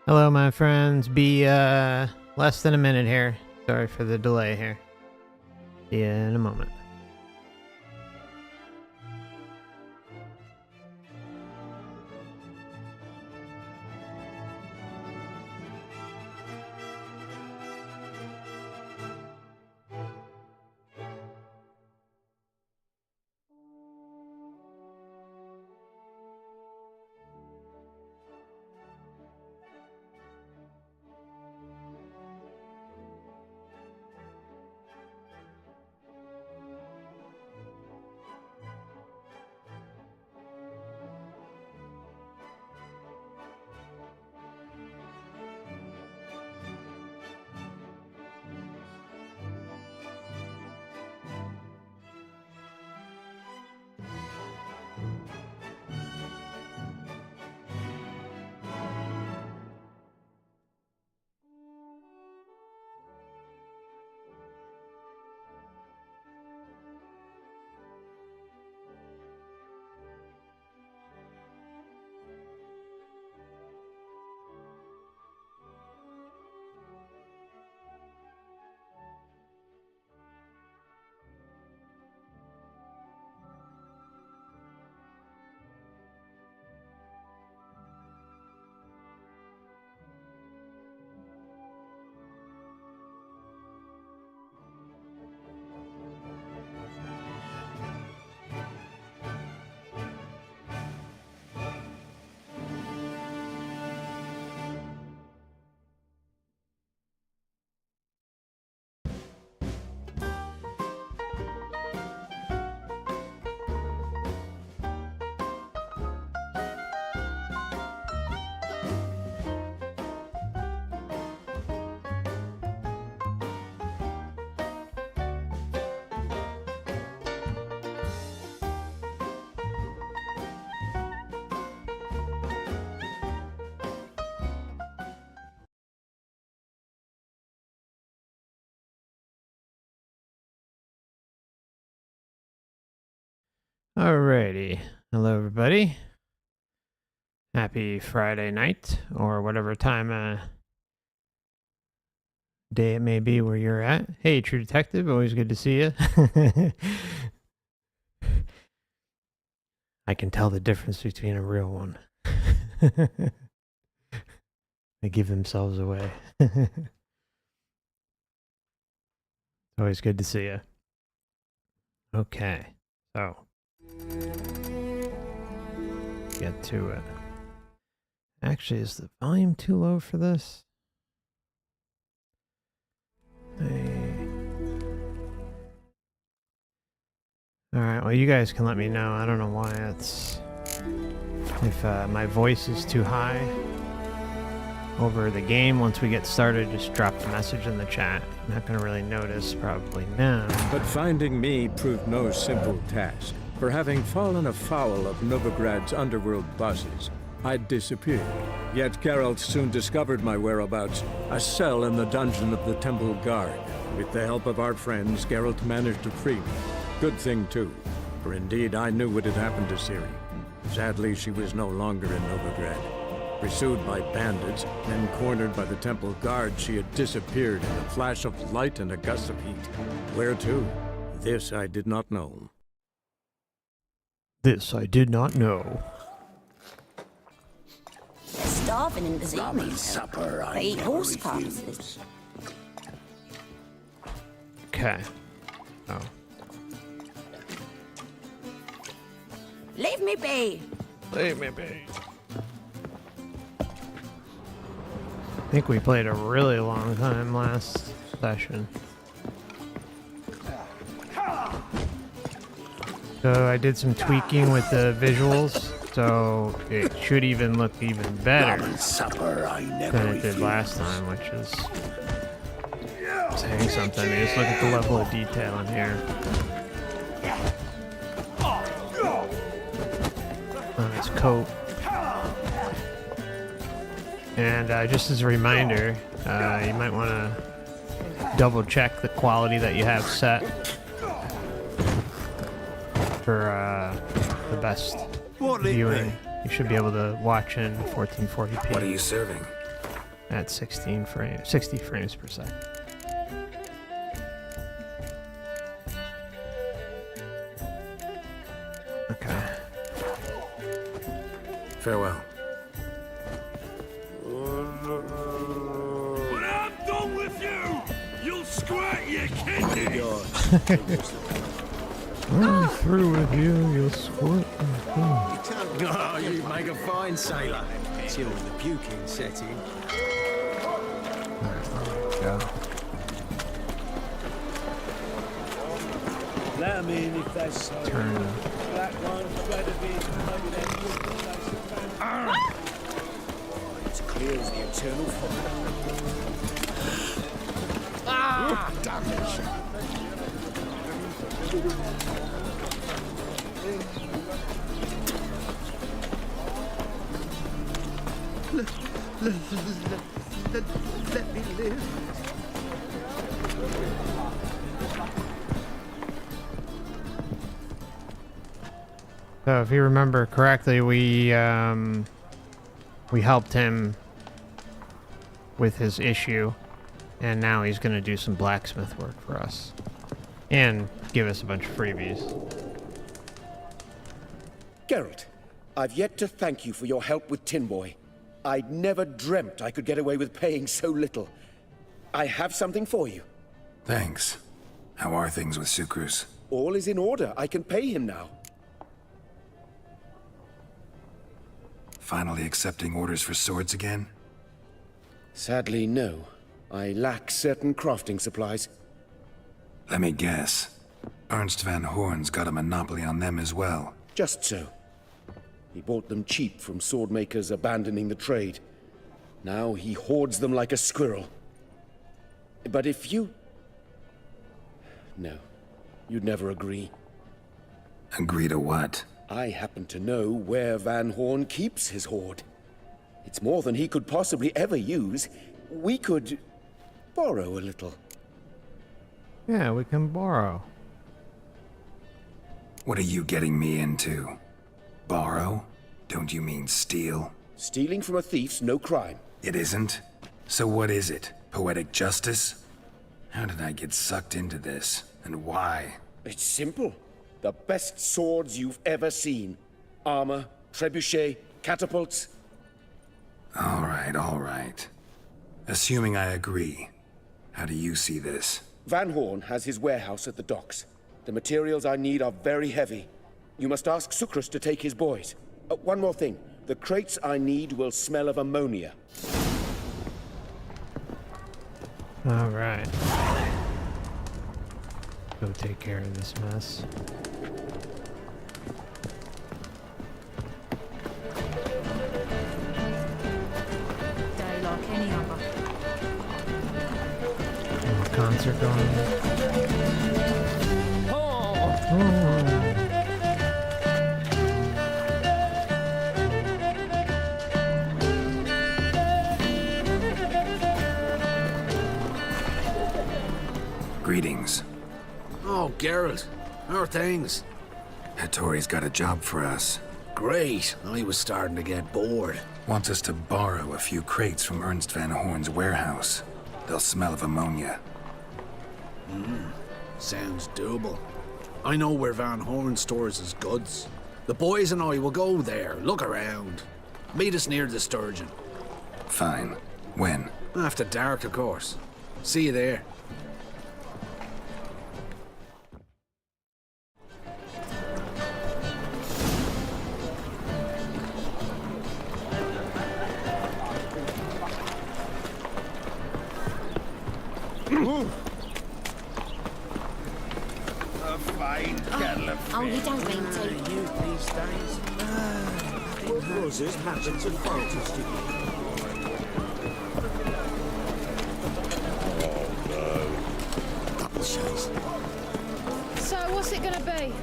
Hello, my friends. Be less than a minute here. Sorry for the delay here. See you in a moment. Alrighty. Hello, everybody. Happy Friday night, or whatever time day it may be where you're at. Hey, True Detective, always good to see you. I can tell the difference between a real one. They give themselves away. Always good to see you. Okay, so get to it. Actually, is the volume too low for this? Alright, well, you guys can let me know. I don't know why it's... if my voice is too high over the game. Once we get started, just drop the message in the chat. I'm not going to really notice probably now. But finding me proved no simple task. For having fallen afoul of Novigrad's underworld bosses, I'd disappeared. Yet Geralt soon discovered my whereabouts, a cell in the dungeon of the Temple Guard. With the help of our friends, Geralt managed to free me. Good thing too, for indeed I knew what had happened to Ciri. Sadly, she was no longer in Novigrad. Pursued by bandits, then cornered by the Temple Guard, she had disappeared in a flash of light and a gust of heat. Where to? This I did not know. This I did not know. They're starving in the Rum and supper, They eat I horse never refuse. carcasses. Okay. Oh. Leave me be. Leave me be. I think we played a really long time last session. So I did some tweaking with the visuals, so it should even look even better Rum and supper, I never than it did last time, which is saying something. Just look at the level of detail in here. On his coat. And just as a reminder, you might want to double check the quality that you have set for the best viewing. You should be able to watch in 1440p. What are you serving? at 60 frames per second. Okay. Farewell. When I'm done with you, you'll squirt your kidneys! When I'm through with you, you'll squirt. Oh, you make a fine sailor. Till the puking set in. Go. Let 'em in if they're so. Turn. Black one, thread of it, maybe then put the place of family. It's clear as the eternal fire. Damage. Let me live. So if you remember correctly, we helped him with his issue, and now he's going to do some blacksmith work for us and give us a bunch of freebies. Geralt, I've yet to thank you for your help with Tin Boy. I'd never dreamt I could get away with paying so little. I have something for you. Thanks. How are things with Sucrus? All is in order. I can pay him now. Finally accepting orders for swords again? Sadly, no. I lack certain crafting supplies. Let me guess. Ernst van Horn's got a monopoly on them as well. Just so. He bought them cheap from swordmakers abandoning the trade. Now he hoards them like a squirrel. But if you... No, you'd never agree. Agree to what? I happen to know where Van Horn keeps his hoard. It's more than he could possibly ever use. We could borrow a little. Yeah, we can borrow. What are you getting me into? Borrow? Don't you mean steal? Stealing from a thief's no crime. It isn't? So what is it? Poetic justice? How did I get sucked into this? And why? It's simple. The best swords you've ever seen. Armor, trebuchet, catapults. All right. Assuming I agree, how do you see this? Van Horn has his warehouse at the docks. The materials I need are very heavy. You must ask Sucrus to take his boys. One more thing. The crates I need will smell of ammonia. All right. Go take care of this mess. Day like any other. Concert going on. Oh. Greetings. Oh, Geralt. How are things? Hattori's got a job for us. Great. I was starting to get bored. Wants us to borrow a few crates from Ernst van Horn's warehouse. They'll smell of ammonia. Sounds doable. I know where Van Horn stores his goods. The boys and I will go there, look around. Meet us near the Sturgeon. Fine. When? After dark, of course. See you there. Oh, you don't mean to. Roses happen to fantastic. Double shows. So, what's it gonna be?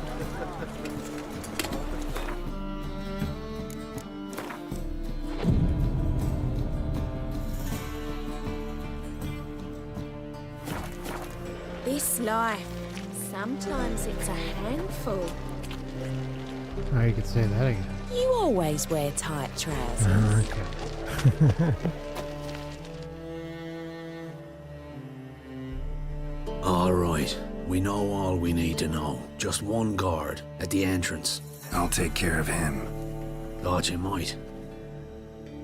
This life, sometimes it's a handful. Oh, you could say that again. You always wear tight trousers. Okay. All right. We know all we need to know. Just one guard at the entrance. I'll take care of him. Thought you might.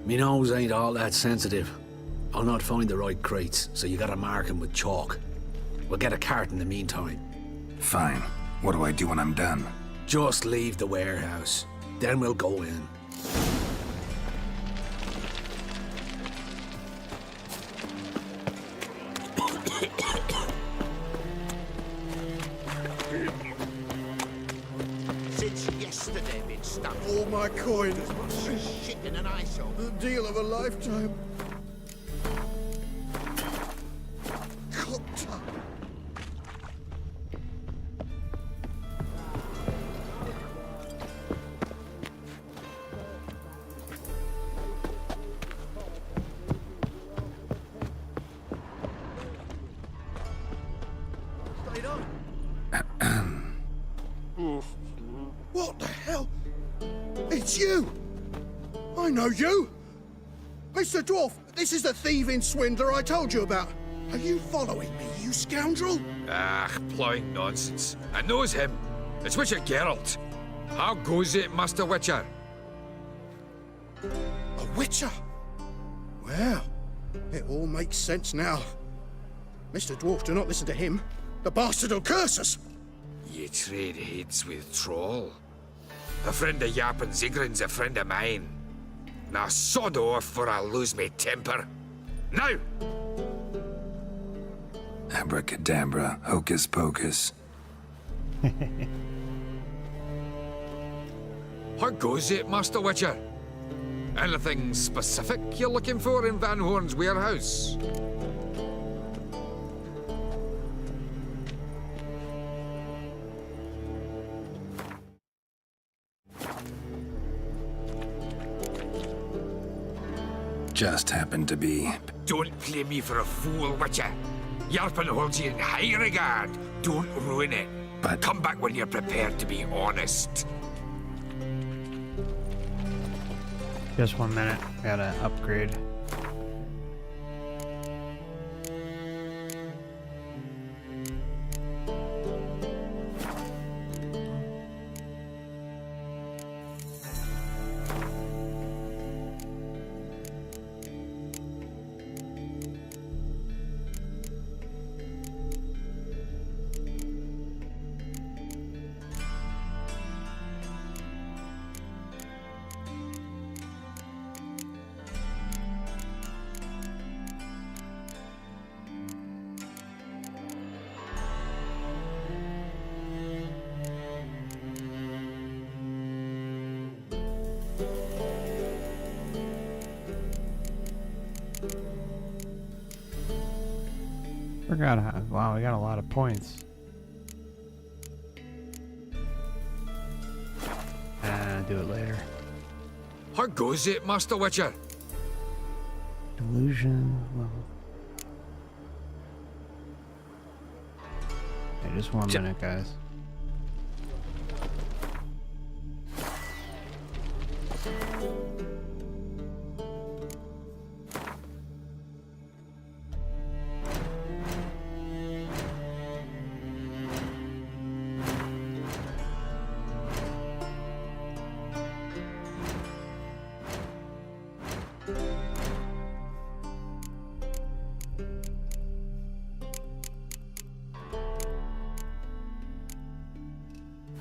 Me nose ain't all that sensitive. I'll not find the right crates, so you gotta mark 'em with chalk. We'll get a cart in the meantime. Fine. What do I do when I'm done? Just leave the warehouse. Then we'll go in. Since yesterday, been stuck. All my coin. Shit in an eyesore. The deal of a lifetime. Cocked up. What the hell? It's you! I know you! Mr. Dwarf, this is the thieving swindler I told you about. Are you following me, you scoundrel? Ah, plowing nonsense. I knows him. It's Witcher Geralt. How goes it, Master Witcher? A witcher? Well, it all makes sense now. Mr. Dwarf, do not listen to him. The bastard will curse us! Ye trade heads with Troll. A friend of Yappin Zigrin's a friend of mine. Now sod off for I lose me temper. Now! Abracadabra, hocus pocus. How goes it, Master Witcher? Anything specific you're looking for in Van Horn's warehouse? Just happened to be. Don't play me for a fool, Witcher. Yarpin holds you in high regard. Don't ruin it. But Come back when you're prepared to be honest. Just 1 minute. Gotta upgrade. Forgot how. Wow, we got a lot of points. Do it later. How goes it, Master Witcher? Illusion level. Okay, just 1 minute, guys.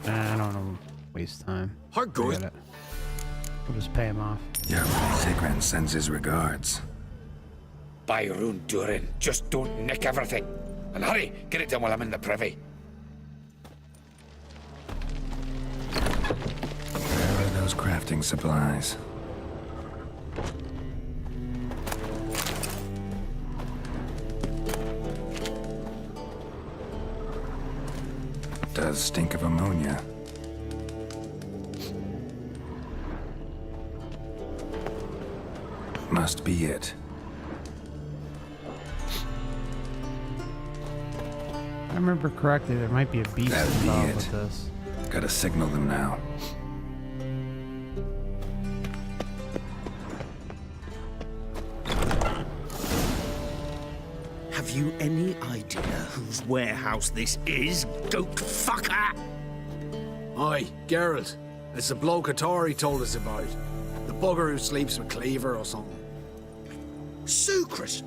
I don't want to waste time. How goes Forget it. We'll just pay him off. yeah, Zigran sends his regards. By Rune Durin, just don't nick everything. And hurry, get it done while I'm in the privy. Where are those crafting supplies? Does stink of ammonia. Must be it. If I remember correctly, there might be a beast That'd be involved it. with this. Gotta signal them now. Have Have you any idea whose warehouse this is, goat fucker? Aye, Geralt. It's the bloke Tori told us about. The bugger who sleeps with Cleaver or something. Sucrus,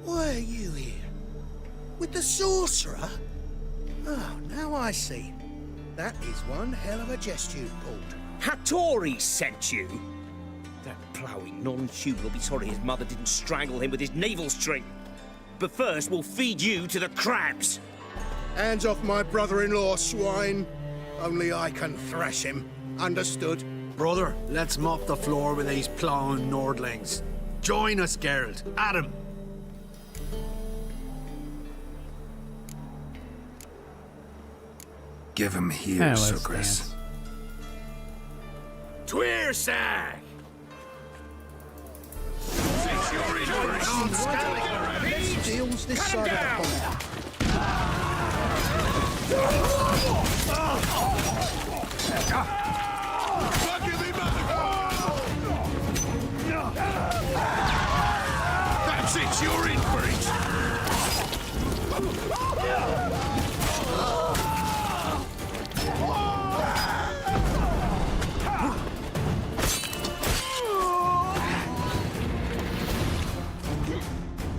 why are you here? With the sorcerer? Oh, now I see. That is one hell of a jest you pulled. Hattori sent you? That ploughing non-human will be sorry his mother didn't strangle him with his navel string. But first, we'll feed you to the crabs. Hands off my brother-in-law, swine. Only I can thrash him. Understood? Brother, let's mop the floor with these plowing Nordlings. Join us, Geralt. Adam. Give him here, Yeah, let's Sucrus. dance. Tweersag! Steals this side of the pond. That's it, you're in for it.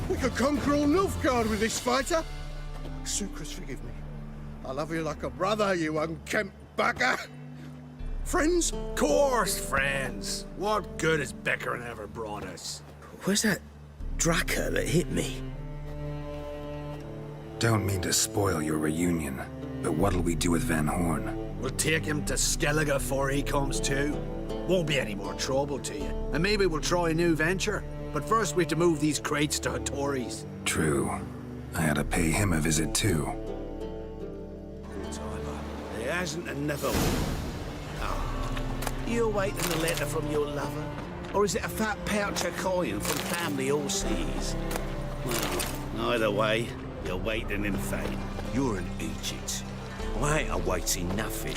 We could conquer all Nilfgaard with this fighter. Sucrus, forgive me. I love you like a brother, you unkempt bugger. Friends? Course, friends. What good has Beckering ever brought us? Where's that Draka that hit me? Don't mean to spoil your reunion, but what'll we do with Van Horn? We'll take him to Skellige before he comes to. Won't be any more trouble to you. And maybe we'll try a new venture. But first we have to move these crates to Hattori's. True. I had to pay him a visit too. Tyler, there hasn't and never will. Oh, you awaiting a letter from your lover? Or is it a fat pouch of coin from family overseas? Well, either way, you're waiting in vain. You're an Egypt. I ain't awaiting nothing.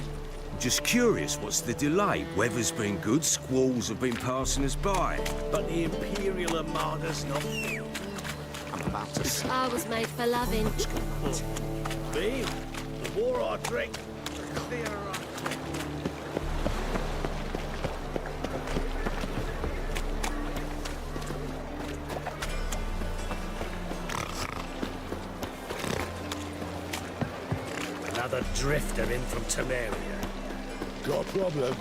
I'm just curious, what's the delay? Weather's been good, squalls have been passing us by. But the Imperial Armada's not built. I'm about to say. I was made for loving. Me? The more I drink, the clearer I think. Another drifter in from Temeria. Got a problem?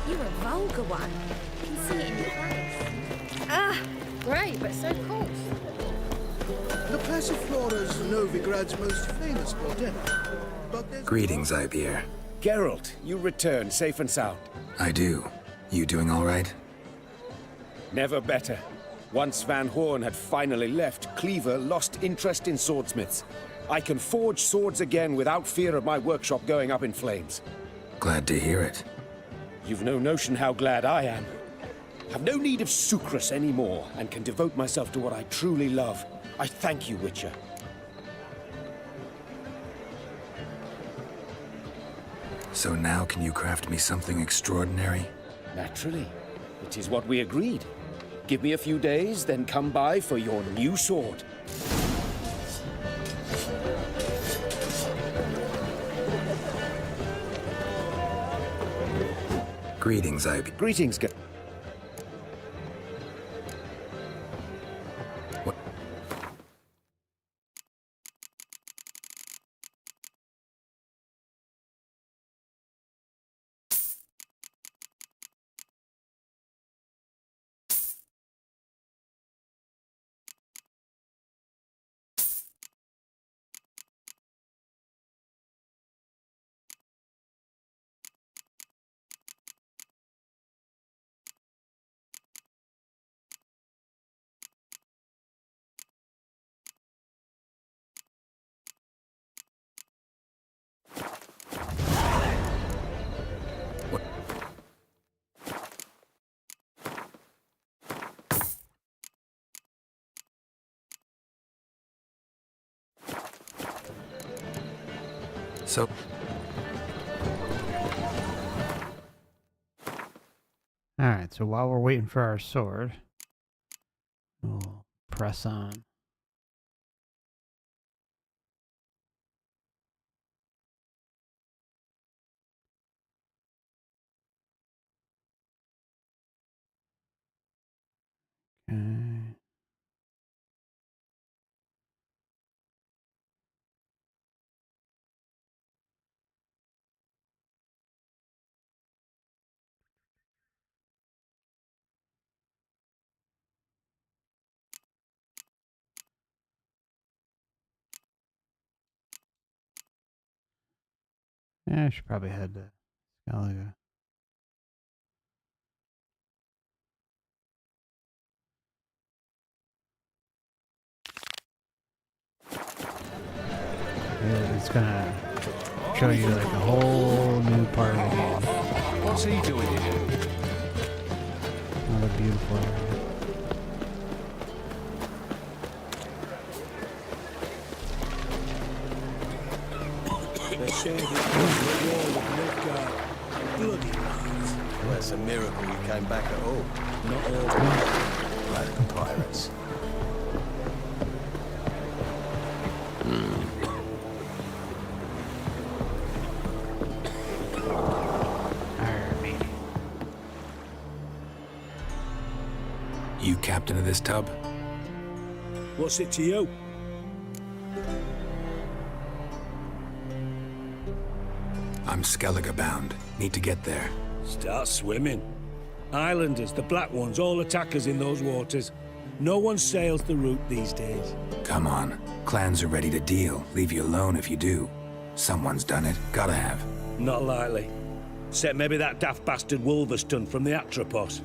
You're a vulgar one. You can see it in your face. Ah, great, but so cold. The Passiflora's Novigrad's most famous bordello. But there's... Greetings, Ibeer. Geralt, you return safe and sound. I do. You doing all right? Never better. Once Van Horn had finally left, Cleaver lost interest in swordsmiths. I can forge swords again without fear of my workshop going up in flames. Glad to hear it. You've no notion how glad I am. I've no need of Sucrus anymore, and can devote myself to what I truly love. I thank you, Witcher. So now can you craft me something extraordinary? Naturally. It is what we agreed. Give me a few days, then come by for your new sword. Greetings, Ibeer. Greetings, What? So, Alright, so while we're waiting for our sword, we'll press on. Okay. Yeah, I should probably head to Skellige. Yeah, it's gonna show you like a whole new part of the game. What's he doing here? Another beautiful area. They shared it over the wall of Midgard. Bloody lies. Well, it's a miracle you came back at all. Not all. Like the pirates. You captain of this tub? What's it to you? I'm Skellige bound. Need to get there. Start swimming. Islanders, the black ones, all attackers in those waters. No one sails the route these days. Come on. Clans are ready to deal. Leave you alone if you do. Someone's done it. Gotta have. Not likely. Except maybe that daft bastard Wolverston from the Atropos.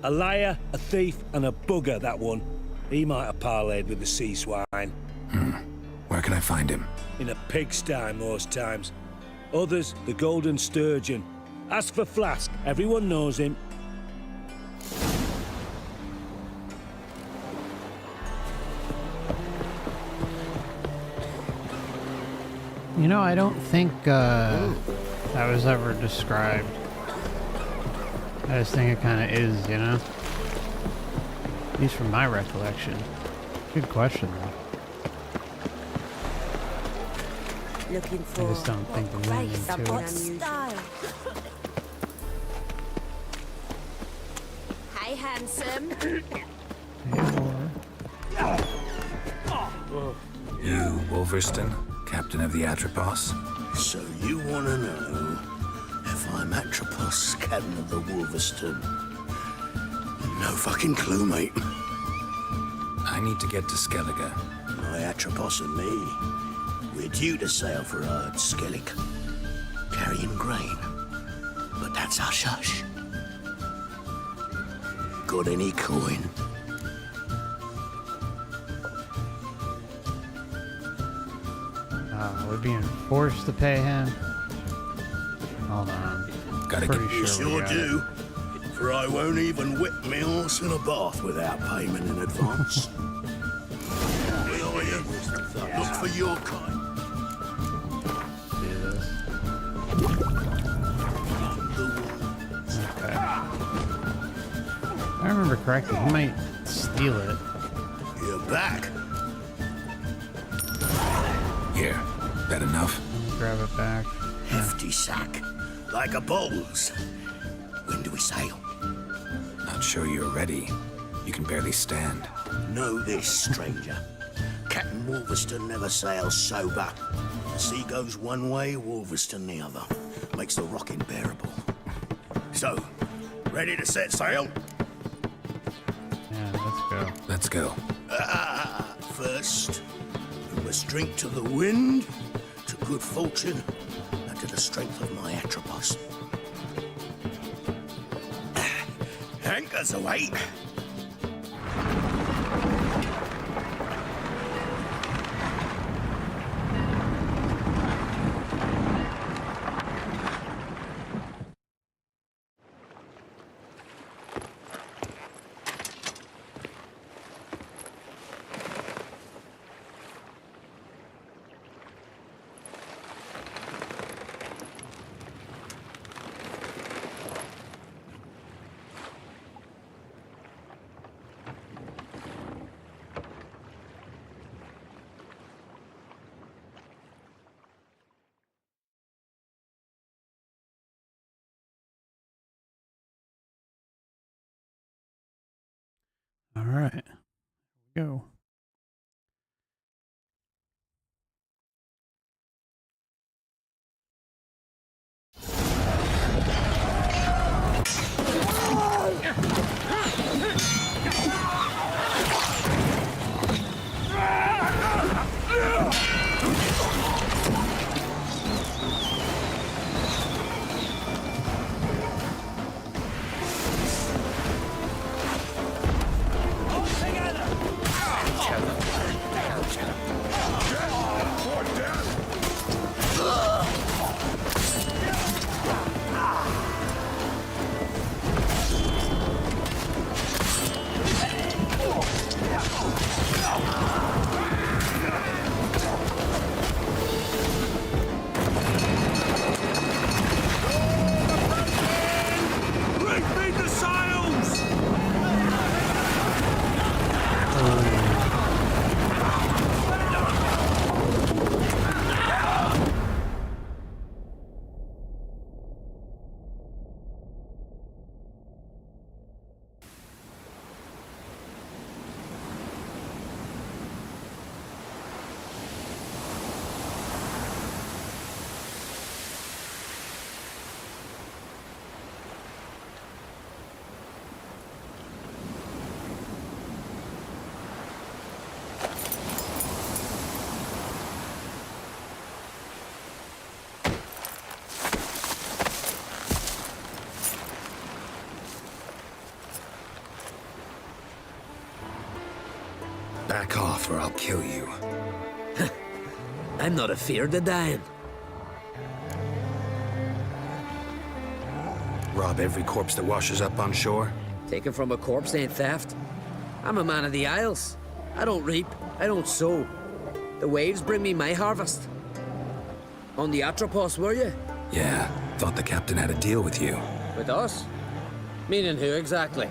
A liar, a thief, and a bugger, that one. He might have parlayed with the sea swine. Where can I find him? In a pigsty most times. Others, the Golden Sturgeon. Ask for Flask. Everyone knows him. You know, I don't think that was ever described. I just think it kind of is, you know? At least from my recollection. Good question, though. Looking for I just don't think there's anything to it. style. Hey, handsome. You, Wolverston, captain of the Atropos? So you want to know if I'm Atropos, captain of the Wolverston? No fucking clue, mate. I need to get to Skellige. My Atropos and me, we're due to sail for Skellig, carrying grain. But that's hush-hush. Got any coin? We're being forced to pay him. Hold on. Gotta Pretty get You sure we sure got do. For I won't even whip me horse in a bath without payment in advance. Where are you? Look for your kind. Do this. Okay. If I remember correctly, he might steal it. You're back. Here. That enough? Grab it back. Hefty sack. Like a bull's. When do we sail? Not sure you're ready. You can barely stand. Know this, stranger. Captain Wolverston never sails sober. The sea goes one way, Wolverston the other. Makes the rocking bearable. So, ready to set sail? Yeah, let's go. Let's go. First, we must drink to the wind, to good fortune, and to the strength of my Atropos. Anchors away. All right. Go. Back off or I'll kill you. I'm not afeard of dying. Rob every corpse that washes up on shore? Taken from a corpse ain't theft. I'm a man of the Isles. I don't reap, I don't sow. The waves bring me my harvest. On the Atropos, were you? Yeah, thought the captain had a deal with you. With us? Meaning who exactly?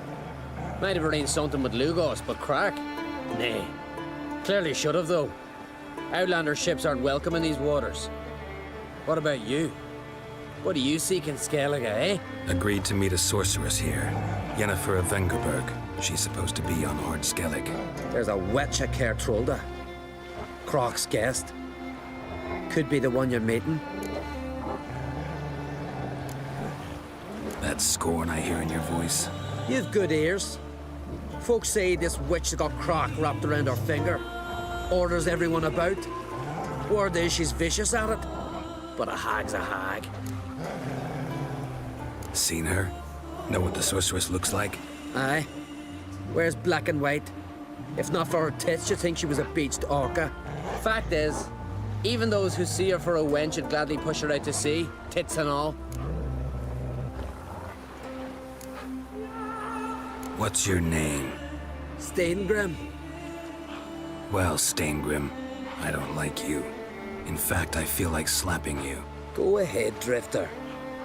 Might have arranged something with Lugos, but crack? Nay. Clearly should have, though. Outlander ships aren't welcome in these waters. What about you? What do you seek in Skellige, eh? Agreed to meet a sorceress here. Yennefer of Vengerberg. She's supposed to be on Ard Skellig. There's a witch at Kertrolda. Croc's guest. Could be the one you're meeting. That scorn I hear in your voice. You've good ears. Folks say this witch has got Croc wrapped around her finger. Orders everyone about. Word is she's vicious at it. But a hag's a hag. Seen her? Know what the sorceress looks like? Aye. Wears black and white. If not for her tits, you'd think she was a beached orca. Fact is, even those who see her for a wench would gladly push her out to sea, tits and all. What's your name? Steingrim. Well, Steingrim, I don't like you. In fact, I feel like slapping you. Go ahead, Drifter.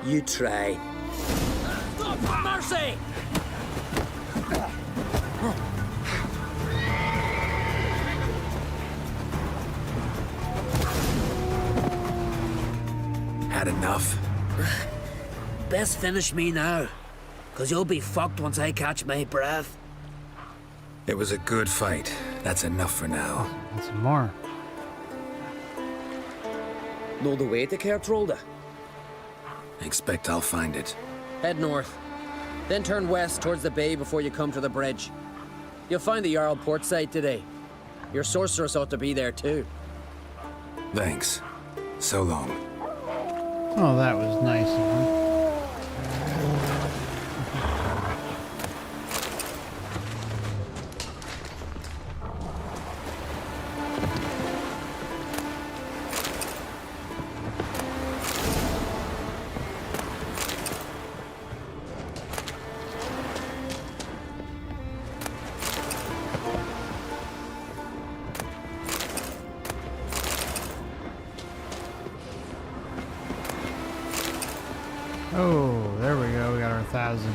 You try. Stop for mercy! Had enough? Best finish me now, 'cause you'll be fucked once I catch my breath. It was a good fight. That's enough for now. And some more. Know the way to Kertrolda? Expect I'll find it. Head north, then turn west towards the bay before you come to the bridge. You'll find the Jarl port site today. Your sorceress ought to be there too. Thanks. So long. Oh, that was nice of him. Oh, there we go. We got our 1,000.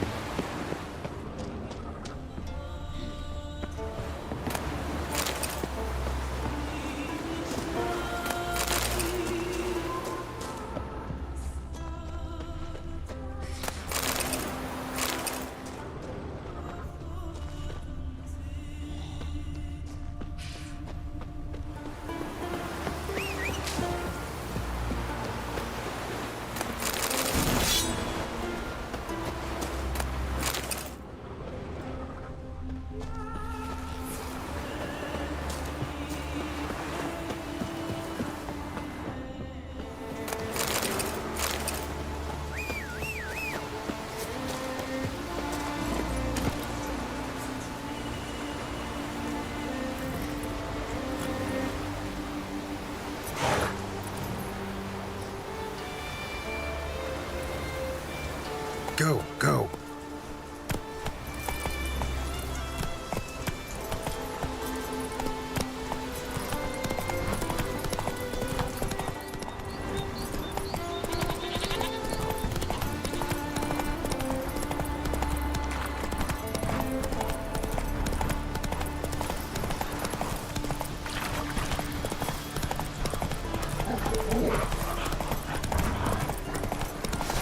Go, go.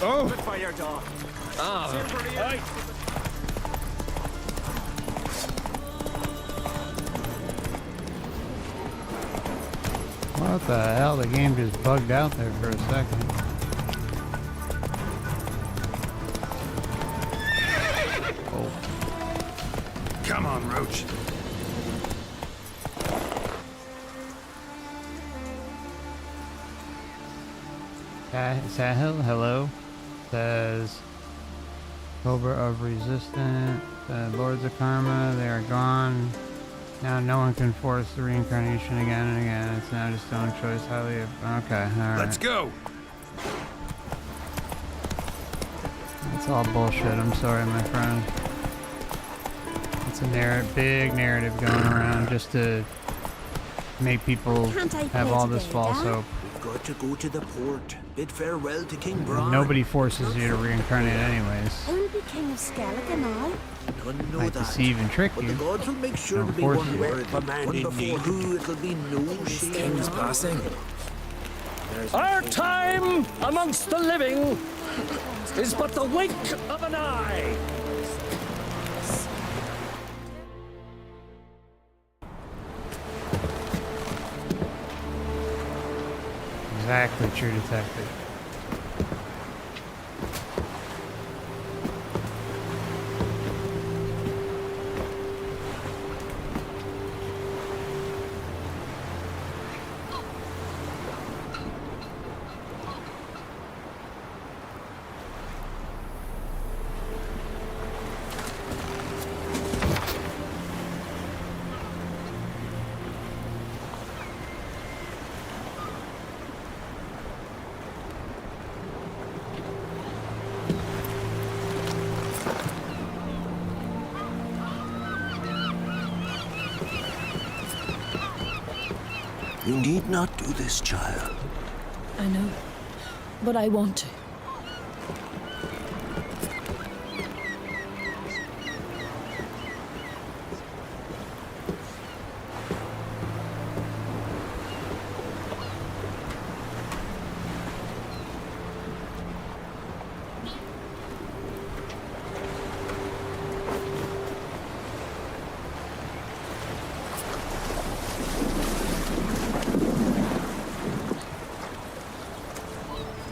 Oh! Fire dog. Right. What the hell? The game just bugged out there for a second. Oh. Come on, Roach. Sahil, hello. Says Cobra of Resistance, Lords of Karma, they are gone. Now no one can force the reincarnation again and again. It's now just own choice. Highly. Okay, alright. Let's go. That's all bullshit. I'm sorry, my friend. It's a big narrative going around just to make people have all this false hope. We've got to go to the port. Bid farewell to King Bran. Nobody forces you to reincarnate anyways. I'll be king of Skellige now. None know Might that. deceive and trick But you. the gods will make sure Don't to be force one you. word. One before who it'll be no shame. King's passing. Our time amongst the living is but the wink of an eye. Exactly, true detective. You need not do this, child. I know, but I want to.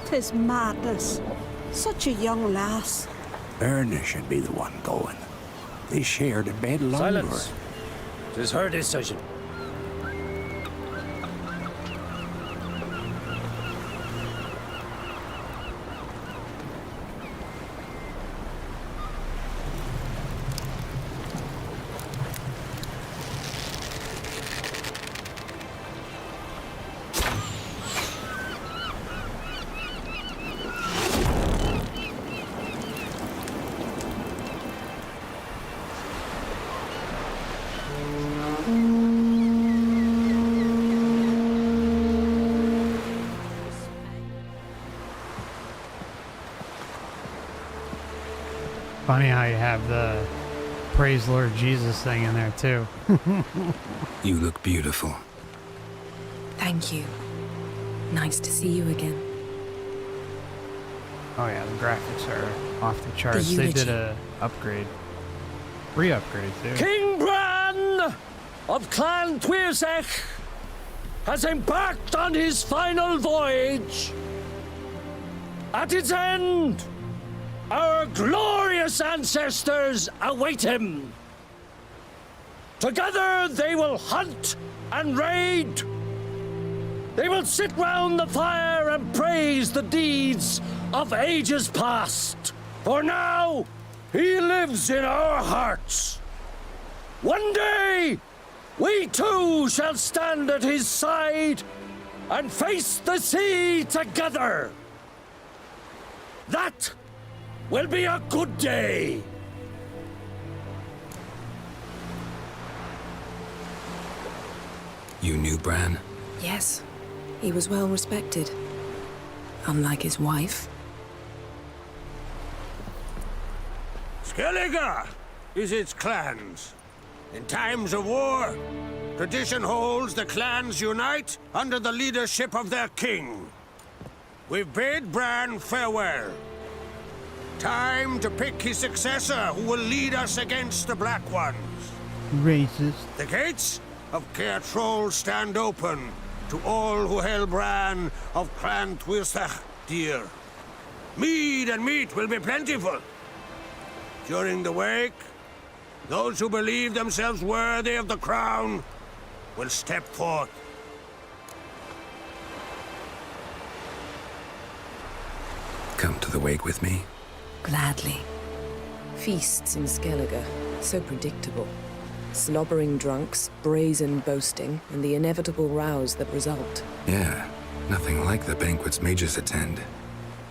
Tis madness. Such a young lass. Erna should be the one going. They shared a bed longer. Silence. 'Tis her decision. Funny how you have the praise Lord Jesus thing in there too. You look beautiful. Thank you. Nice to see you again. Oh yeah, the graphics are off the charts. The They eulogy. did a upgrade. Re-upgrade too. King Bran of Clan Tuirsech has embarked on his final voyage. At its end, our glorious ancestors await him. Together they will hunt and raid. They will sit round the fire and praise the deeds of ages past. For now, he lives in our hearts. One day, we too shall stand at his side and face the sea together. That will be a good day. You knew Bran? Yes, he was well respected. Unlike his wife. Skellige is its clans. In times of war, tradition holds the clans unite under the leadership of their king. We've bid Bran farewell. Time to pick his successor who will lead us against the Black Ones. Racist. The gates of Caer Troll stand open to all who held Bran of Clan Twisach dear. Mead and meat will be plentiful. During the wake, those who believe themselves worthy of the crown will step forth. Come to the wake with me? Gladly. Feasts in Skellige, so predictable. Slobbering drunks, brazen boasting, and the inevitable rows that result. Yeah, nothing like the banquets mages attend.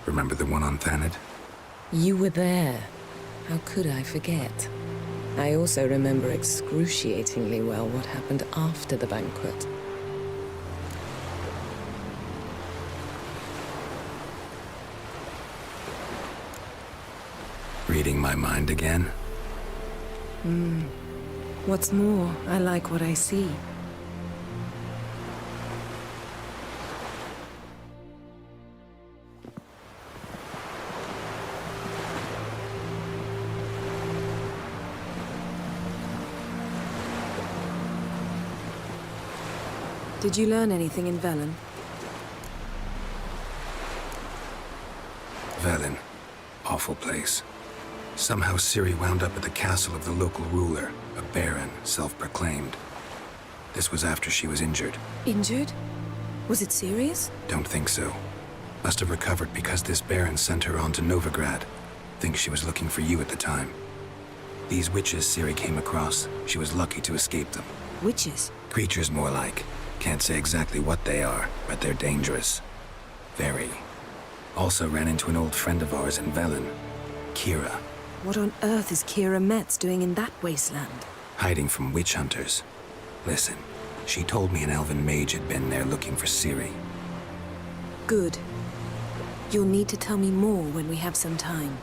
Remember the one on Thanedd? You were there. How could I forget? I also remember excruciatingly well what happened after the banquet. Reading my mind again? What's more, I like what I see. Did you learn anything in Velen? Velen. Awful place. Somehow Ciri wound up at the castle of the local ruler, a baron, self-proclaimed. This was after she was injured. Injured? Was it serious? Don't think so. Must have recovered because this baron sent her on to Novigrad. Think she was looking for you at the time. These witches Ciri came across, she was lucky to escape them. Witches? Creatures more like. Can't say exactly what they are, but they're dangerous. Very. Also ran into an old friend of ours in Velen, Kira. What on earth is Kira Metz doing in that wasteland? Hiding from witch hunters. Listen, she told me an elven mage had been there looking for Ciri. Good. You'll need to tell me more when we have some time.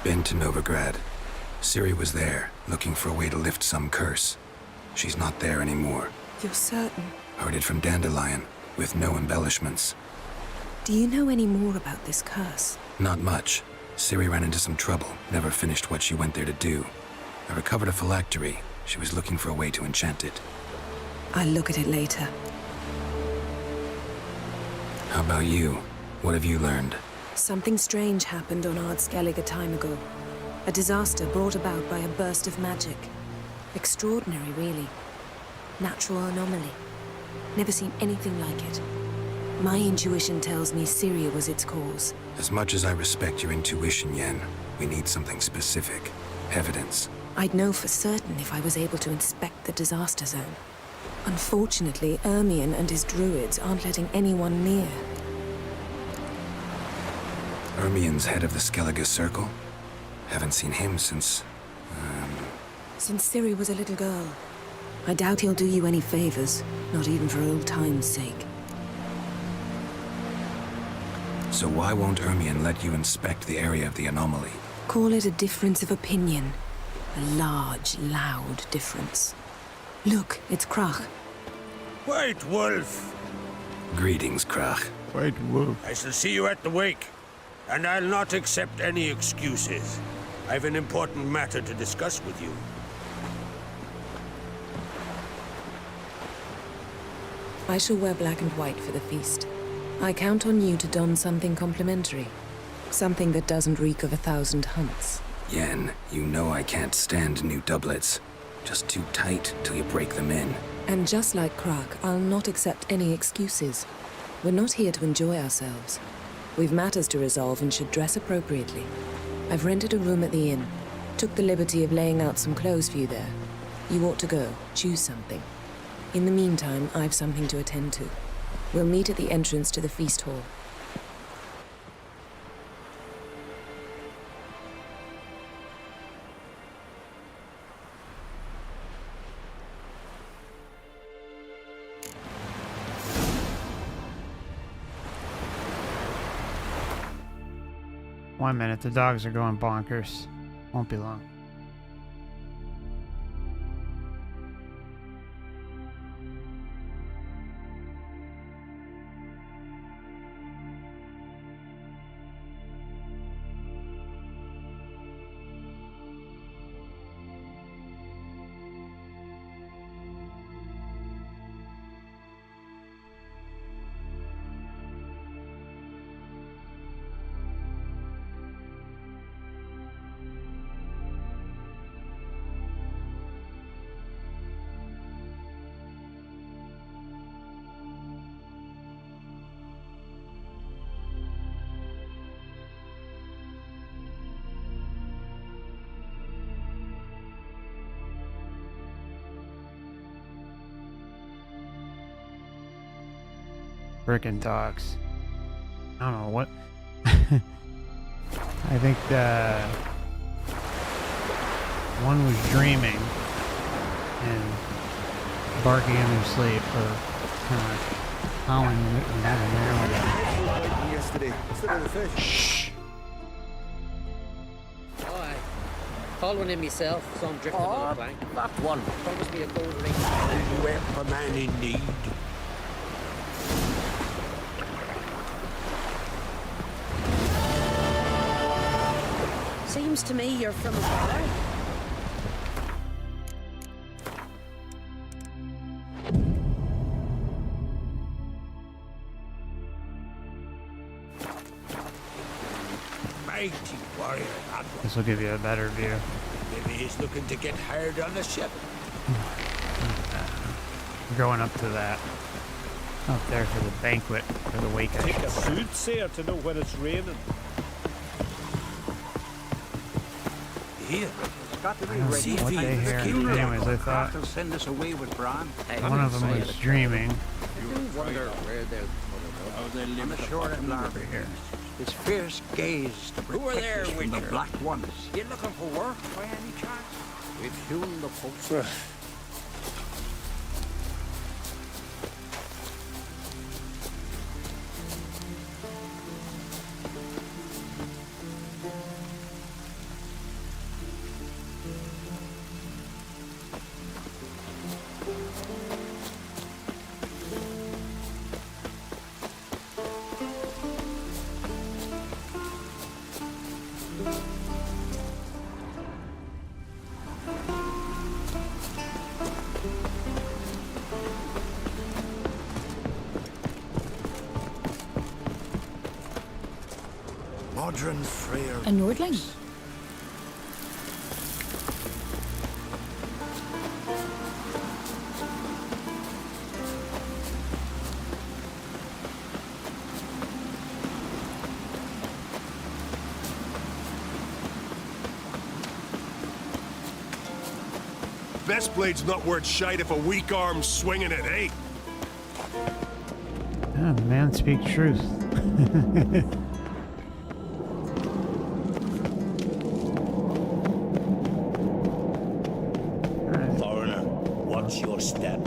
Been to Novigrad. Ciri was there, looking for a way to lift some curse. She's not there anymore. You're certain? Heard it from Dandelion, with no embellishments. Do you know any more about this curse? Not much. Ciri ran into some trouble, never finished what she went there to do. I recovered a phylactery. She was looking for a way to enchant it. I'll look at it later. How about you? What have you learned? Something strange happened on Ard Skellige a time ago. A disaster brought about by a burst of magic. Extraordinary, really. Natural anomaly. Never seen anything like it. My intuition tells me Syria was its cause. As much as I respect your intuition, Yen, we need something specific. Evidence. I'd know for certain if I was able to inspect the disaster zone. Unfortunately, Ermion and his druids aren't letting anyone near. Ermion's head of the Skellige Circle? Haven't seen him since... Since Ciri was a little girl. I doubt he'll do you any favors, not even for old time's sake. So why won't Ermion let you inspect the area of the anomaly? Call it a difference of opinion. A large, loud difference. Look, it's Krach. White Wolf! Greetings, Krach. White Wolf. I shall see you at the wake, and I'll not accept any excuses. I've an important matter to discuss with you. I shall wear black and white for the feast. I count on you to don something complimentary. Something that doesn't reek of 1,000 hunts. Yen, you know I can't stand new doublets. Just too tight till you break them in. And just like Krach, I'll not accept any excuses. We're not here to enjoy ourselves. We've matters to resolve and should dress appropriately. I've rented a room at the inn. Took the liberty of laying out some clothes for you there. You ought to go. Choose something. In the meantime, I've something to attend to. We'll meet at the entrance to the feast hall. 1 minute, the dogs are going bonkers. Won't be long. Frickin' dogs. I don't know what. I think one was dreaming and barking in their sleep, or kind of howling in there. Yesterday, instead of the fish. Shh. Oh, I called one in myself, so I'm drifting on the plank. That one. Promised me a gold ring. You were a man in need. Seems to me you're from abroad. Mighty warrior, that one. This will give you a better view. Maybe he's looking to get hired on the ship. We're going up to that. Up there for the banquet, for the wake. Take a soothsayer to know when it's raining. Here. I don't know what they hear. Anyways, I thought They'll send us away with Bran. one of them was dreaming. I do wonder where they'll Oh, they live on the shore of Larby here. His fierce gaze to Who are protect there, us from the Witcher? black ones. You looking for work by any chance? We've hewn the posts. Modern Freyr. A Nordling? Best blade's not worth shite if a weak arm's swinging it, eh? Yeah, the man speaks truth. Foreigner, watch your step.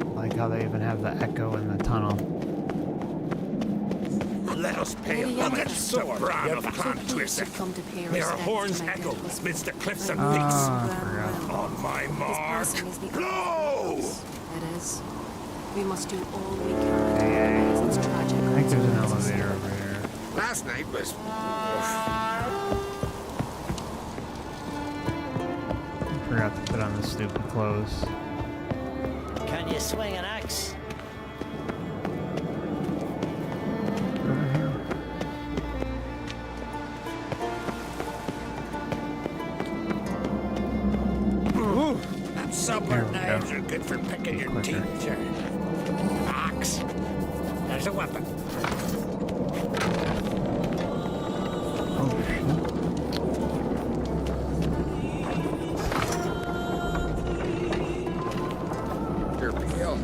I like how they even have the echo in the tunnel. Let us pay homage to Bran of Clan Twister. May our horns echo amidst the cliffs and peaks. On my mark, blow! That is, we must do all we can. It's tragic. I think there's an elevator over here. Last night was... I forgot to put on the stupid clothes. Can you swing an axe? Supper knives are good for picking your teeth, sir. Axe. There's a weapon. You're pale.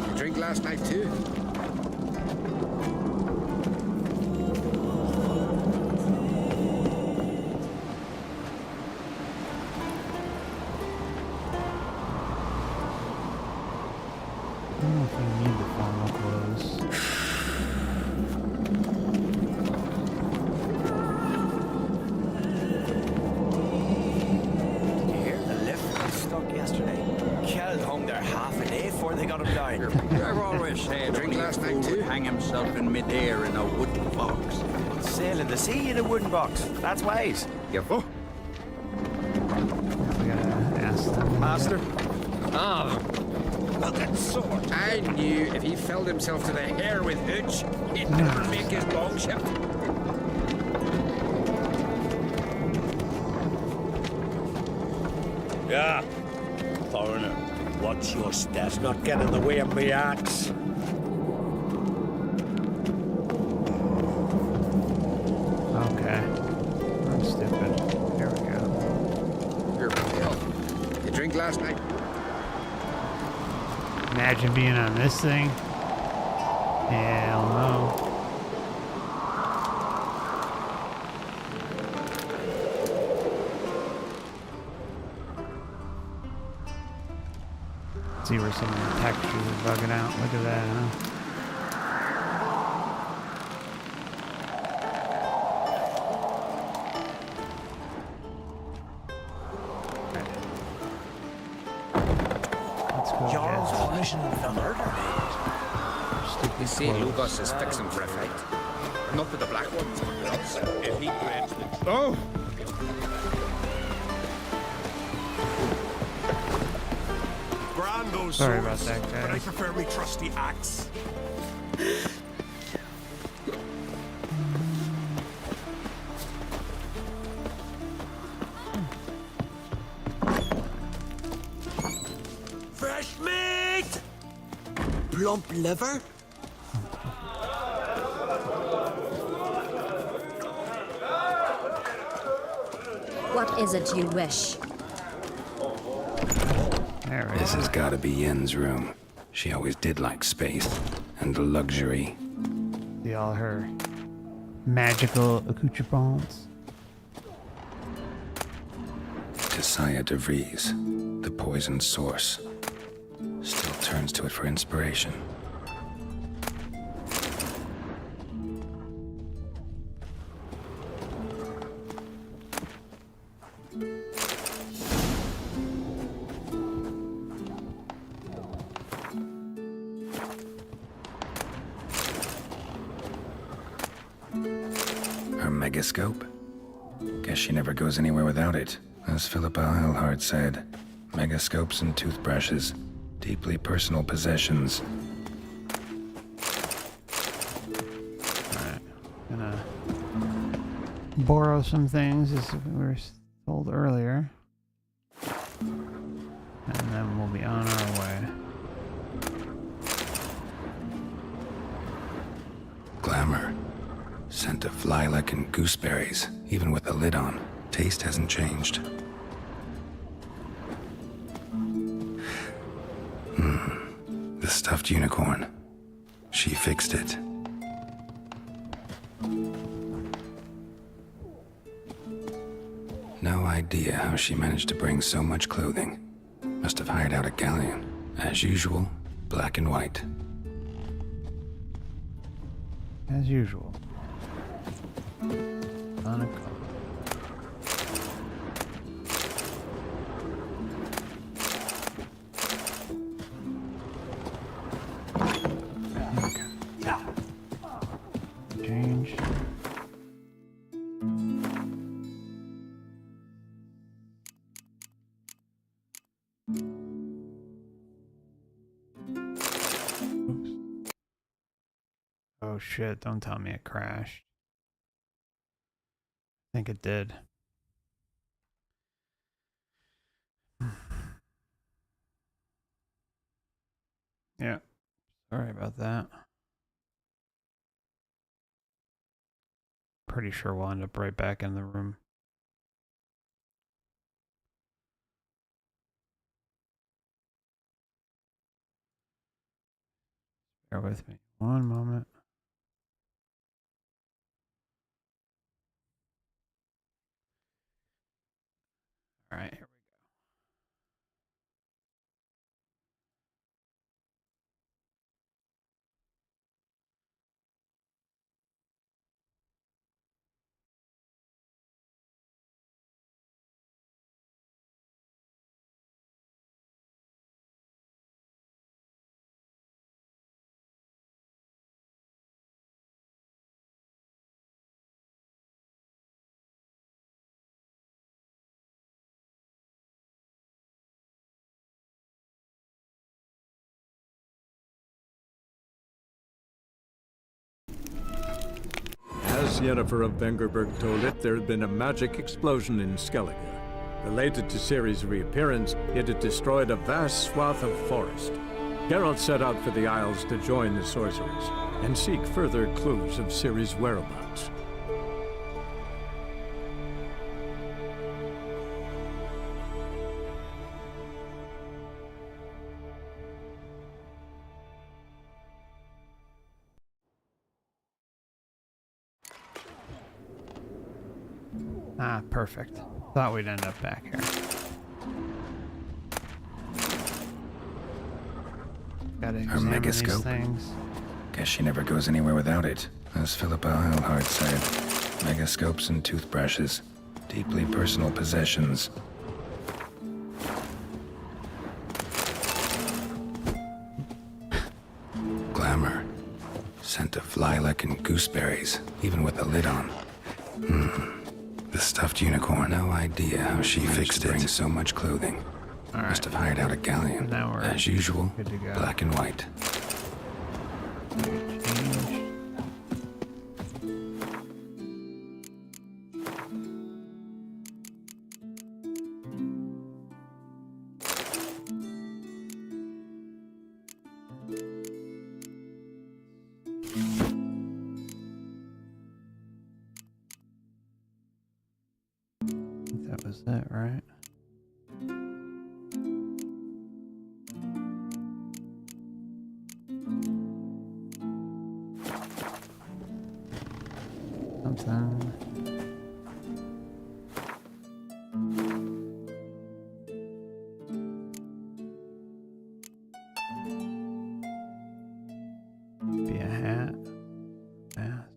You drink last night too? I don't know if you need the formal clothes. said Drink only a last fool night, too? would hang himself in midair in a wooden box. Sail in the sea in a wooden box. That's wise. You fool. We gotta ask them. Master? Ah, Look at sword. I knew if he filled himself to the hair with hooch, he'd never make his longship. Yeah. Foreigner, watch your step. Not get in the way of me axe. Okay. I'm stupid. Here we go. You're pale. You drink last night? Imagine being on this thing. Hell no. See where some of the textures are bugging out. Look at that, huh? Let's go. Jarl's punishing him for murder, You see, Lugos is fixing for a fight. Not with the black ones, but with us. If he grants the... Oh! Grand those Sorry about swords, that, guys. but I prefer me trusty axe. Fresh meat! Plump liver? What is it you wish? There it This is. has got to be Yen's room. She always did like space and luxury. See all her magical accoutrements. Josiah DeVries, the poison source, still turns to it for inspiration. Her megascope? Guess she never goes anywhere without it. As Philippa Eilhart said, megascopes and toothbrushes, deeply personal possessions. Alright. Gonna borrow some things as we were told earlier. And then we'll be on our way. Glamour. Scent of lilac and gooseberries, even with the lid on. Taste hasn't changed. The stuffed unicorn. She fixed it. No idea how she managed to bring so much clothing. Must have hired out a galleon. As usual, black and white. As usual. On a call. Change. Oops. Oh shit, don't tell me it crashed. I think it did. Yeah. Sorry about that. Pretty sure we'll end up right back in the room. Bear with me one moment. All right, here we as Yennefer of Vengerberg told it, there had been a magic explosion in Skellige. Related to Ciri's reappearance, it had destroyed a vast swath of forest. Geralt set out for the Isles to join the sorcerers and seek further clues of Ciri's whereabouts. Ah, perfect. Thought we'd end up back here. Gotta Her examine these megascope. things. Guess she never goes anywhere without it. As Philippa Eilhart said, megascopes and toothbrushes. Deeply personal possessions. Glamour. Scent of lilac and gooseberries, even with the lid on. The stuffed unicorn. No idea how she fixed it. Bring so much clothing. Must have hired out a galleon. Now we're as usual, good to go. black and white. That was it, right? Something. Be a hat. Mask.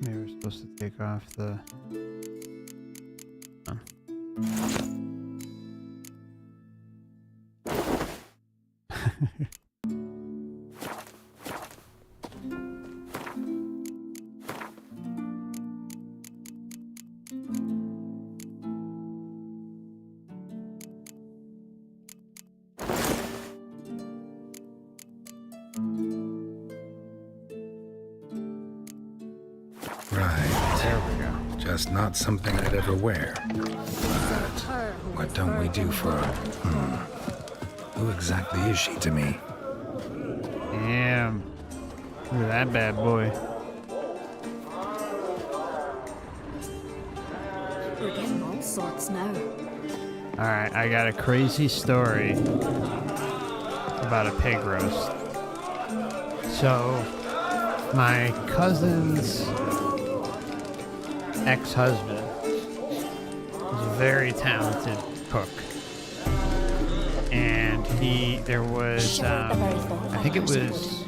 Maybe we're supposed to take off the... Oh. Right. There we go. Just not something I'd ever wear. But what don't we do for her? Who exactly is she to me? Damn. Look at that bad boy. We're getting all sorts now. Alright, I got a crazy story about a pig roast. So, my cousin's ex-husband was a very talented cook. And there was, I think it was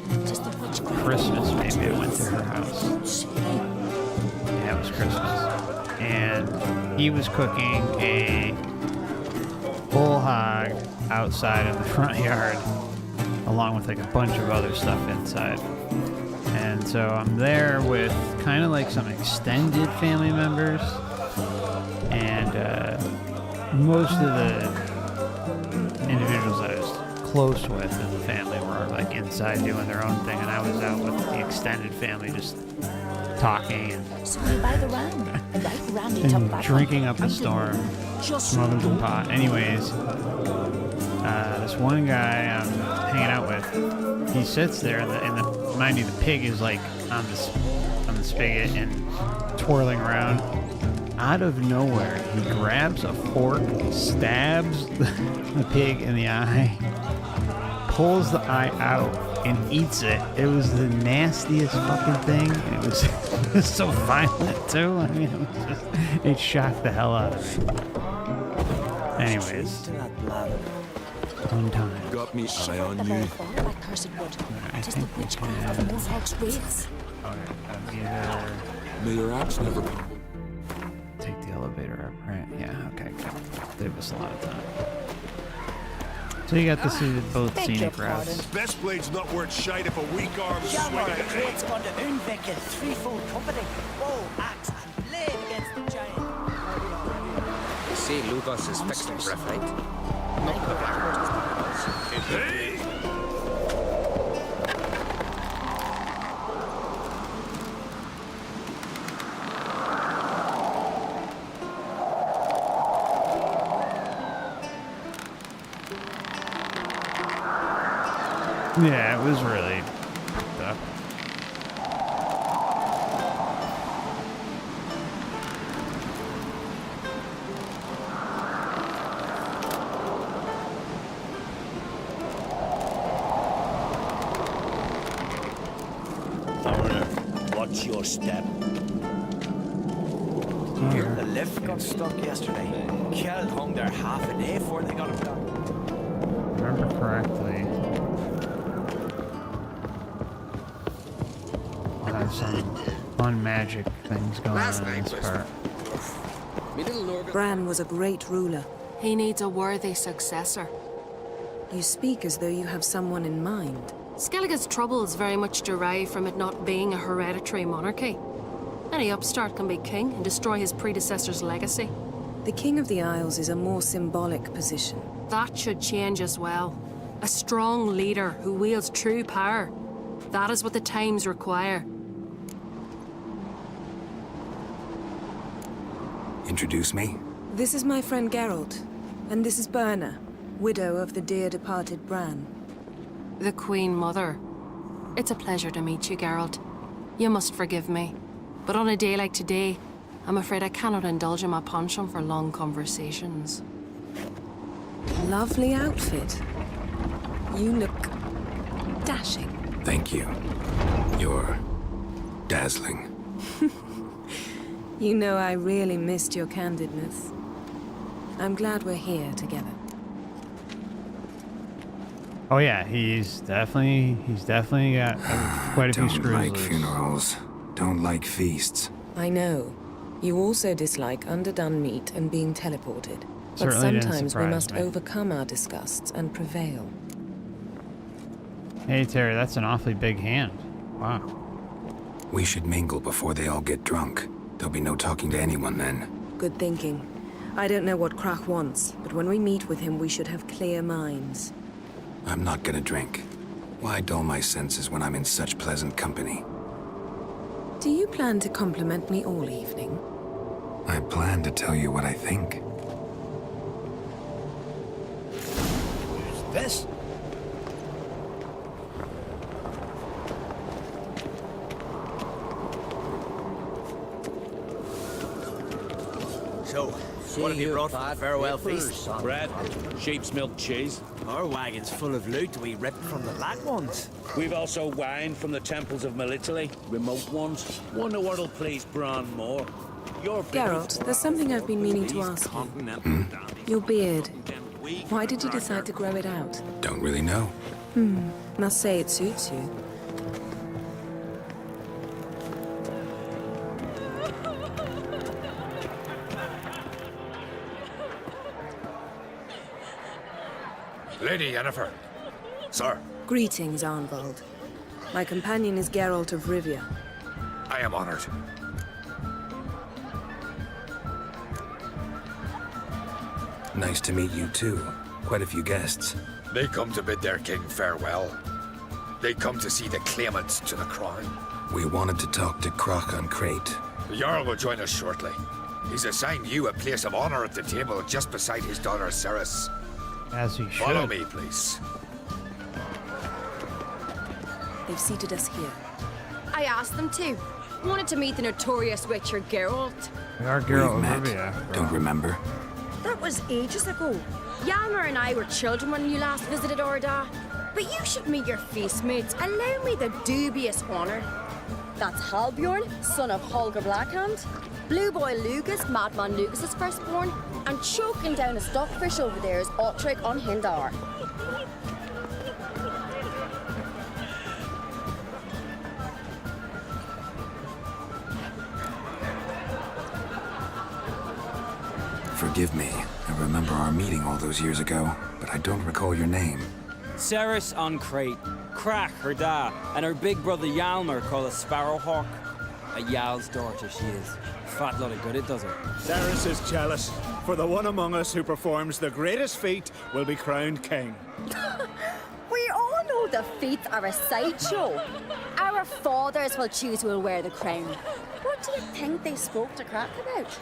Christmas, maybe I went to her house. Yeah, it was Christmas. And he was cooking a whole hog outside in the front yard, along with like a bunch of other stuff inside. And so I'm there with kind of like some extended family members, and most of the individuals I was close with in the family were like inside doing their own thing, and I was out with the extended family just talking and, So we buy the round, right round it up back. drinking up a storm, smoking some pot. Anyways, this one guy I'm hanging out with, he sits there, and mind you, the pig is like on the spigot and twirling around. Out of nowhere, he grabs a fork, stabs the pig in the eye, pulls the eye out, and eats it. It was the nastiest fucking thing. It was so violent too. I mean, it shocked the hell out of me. Anyways, one time. Got me eye on you. I think we can. Either May your axe never come. take the elevator up, right? Yeah, okay, good. Save us a lot of time. So you got to see both scenic routes. Best blade's not worth shite if a weak arm's swinging at it. It's going to unpick a threefold company. Bow, axe, and blade against the giant. You see, Lugos is fixing for a fight. Not the black. Hey! Yeah, it was really tough. Foreigner, watch your step. The lift got stuck yesterday. Geralt hung there half a day before they got him done. Remember correctly. I'll have some fun magic things going on in this part. Bran was a great ruler. He needs a worthy successor. You speak as though you have someone in mind. Skellige's troubles very much derive from it not being a hereditary monarchy. Any upstart can be king and destroy his predecessor's legacy. The King of the Isles is a more symbolic position. That should change as well. A strong leader who wields true power. That is what the times require. Introduce me? This is my friend Geralt, and this is Berna, widow of the dear departed Bran. The Queen Mother. It's a pleasure to meet you, Geralt. You must forgive me, but on a day like today, I'm afraid I cannot indulge in my penchant for long conversations. Lovely outfit. You look dashing. Thank you. You're dazzling. You know I really missed your candidness. I'm glad we're here together. Oh yeah, he's definitely got quite a few screws Don't like loose. funerals. Don't like feasts. I know. You also dislike underdone meat and being teleported. But Certainly didn't sometimes we surprise must me. overcome our disgusts and prevail. Hey Terry, that's an awfully big hand. Wow. We should mingle before they all get drunk. There'll be no talking to anyone then. Good thinking. I don't know what Krach wants, but when we meet with him, we should have clear minds. I'm not gonna drink. Why dull my senses when I'm in such pleasant company? Do you plan to compliment me all evening? I plan to tell you what I think. This? So, what have you brought for the farewell feast? Bread, sheep's milk cheese. Our wagon's full of loot we ripped from the black ones. We've also wine from the temples of Melitele, remote ones. Wonder what'll please Bran more. Geralt, there's something I've been meaning to ask you. Your beard. Why did you decide to grow it out? Don't really know. Must say it suits you. Lady Yennefer. Sir. Greetings, Arnvald. My companion is Geralt of Rivia. I am honored. Nice to meet you too. Quite a few guests. They come to bid their king farewell. They come to see the claimants to the crown. We wanted to talk to Krach on Crate. The Jarl will join us shortly. He's assigned you a place of honor at the table just beside his daughter Ceres. As he should. Follow me, please. They've seated us here. I asked them to. Wanted to meet the notorious witcher Geralt. We are Geralt We've of met. Rivia. Don't remember. That was ages ago. Yalmer and I were children when you last visited Orda. But you should meet your feast mates. Allow me the dubious honor. That's Halbjorn, son of Holger Blackhand. Blue Boy Lugas, Madman Lucas's firstborn. And choking down a stockfish over there is Otric on Hindar. Forgive me. I remember our meeting all those years ago, but I don't recall your name. Ceres on Crate, Crack, her da, and her big brother Yalmer called a Sparrowhawk. A Yal's daughter she is. Fat lot of good it does her. Ceres is jealous, for the one among us who performs the greatest feat will be crowned king. We all know the feats are a sideshow. Our fathers will choose who will wear the crown. What do you think they spoke to Crack about?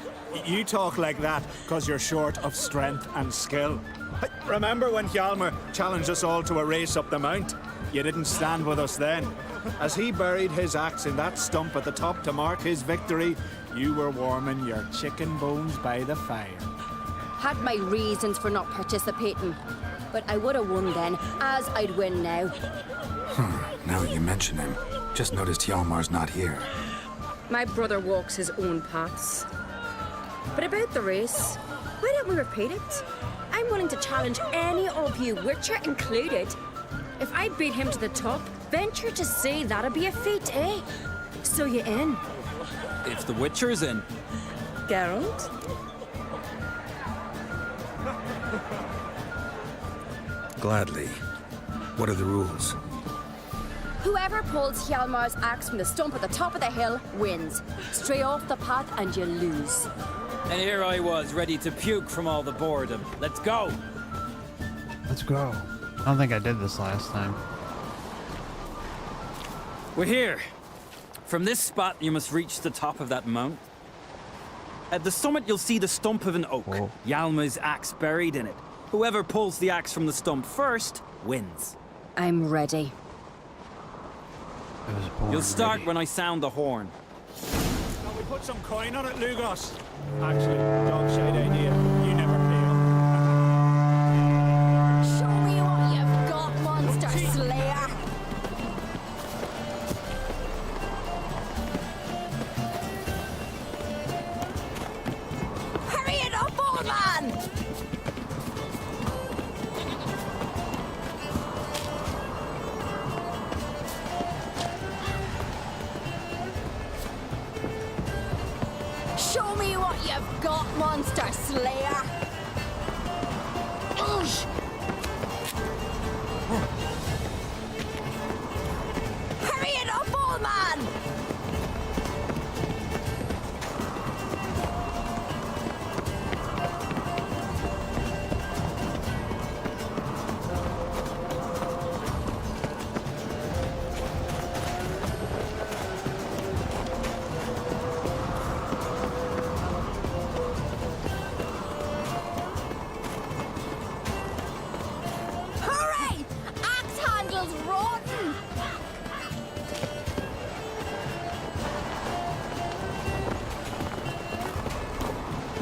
You talk like that because you're short of strength and skill. Remember when Hjalmar challenged us all to a race up the mount? You didn't stand with us then. As he buried his axe in that stump at the top to mark his victory, you were warming your chicken bones by the fire. Had my reasons for not participating, but I would have won then, as I'd win now. Now that you mention him, just noticed Hjalmar's not here. My brother walks his own paths. But about the race, why don't we repeat it? I'm willing to challenge any of you, Witcher included. If I beat him to the top, venture to say that'd be a feat, eh? So you in? If the Witcher's in. Geralt? Gladly. What are the rules? Whoever pulls Hjalmar's axe from the stump at the top of the hill wins. Stray off the path and you lose. And here I was, ready to puke from all the boredom. Let's go! Let's go. I don't think I did this last time. We're here. From this spot, you must reach the top of that mount. At the summit, you'll see the stump of an oak. Whoa. Yalma's axe buried in it. Whoever pulls the axe from the stump first wins. I'm ready. You'll start when I sound the horn. Can we put some coin on it, Lugos? Actually, dog shade idea. You never fail. Show me what you've got, monster slayer! Hurry it up, old man! Show me what you've got, monster slayer! Oosh. Hurry it up, old man! Hurry! Axe handle's rotten!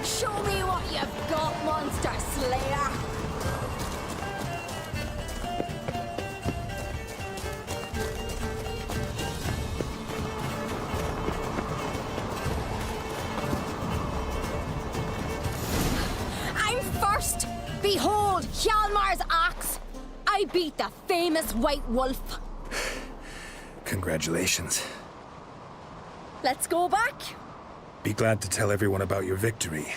Show me what you've got, monster slayer! I'm first! Behold, Hjalmar's axe! I beat the famous White Wolf. Congratulations. Let's go back. Be glad to tell everyone about your victory.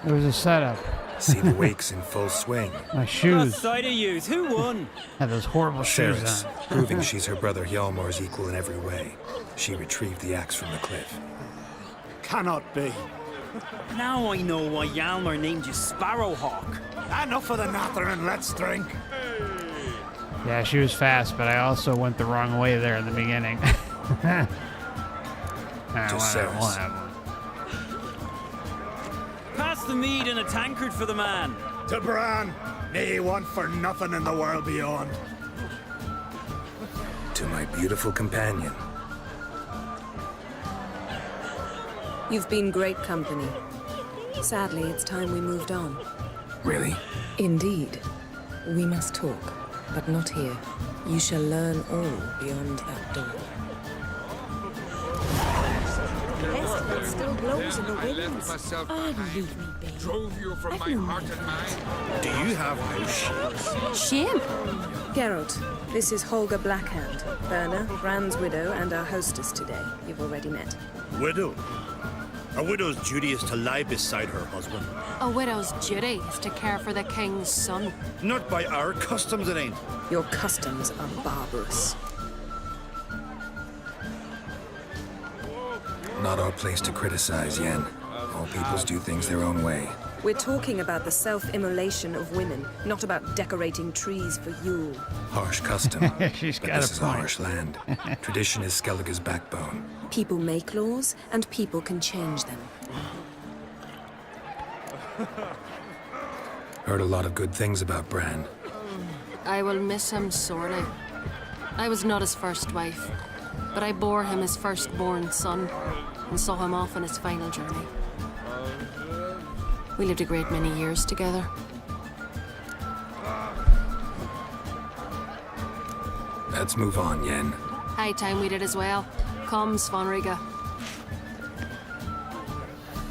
It was a setup. See the wakes in full swing. My shoes. Side of yous, who won? Had those horrible shoes Ceres, on. proving she's her brother Hjalmar's equal in every way. She retrieved the axe from the cliff. Cannot be. Now I know why Yalmar named you Sparrowhawk. Enough of the nattering, let's drink. Yeah, she was fast, but I also went the wrong way there in the beginning. Ceres. We'll have one. Pass the mead in a tankard for the man. To Bran, nay one for nothing in the world beyond. To my beautiful companion. You've been great company. Sadly, it's time we moved on. Really? Indeed. We must talk, but not here. You shall learn all beyond that door. still blows in the I left winds. myself Oh, behind. leave me be. Drove you from I've my no heart and mind. Do you have no shame? Shame? Geralt, this is Holger Blackhand, Berna, Brand's widow, and our hostess today. You've already met. Widow? A widow's duty is to lie beside her husband. A widow's duty is to care for the king's son. Not by our customs, it ain't. Your customs are barbarous. Not our place to criticize, Yen. All peoples do things their own way. We're talking about the self-immolation of women, not about decorating trees for Yule. Harsh custom. She's But got this a is point. a harsh land. Tradition is Skellige's backbone. People make laws, and people can change them. Heard a lot of good things about Bran. I will miss him sorely. I was not his first wife, but I bore him his firstborn son and saw him off on his final journey. We lived a great many years together. Let's move on, Yen. High time we did as well. Come, Svanriga.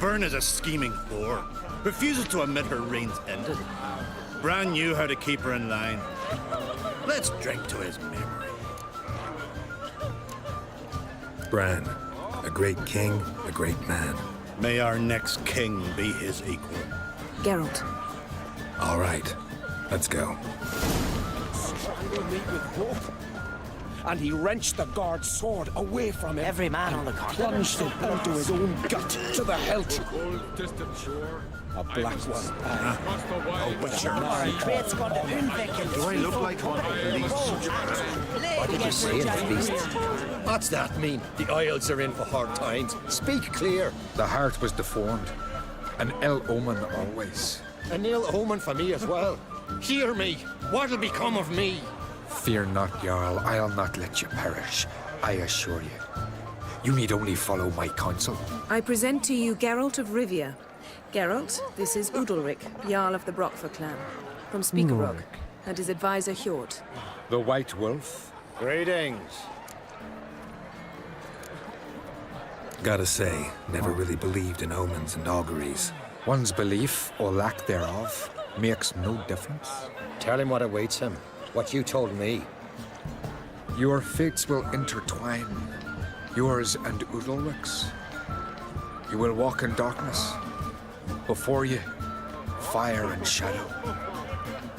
Byrne is a scheming whore. Refuses to admit her reign's ended. Bran knew how to keep her in line. Let's drink to his memory. Bran, a great king, a great man. May our next king be his equal. Geralt. All right, let's go. Strangled me with rope. And he wrenched the guard's sword away from him. Every man on the continent. Plunged it into his own gut to the hilt. Cold, distant shore. A black one. Aye. Oh, But you're not. Do I look like one of these? What did you say in the beast? What's that mean? The Isles are in for hard times. Speak clear. The heart was deformed. An ill omen always. An ill omen for me as well. Hear me. What'll become of me? Fear not, Jarl. I'll not let you perish. I assure you. You need only follow my counsel. I present to you Geralt of Rivia. Geralt, this is Udalric, Jarl of the Brockfer clan, from Speakerog, and his advisor Hjort. The White Wolf. Greetings. Gotta say, never really believed in omens and auguries. One's belief, or lack thereof, makes no difference. Tell him what awaits him. What you told me. Your fates will intertwine. Yours and Udalric's. You will walk in darkness. Before you, fire and shadow.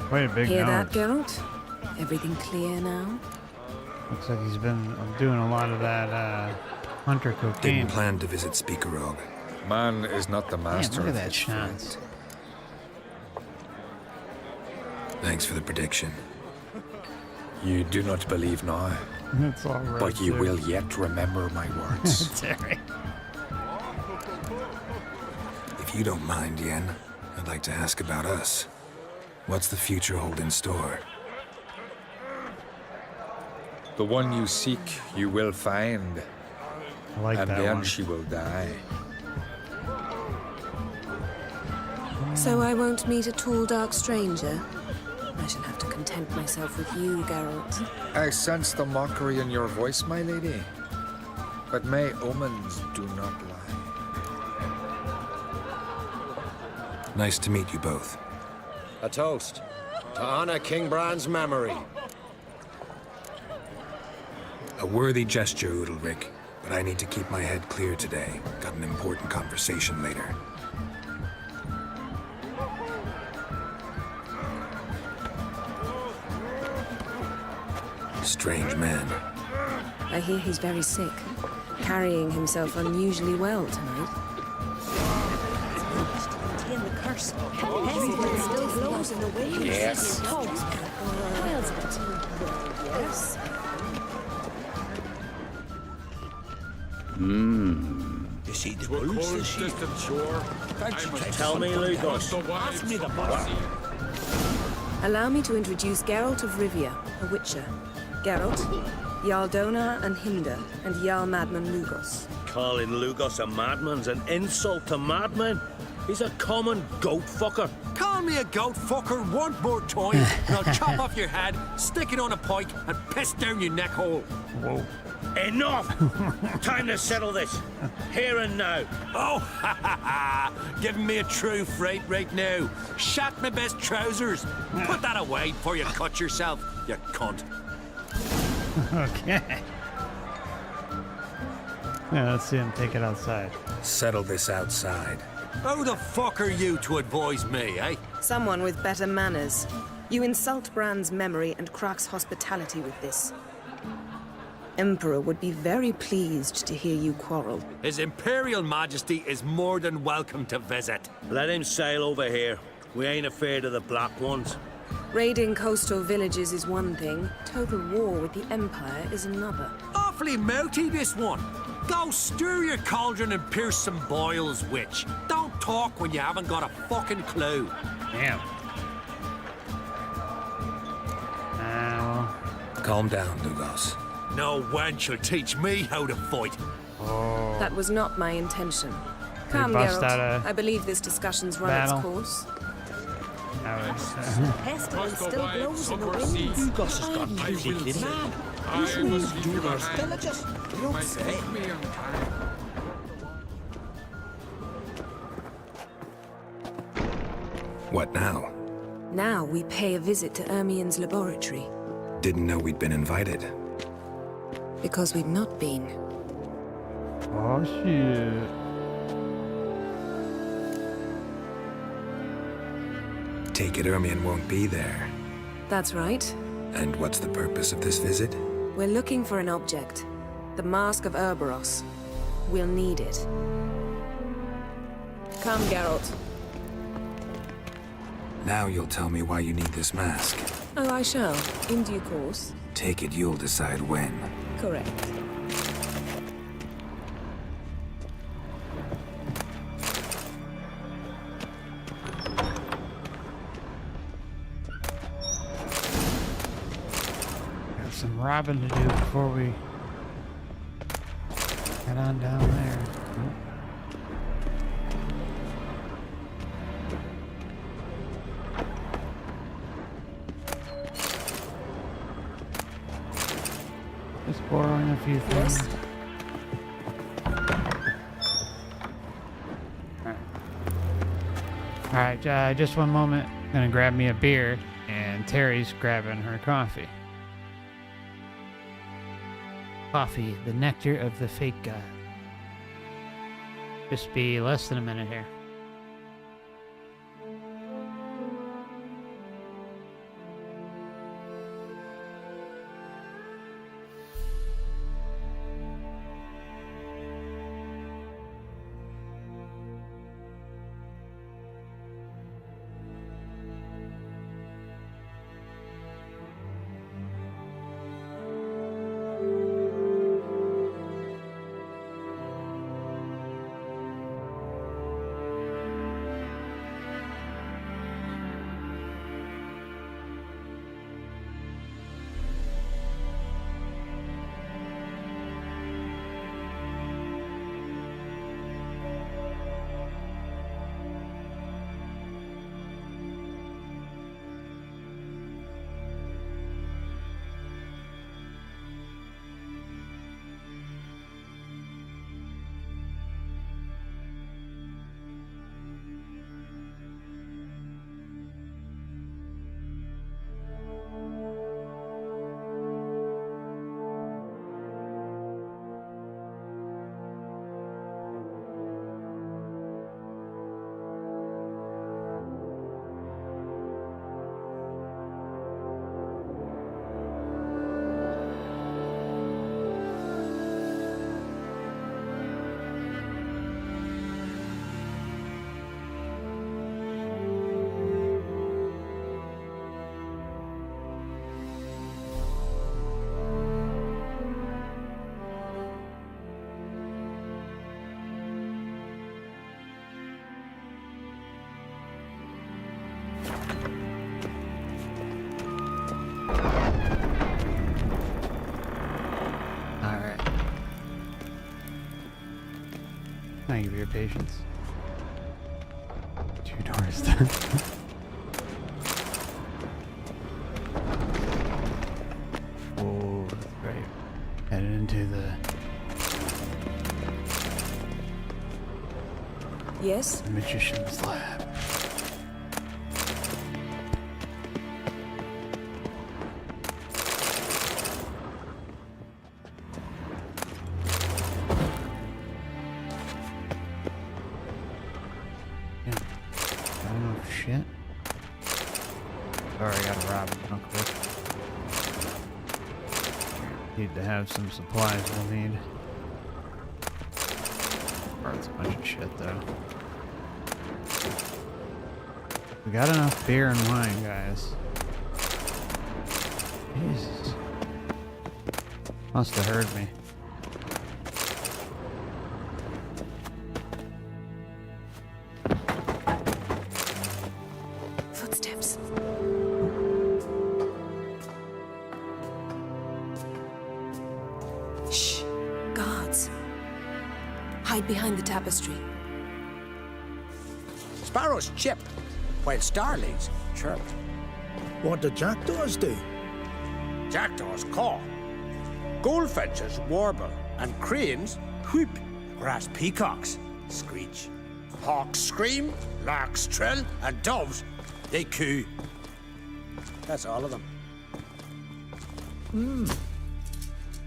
Quite a big Hear nose. that, Geralt? Everything clear now? Looks like he's been doing a lot of that hunter cocaine. Didn't plan to visit Speakerog. Man is not the master Look at of that his chance. fate. Thanks for the prediction. You do not believe now, It's all right. but you too. will yet remember my words. Sorry. If you don't mind, Yen, I'd like to ask about us. What's the future hold in store? The one you seek, you will find. I like and that then one. she will die. So I won't meet a tall, dark stranger? I shall have to content myself with you, Geralt. I sense the mockery in your voice, my lady. But may omens do not lie. Nice to meet you both. A toast. To honor King Bran's memory. A worthy gesture, Udalric, but I need to keep my head clear today. Got an important conversation later. Strange man. I hear he's very sick, carrying himself unusually well tonight. In the curse. Everyone still blows in the wind. Yes. Yes. You see the wolves this year? Distant shore. Tell me, Lugos. Pass me the bottle. Allow me to introduce Geralt of Rivia, a witcher. Geralt, Jarl Donar and Hinder, and Jarl Madman Lugos. Calling Lugos a madman's an insult to madmen. He's a common goat fucker. Call me a goat fucker one more time, and I'll chop off your head, stick it on a pike, and piss down your neck hole. Whoa. Enough! Time to settle this. Here and now. Oh, ha ha ha! Giving me a true fright right now. Shat my best trousers. Put that away before you cut yourself, you cunt. Okay. Yeah, let's see him take it outside. Settle this outside. Who the fuck are you to advise me, eh? Someone with better manners. You insult Brand's memory and Krak's hospitality with this. Emperor would be very pleased to hear you quarrel. His Imperial Majesty is more than welcome to visit. Let him sail over here. We ain't afraid of the Black Ones. Raiding coastal villages is one thing. Total war with the Empire is another. Awfully mouty, this one. Go stir your cauldron and pierce some boils, witch. Don't talk when you haven't got a fucking clue. Damn. Calm down, Lugos. No wench will teach me how to fight. Oh. That was not my intention. Come, bust Geralt. out a I believe this discussion's run battle. its course. Pestilence still blows in the wind. Lugos has gone completely mad. He's moved to those villages. You don't say. What now? Now we pay a visit to Ermien's laboratory. Didn't know we'd been invited. Because we've not been. Oh, shit. Take it Ermien won't be there. That's right. And what's the purpose of this visit? We're looking for an object. The Mask of Ouroboros. We'll need it. Come, Geralt. Now you'll tell me why you need this mask. Oh, I shall. In due course. Take it you'll decide when. Correct. Got some robbing to do before we head on down there. Just borrowing a few things. Alright, just one moment. Gonna grab me a beer, and Terry's grabbing her coffee. Coffee, the nectar of the fake god. Just be less than a minute here. Thank you for your patience. 2 doors done. Oh, that's right. Headed into the Yes? The magician's lab. Yeah. Got enough shit. Sorry, I gotta rob him real quick. Need to have some supplies we'll need. It's a bunch of shit though. We got enough beer and wine, guys. Jesus. Must have heard me. Footsteps. Shh. Guards. Hide behind the tapestry. Sparrows chip, while starlings chirp. What do jackdaws do? Jackdaws caw. Goldfinches warble, and cranes whoop, whereas peacocks screech. Hawks scream, larks trill, and doves, they coo. That's all of them.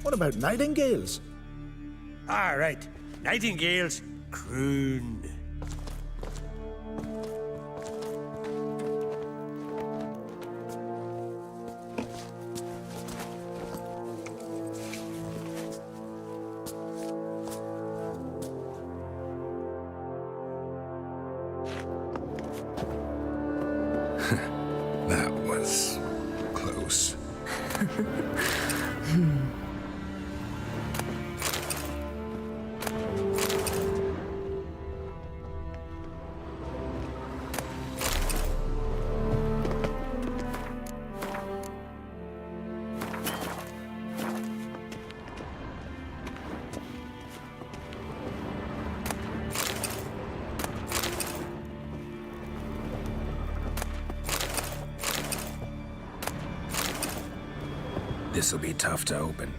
What about nightingales? All right, nightingales croon. That was close. This'll be tough to open.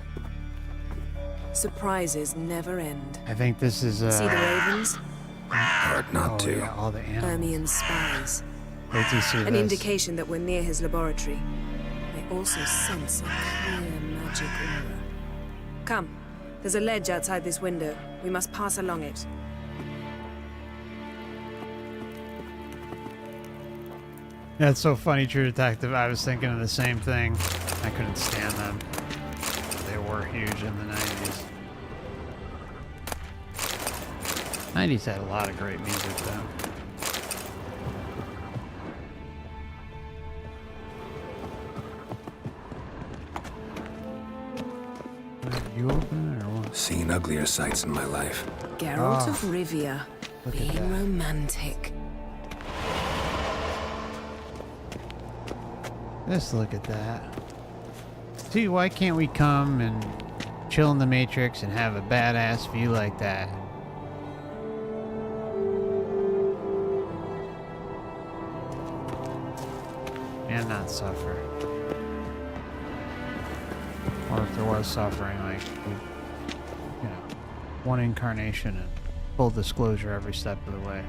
Surprises never end. I think this is See the ravens? Hard not to. Yeah, all the animals. Ermian's spies. Wait till you see An this. indication that we're near his laboratory. I also sense a clear magic aura. Come. There's a ledge outside this window. We must pass along it. That's so funny, True Detective. I was thinking of the same thing. I couldn't stand them. They were huge in the 90s. 90s had a lot of great music, though. Are you open or what? Seen uglier sights in my life. Geralt of Rivia, being romantic. Just look at that. See, why can't we come and chill in the Matrix and have a badass view like that? And not suffer. Or if there was suffering, like, you know, one incarnation and full disclosure every step of the way.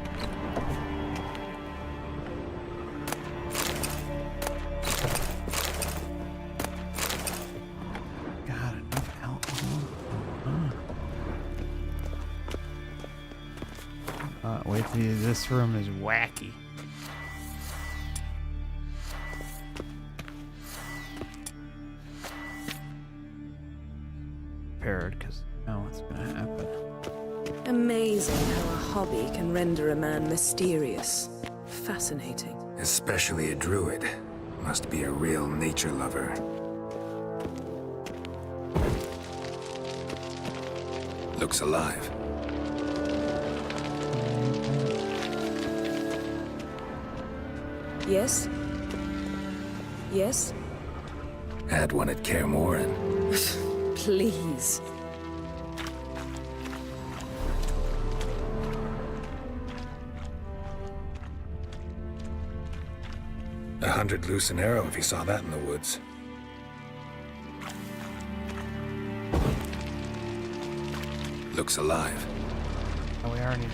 Wait till this room is wacky. Prepared, because you know what's gonna happen. Amazing how a hobby can render a man mysterious. Fascinating. Especially a druid. Must be a real nature lover. Looks alive. Yes? Yes? Had one at Kaer Morhen. Please. $100 loose an arrow if you saw that in the woods. Looks alive. Oh, we already...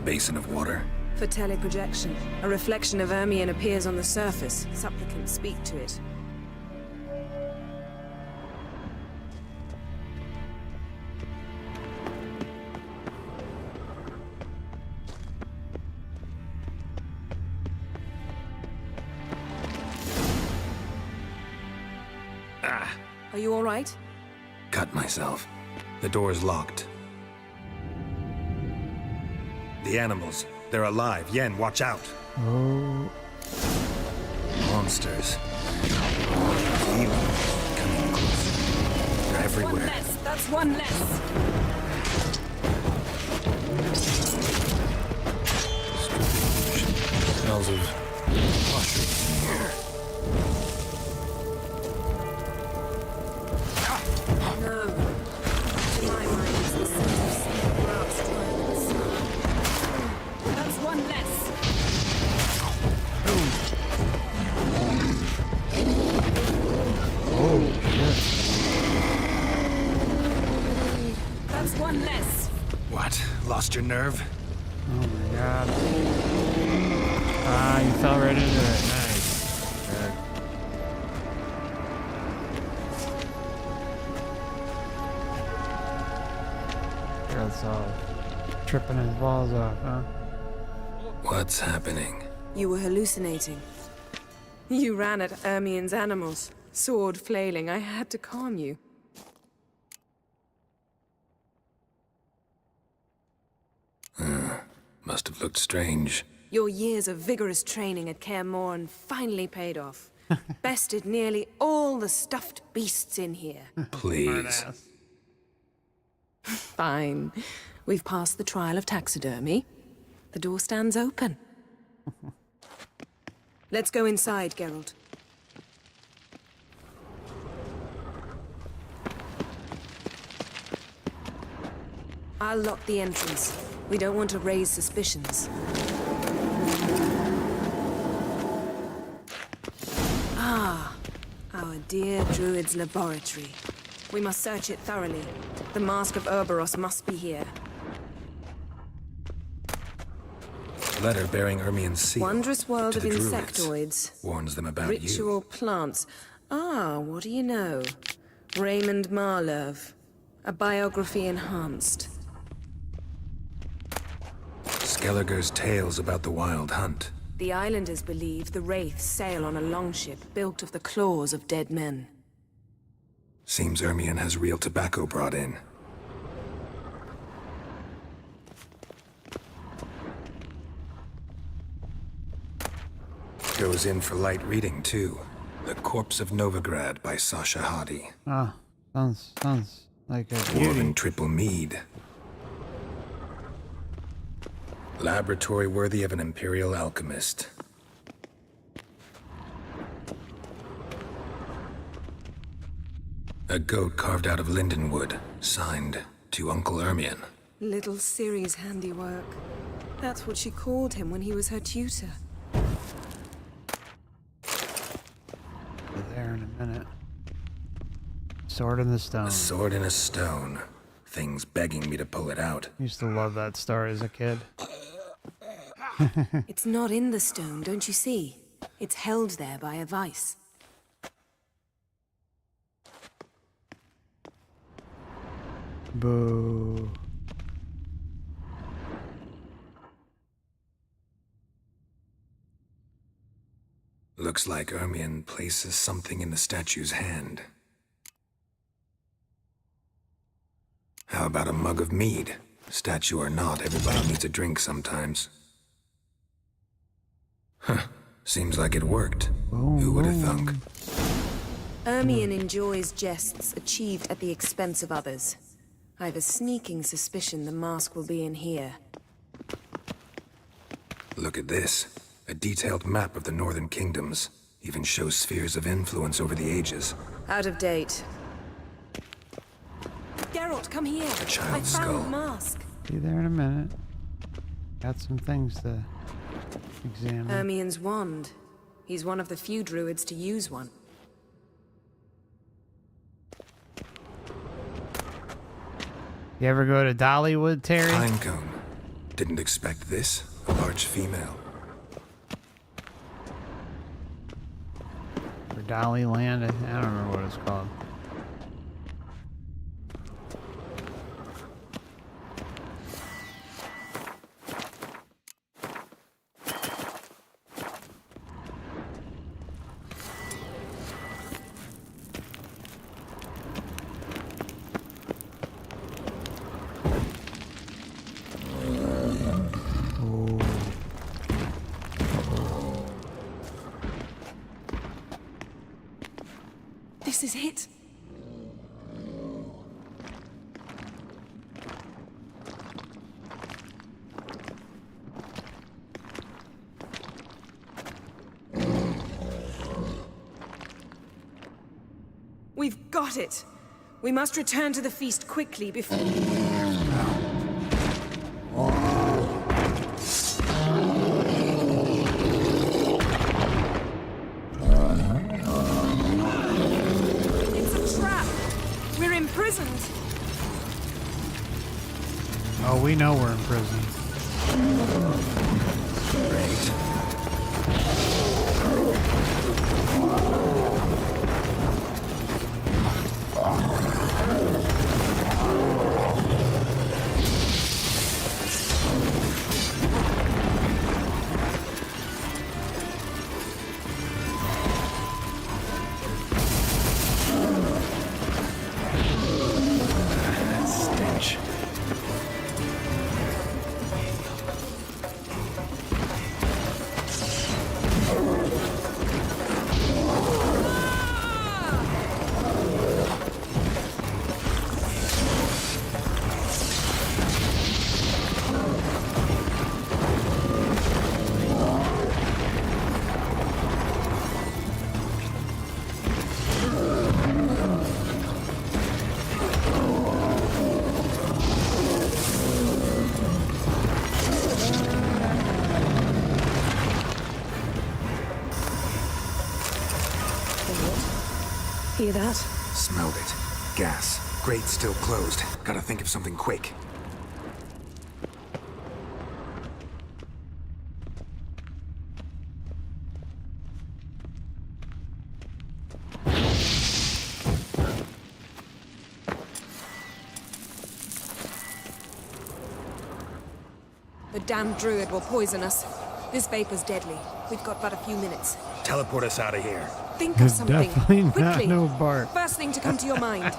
basin of water? For teleprojection, a reflection of Ermion appears on the surface. Supplicants speak to it. Are you all right? Cut myself. The door's locked. The animals. They're alive. Yen, watch out. Oh. Monsters. Evil. Coming closer. They're everywhere. One less. That's one less. Smells of mushrooms in here. No. To my mind, it's the scent of sea grass drying in the sun. That's one less. Oh, shit. That's one less. What? Lost your nerve? Oh my god. Ah, you fell right into it. Nice. Good. Geralt's all tripping his balls off, huh? What's happening? You were hallucinating. You ran at Ermion's animals, sword flailing. I had to calm you. Must have looked strange. Your years of vigorous training at Kaer Morhen finally paid off. Bested nearly all the stuffed beasts in here. Please. Fine. We've passed the trial of taxidermy. The door stands open. Let's go inside, Geralt. I'll lock the entrance. We don't want to raise suspicions. Ah, our dear Druid's laboratory. We must search it thoroughly. The Mask of Ouroboros must be here. Letter bearing Ermion's seal. Wondrous world to of the Druids. insectoids. Warns them about Ritual you. plants. Ah, what do you know? Raymond Marlove. A biography enhanced. Skelliger's tales about the wild hunt. The islanders believe the wraiths sail on a longship built of the claws of dead men. Seems Ermion has real tobacco brought in. Goes in for light reading, too. The Corpse of Novigrad by Sasha Hadi. Ah, sounds like a Dwarven beauty. triple mead. Laboratory worthy of an imperial alchemist. A goat carved out of lindenwood, signed to Uncle Ermion. Little Ciri's handiwork. That's what she called him when he was her tutor. There in a minute. Sword in the stone. A sword in a stone. Things begging me to pull it out. Used to love that story as a kid. It's not in the stone, don't you see? It's held there by a vice. Boo. Looks like Ermion places something in the statue's hand. How about a mug of mead? Statue or not, everybody needs a drink sometimes. Huh. Seems like it worked. Who would have thunk? Ermion enjoys jests achieved at the expense of others. I've a sneaking suspicion the mask will be in here. Look at this. A detailed map of the Northern Kingdoms. Even shows spheres of influence over the ages. Out of date. Geralt, come here. A child's I found skull. the mask. Be there in a minute. Got some things to examine. Ermion's wand. He's one of the few druids to use one. You ever go to Dollywood, Terry? Pinecone. Didn't expect this. A large female. Or Dolly Land, I don't remember what it's called. This is it. We've got it. We must return to the feast quickly before... Oh, we know we're in prison. Stench. Hear that? Smelled it. Gas. Grate still closed. Gotta think of something quick. The damned druid will poison us. This vapor's deadly. We've got but a few minutes. Teleport us out of here. Think of There's something. definitely not Quickly. no Bart. First thing to come to your mind.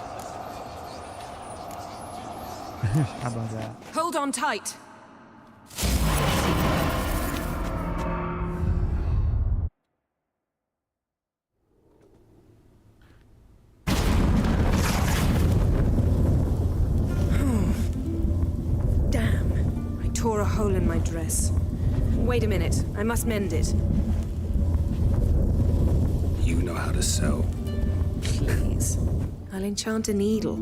How about that? Hold on tight. Damn. I tore a hole in my dress. Wait a minute. I must mend it. You know how to sew. Please. I'll enchant a needle.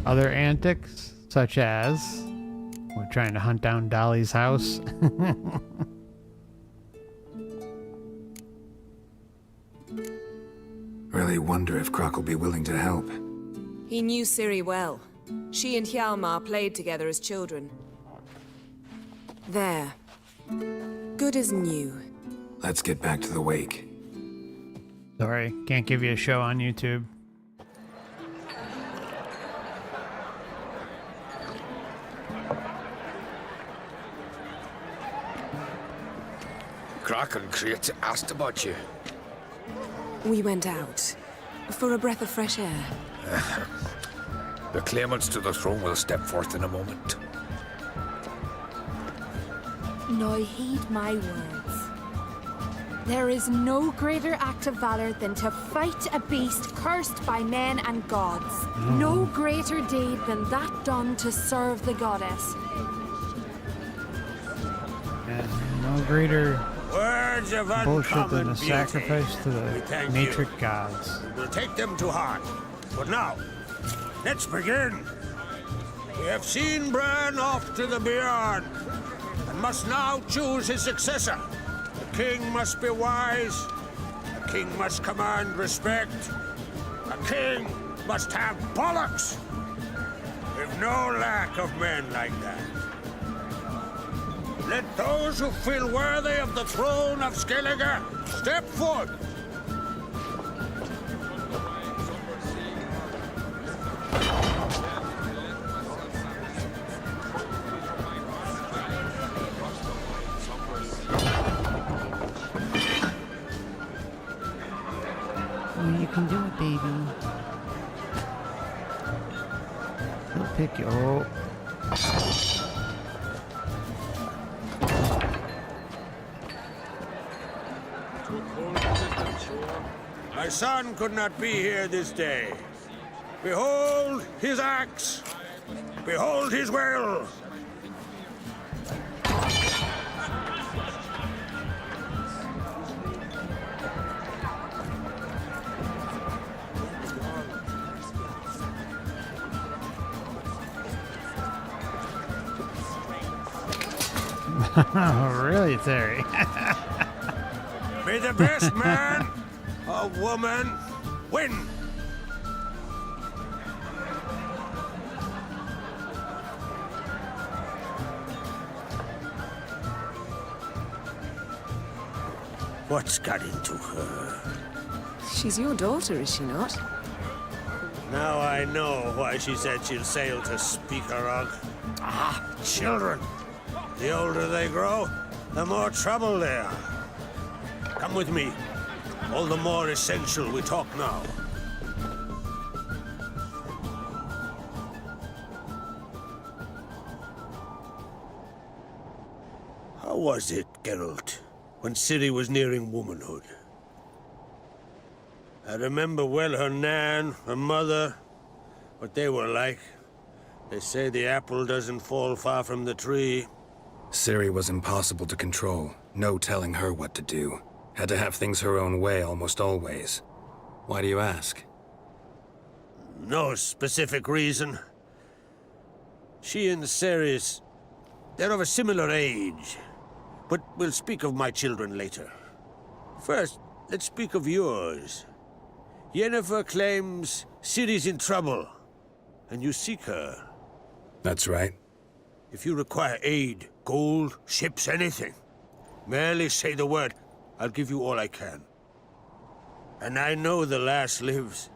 Other antics, such as we're trying to hunt down Dolly's house. Really wonder if Croc will be willing to help. He knew Ciri well. She and Hjalmar played together as children. There. Good as new. Let's get back to the wake. Sorry, can't give you a show on YouTube. Croc and Crate asked about you. We went out. For a breath of fresh air. The claimants to the throne will step forth in a moment. Now heed my words. There is no greater act of valor than to fight a beast cursed by men and gods. No greater deed than that done to serve the goddess. And no greater Words of bullshit than uncommon a beauty. sacrifice to We the thank matrix you. gods. We'll take them to heart. But now, let's begin. We have seen Bran off to the beyond, and must now choose his successor. The king must be wise. The king must command respect. A king must have bollocks. We've have no lack of men like that. Let those who feel worthy of the throne of Skellige step forth. Oh, you can do it, baby. He'll pick you. Oh. My son could not be here this day. Behold his axe. Behold his will. Really, Ciri? May the best man or woman win. What's got into her? She's your daughter, is she not? Now I know why she said she'll sail to Speakerog. Ah, children. The older they grow, the more trouble they are. Come with me. All the more essential we talk now. How was it, Geralt, when Ciri was nearing womanhood? I remember well her nan, her mother, what they were like. They say the apple doesn't fall far from the tree. Ciri was impossible to control. No telling her what to do. Had to have things her own way almost always. Why do you ask? No specific reason. She and Ceres, they're of a similar age. But we'll speak of my children later. First, let's speak of yours. Yennefer claims Ciri's in trouble, and you seek her. That's right. If you require aid, gold, ships, anything, merely say the word. I'll give you all I can. And I know the lass lives.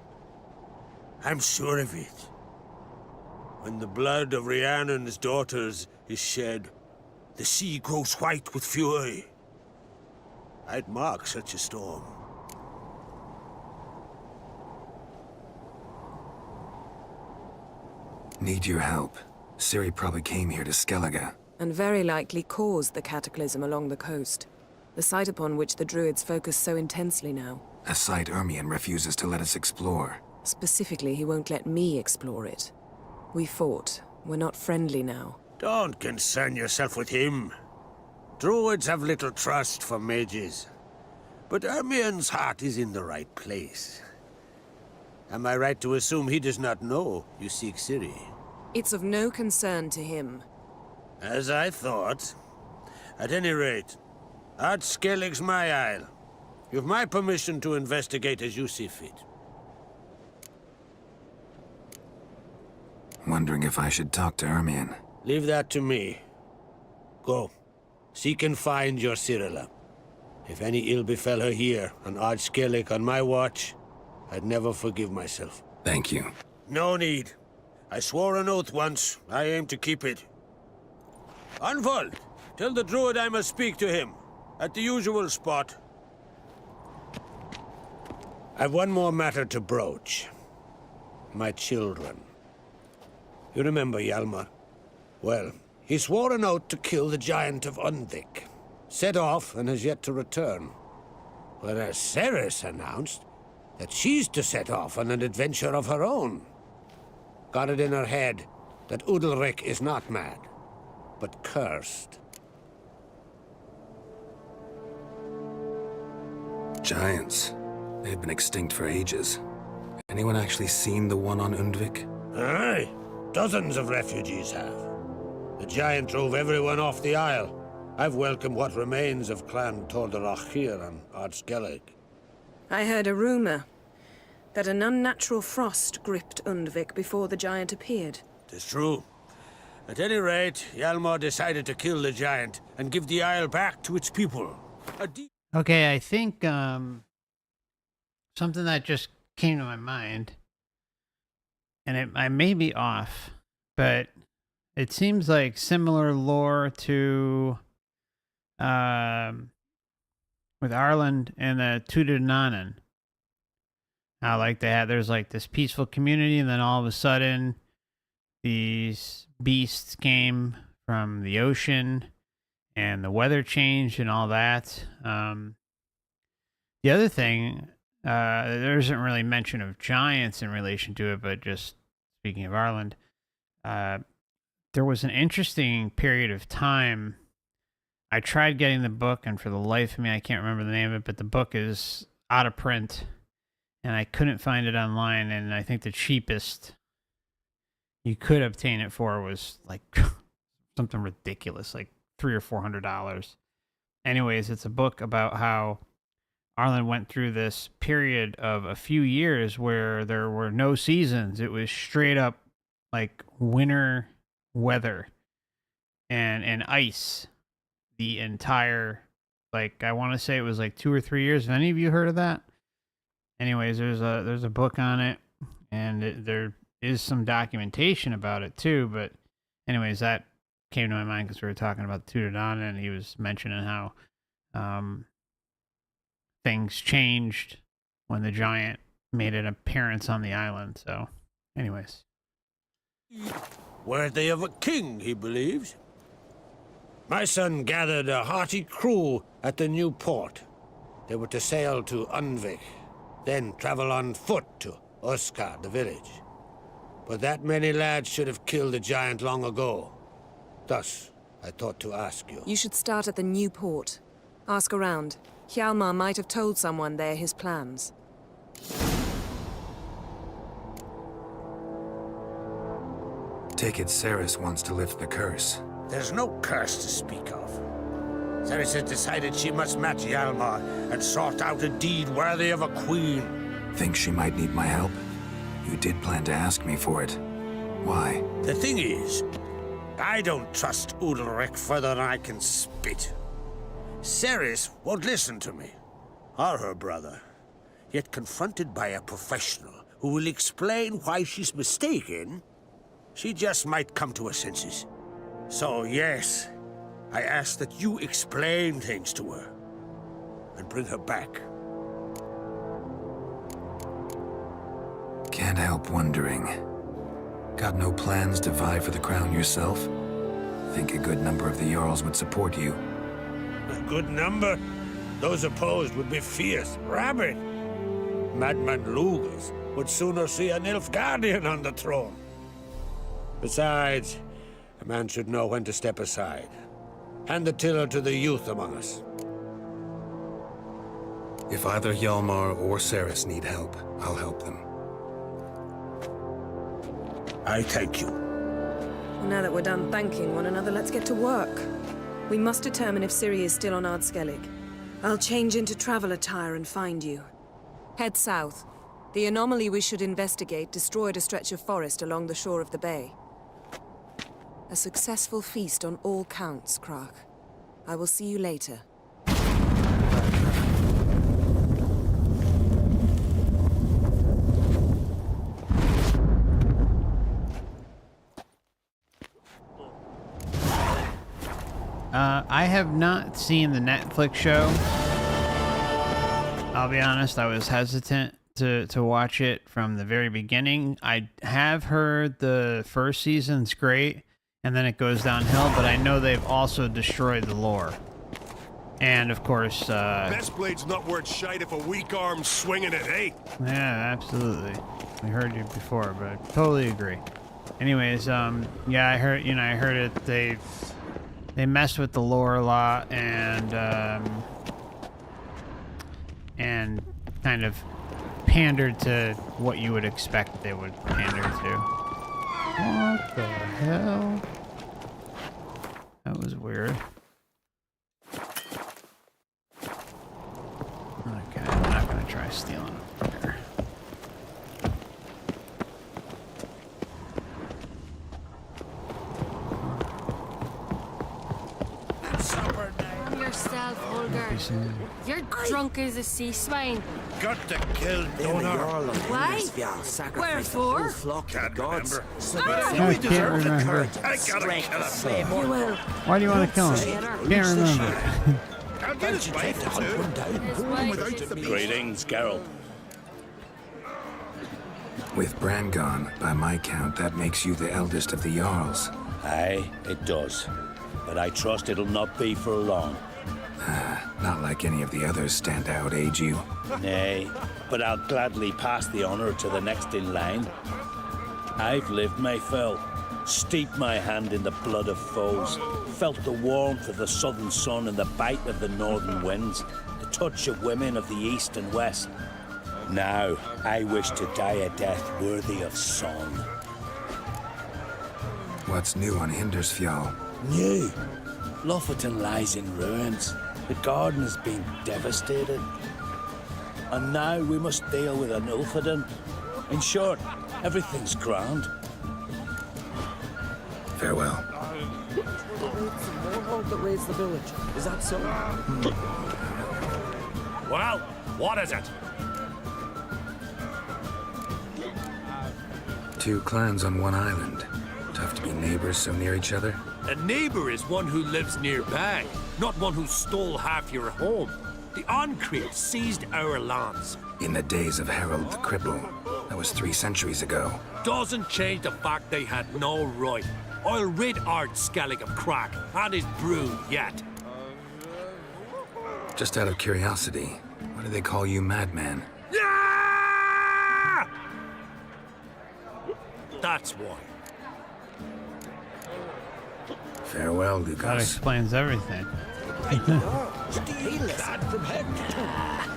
I'm sure of it. When the blood of Rhiannon's daughters is shed, the sea grows white with fury. I'd mark such a storm. Need your help. Ciri probably came here to Skellige. And very likely caused the cataclysm along the coast. The site upon which the Druids focus so intensely now. A site Ermion refuses to let us explore. Specifically, he won't let me explore it. We fought. We're not friendly now. Don't concern yourself with him. Druids have little trust for mages. But Ermion's heart is in the right place. Am I right to assume he does not know you seek Ciri? It's of no concern to him. As I thought. At any rate, Ard Skellig's my isle. You've my permission to investigate as you see fit. Wondering if I should talk to Ermion. Leave that to me. Go. Seek and find your Cirilla. If any ill befell her here, on Ard Skellig on my watch, I'd never forgive myself. Thank you. No need. I swore an oath once. I aim to keep it. Unfold! Tell the druid I must speak to him. At the usual spot. I've one more matter to broach. My children. You remember Hjalmar? Well, he swore an oath to kill the giant of Undvik. Set off and has yet to return. Whereas Ceres announced that she's to set off on an adventure of her own. Got it in her head that Udalric is not mad, but cursed. Giants. They've been extinct for ages. Anyone actually seen the one on Undvik? Aye. Dozens of refugees have. The giant drove everyone off the isle. I've welcomed what remains of Clan Tordarach here on Ard Skellig. I heard a rumor that an unnatural frost gripped Undvik before the giant appeared. 'Tis true. At any rate, Hjalmar decided to kill the giant and give the isle back to its people. Okay, I think something that just came to my mind, and I may be off, but it seems like similar lore to with Ireland and the Tudananan. How like there's like this peaceful community, and then all of a sudden these beasts came from the ocean and the weather changed and all that. The other thing, there isn't really mention of giants in relation to it, but just speaking of Ireland, there was an interesting period of time. I tried getting the book, and for the life of me, I can't remember the name of it, but the book is out of print, and I couldn't find it online, and I think the cheapest you could obtain it for was like something ridiculous, like $300 or $400. Anyways, it's a book about how Ireland went through this period of a few years where there were no seasons. It was straight up like winter weather and ice the entire, like, I want to say it was like 2 or 3 years. Have any of you heard of that? Anyways, there's a book on it, and there is some documentation about it too. But anyways, that came to my mind because we were talking about Tudananan, and he was mentioning how things changed when the giant made an appearance on the island. So, anyways. Worthy of a king, he believes. My son gathered a hearty crew at the new port. They were to sail to Unvik, then travel on foot to Oskar, the village. But that many lads should have killed the giant long ago. Thus, I thought to ask you. You should start at the new port. Ask around. Hjalmar might have told someone there his plans. Take it Ceres wants to lift the curse. There's no curse to speak of. Ceres has decided she must match Hjalmar and sought out a deed worthy of a queen. Think she might need my help? You did plan to ask me for it. Why? The thing is, I don't trust Udalric further than I can spit. Ceres won't listen to me, or her brother. Yet confronted by a professional who will explain why she's mistaken, she just might come to her senses. So yes, I ask that you explain things to her and bring her back. Can't help wondering. Got no plans to vie for the crown yourself? Think a good number of the Jarls would support you. A good number? Those opposed would be fierce, rabid. Madman Lugas would sooner see an Nilfgaardian on the throne. Besides, a man should know when to step aside. Hand the tiller to the youth among us. If either Hjalmar or Ceres need help, I'll help them. I thank you. Now that we're done thanking one another, let's get to work. We must determine if Ciri is still on Ardskellig. I'll change into travel attire and find you. Head south. The anomaly we should investigate destroyed a stretch of forest along the shore of the bay. A successful feast on all counts, Krach. I will see you later. I have not seen the Netflix show. I'll be honest, I was hesitant to watch it from the very beginning. I have heard the first season's great, and then it goes downhill, but I know they've also destroyed the lore. And, of course, Best blade's not worth shite if a weak arm's swinging it, eh? Yeah, absolutely. We heard you before, but I totally agree. Anyways, yeah, I heard it, they messed with the lore a lot, and kind of pandered to what you would expect they would pander to. What the hell? That was weird. Okay, I'm not gonna try stealing it here. Decent. You're drunk as a sea swine. Got to kill Donar. Why? Wherefore? Can't remember. I can't remember. I gotta kill him. You will. Why do you want to kill him? Can't remember. I'll get his wife too. Greetings, Geralt. With Bran gone, by my count, that makes you the eldest of the Jarls. Aye, it does. But I trust it'll not be for long. Not like any of the others stand out, age you. Nay, but I'll gladly pass the honor to the next in line. I've lived my fill, steeped my hand in the blood of foes, felt the warmth of the southern sun and the bite of the northern winds, the touch of women of the east and west. Now, I wish to die a death worthy of song. What's new on Hindersfjall? New. Lofferton lies in ruins. The garden has been devastated. And now we must deal with an Ulfheden. In short, everything's grand. Farewell. That raised the village. Is that so? Well, what is it? 2 clans on one island. Tough to be neighbors so near each other. A neighbor is one who lives nearby, not one who stole half your home. The Oncreate seized our lands. In the days of Harold the Cripple. That was 3 centuries ago. Doesn't change the fact they had no right. I'll rid Art Skellig of Crack and his brood yet. Just out of curiosity, why do they call you Madman? Yeah! That's why. Farewell, That Lucas. explains everything.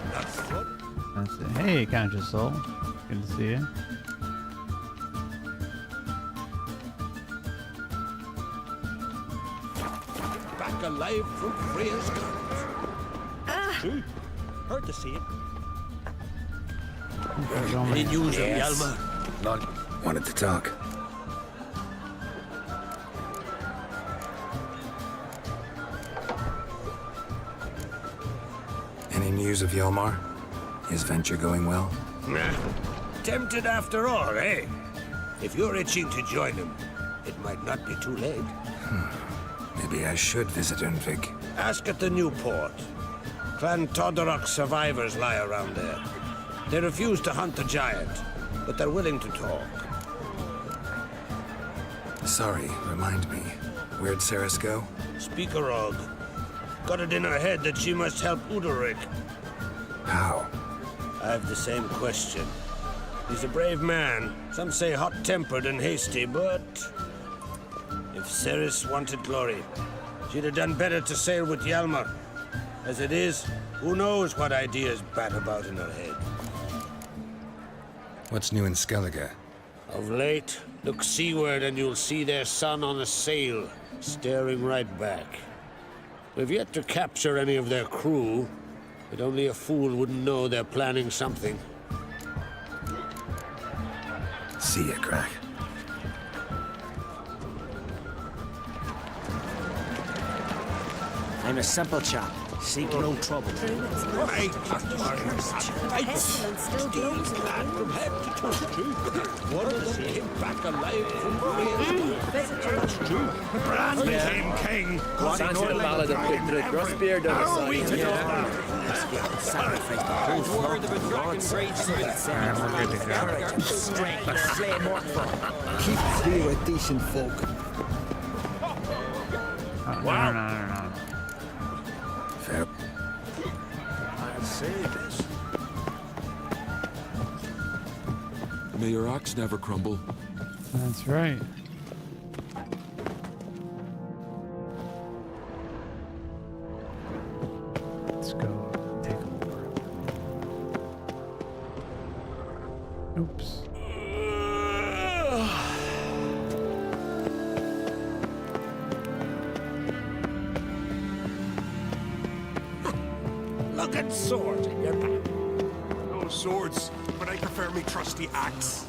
That's it. Hey, Conscious Soul. Good to see you. Back alive from Freya's guns. Heard to see it. Any news of Yes. Hjalmar? None. Wanted to talk. Any news of Hjalmar? His venture going well? Nah. Tempted after all, eh? If you're itching to join him, it might not be too late. Maybe I should visit Unvik. Ask at the new port. Clan Todorok survivors lie around there. They refuse to hunt the giant, but they're willing to talk. Sorry, remind me. Where'd Ceres go? Speakerog. Got it in her head that she must help Udalric. How? I have the same question. He's a brave man. Some say hot-tempered and hasty, but... if Ceres wanted glory, she'd have done better to sail with Hjalmar. As it is, who knows what ideas bat about in her head. What's new in Skellige? Of late, look seaward and you'll see their sun on a sail, staring right back. We've yet to capture any of their crew, but only a fool wouldn't know they're planning something. See ya, Crack. I'm a simple chap, seek no trouble. Pestilence still glows in the From head to toe. One of them came back alive from Freya's guns. Bran became king. How are we to know? Sacrifice the whole flock of the Lord's strength to slay Mortford. Keep clear of decent folk. No. Fair. I'll say this. May your axe never crumble. That's right. Let's go take a look. Oops. Look at swords in your back. No swords, but I prefer me trusty axe.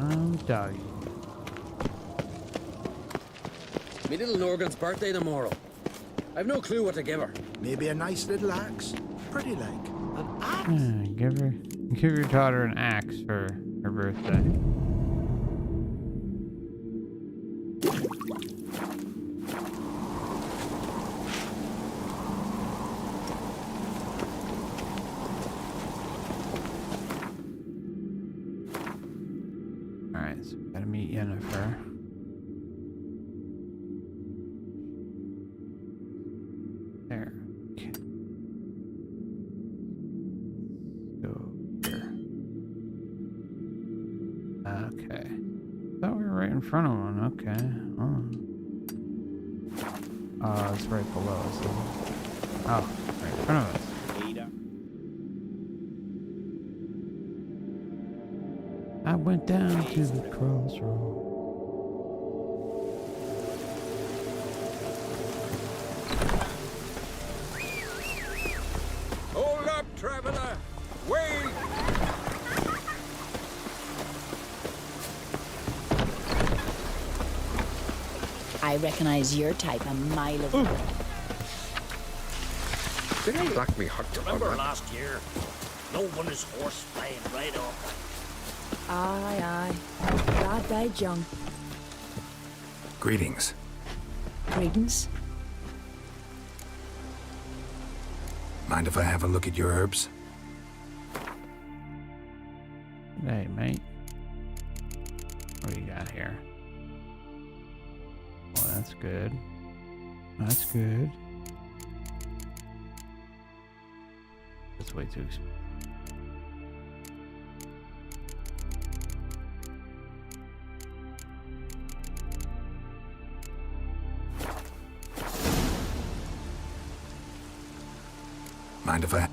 Oh, doggy. Me little Norgan's birthday tomorrow. I've no clue what to give her. Maybe a nice little axe. Pretty like. An axe? Give your daughter an axe for her birthday. Alright, so we gotta meet Yennefer. There. Okay. Go here. Okay. Thought we were right in front of one. Okay. Oh, it's right below us. Isn't it? Oh, right in front of us. I went down to the crossroads. Hold up, traveler! Wait! I recognize your type a mile away. Did he black me hot to Remember last year? No one is horse flying right off. Aye, aye. Glad died young. Greetings. Greetings. Mind if I have a look at your herbs? Hey, mate. What do you got here? Oh, that's good. That's good. That's way too expensive. Mind if I...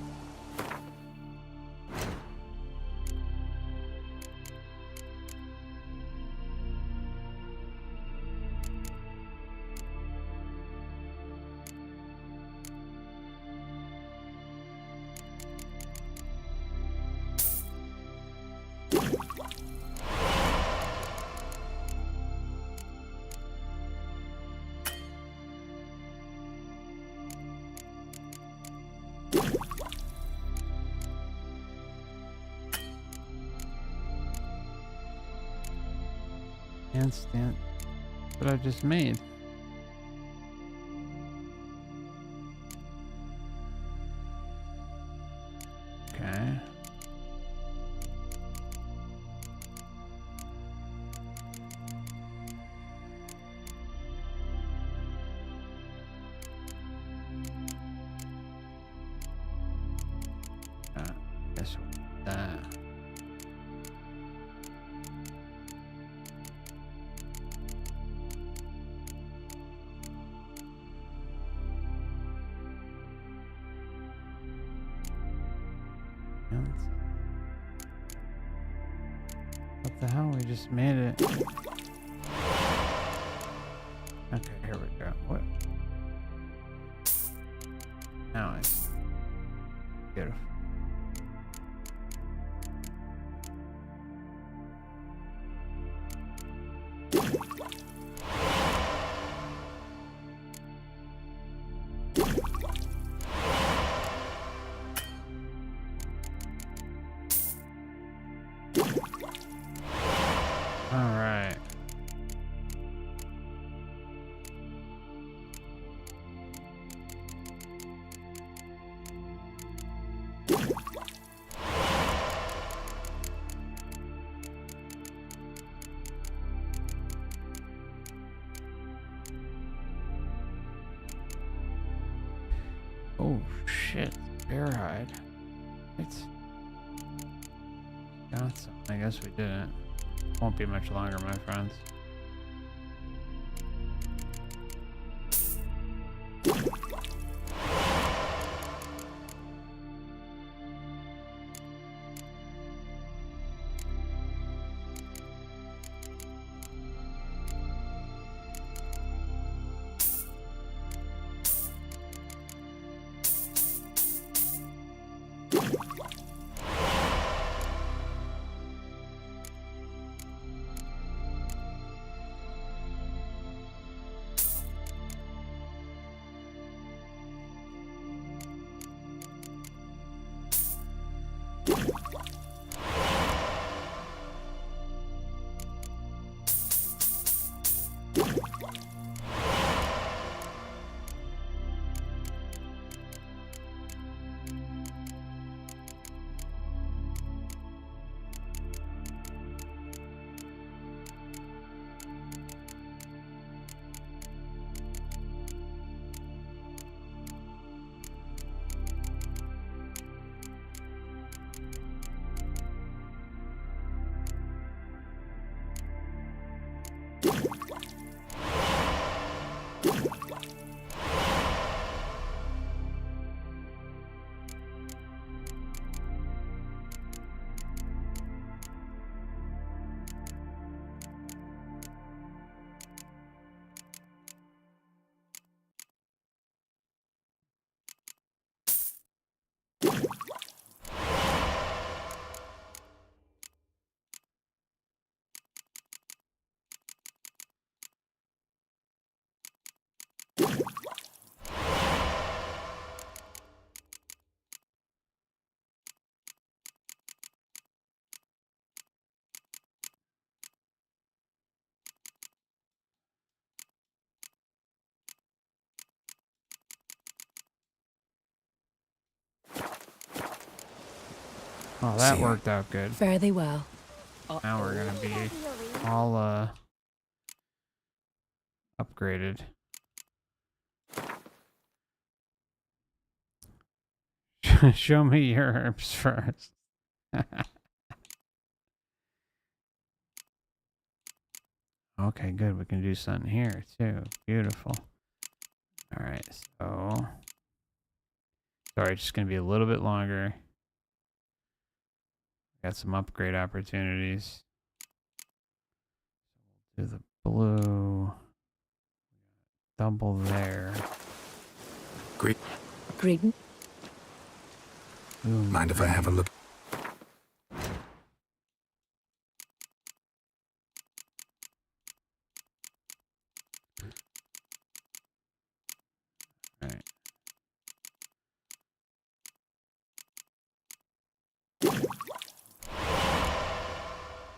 Instant. What I just made. Okay. Guess what? That. What the hell? We just made it. Okay, here we go. What? Now I see. Beautiful. Alright. Oh shit, bear hide. It's got some. I guess we didn't. Won't be much longer, my friends. Oh, that worked out good. Fare thee well. Now we're gonna be all upgraded. Show me your herbs first. Okay, good. We can do something here too. Beautiful. All right, so sorry, it's just gonna be a little bit longer. Got some upgrade opportunities. Do the blue. Double there. Great. Greeting. Mind if I have a look? Right.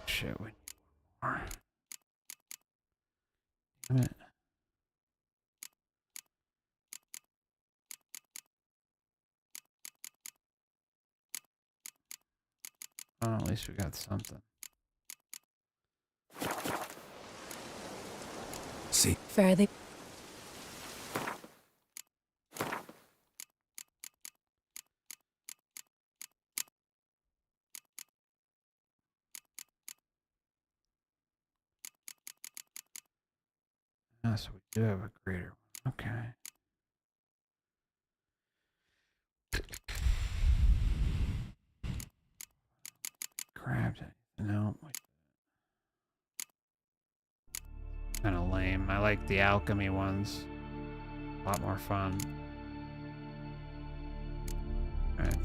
Shit, we need more. Damn it. Oh, at least we got something. See. Fare thee. Ah, so we do have a greater one. Okay. Grabbed it. No. Kind of lame. I like the alchemy ones. A lot more fun. Alright.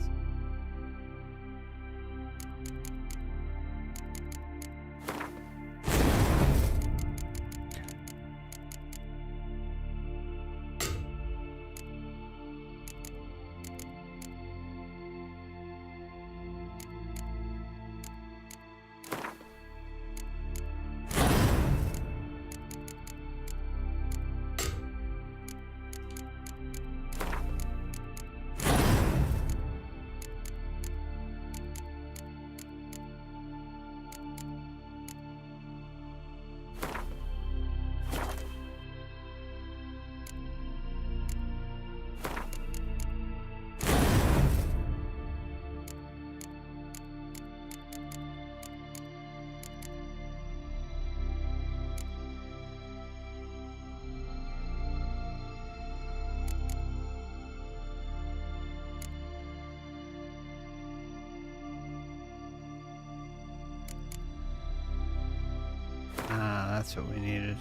Ah, that's what we needed.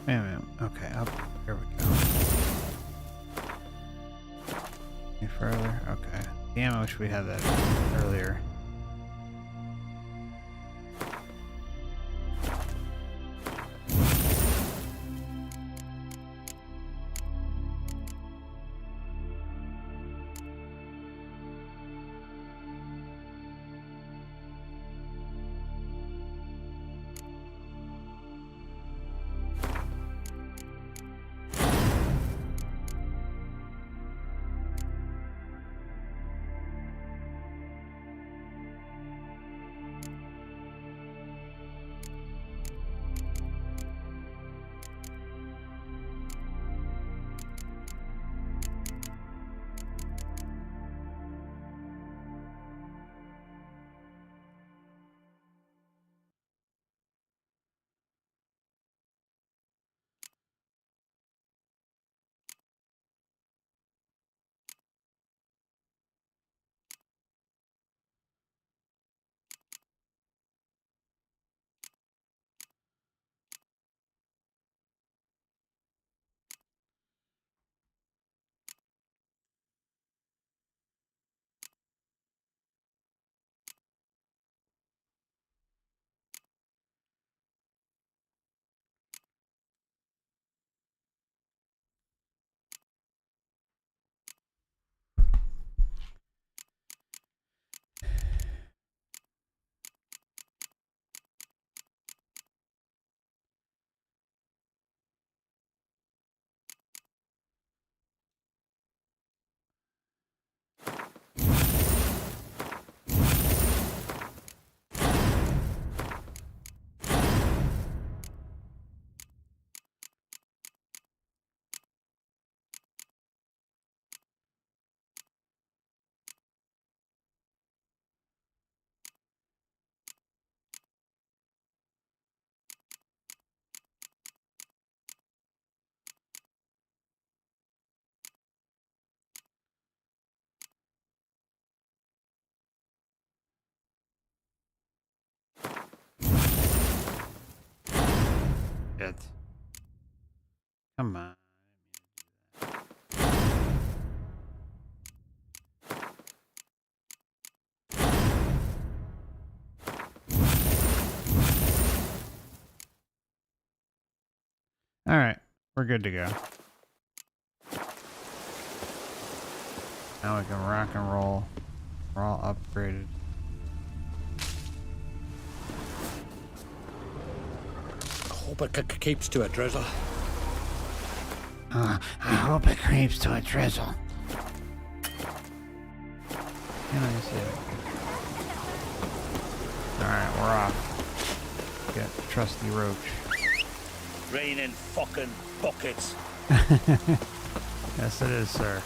Wait a minute. Okay, up. Here we go. Any further? Okay. Damn, I wish we had that earlier. Shit. Come on. Alright, we're good to go. Now we can rock and roll. We're all upgraded. I hope it keeps to a drizzle. I hope it creeps to a drizzle. Can I see it? Alright, we're off. Get trusty Roach. Raining fucking buckets. Yes, it is, sir.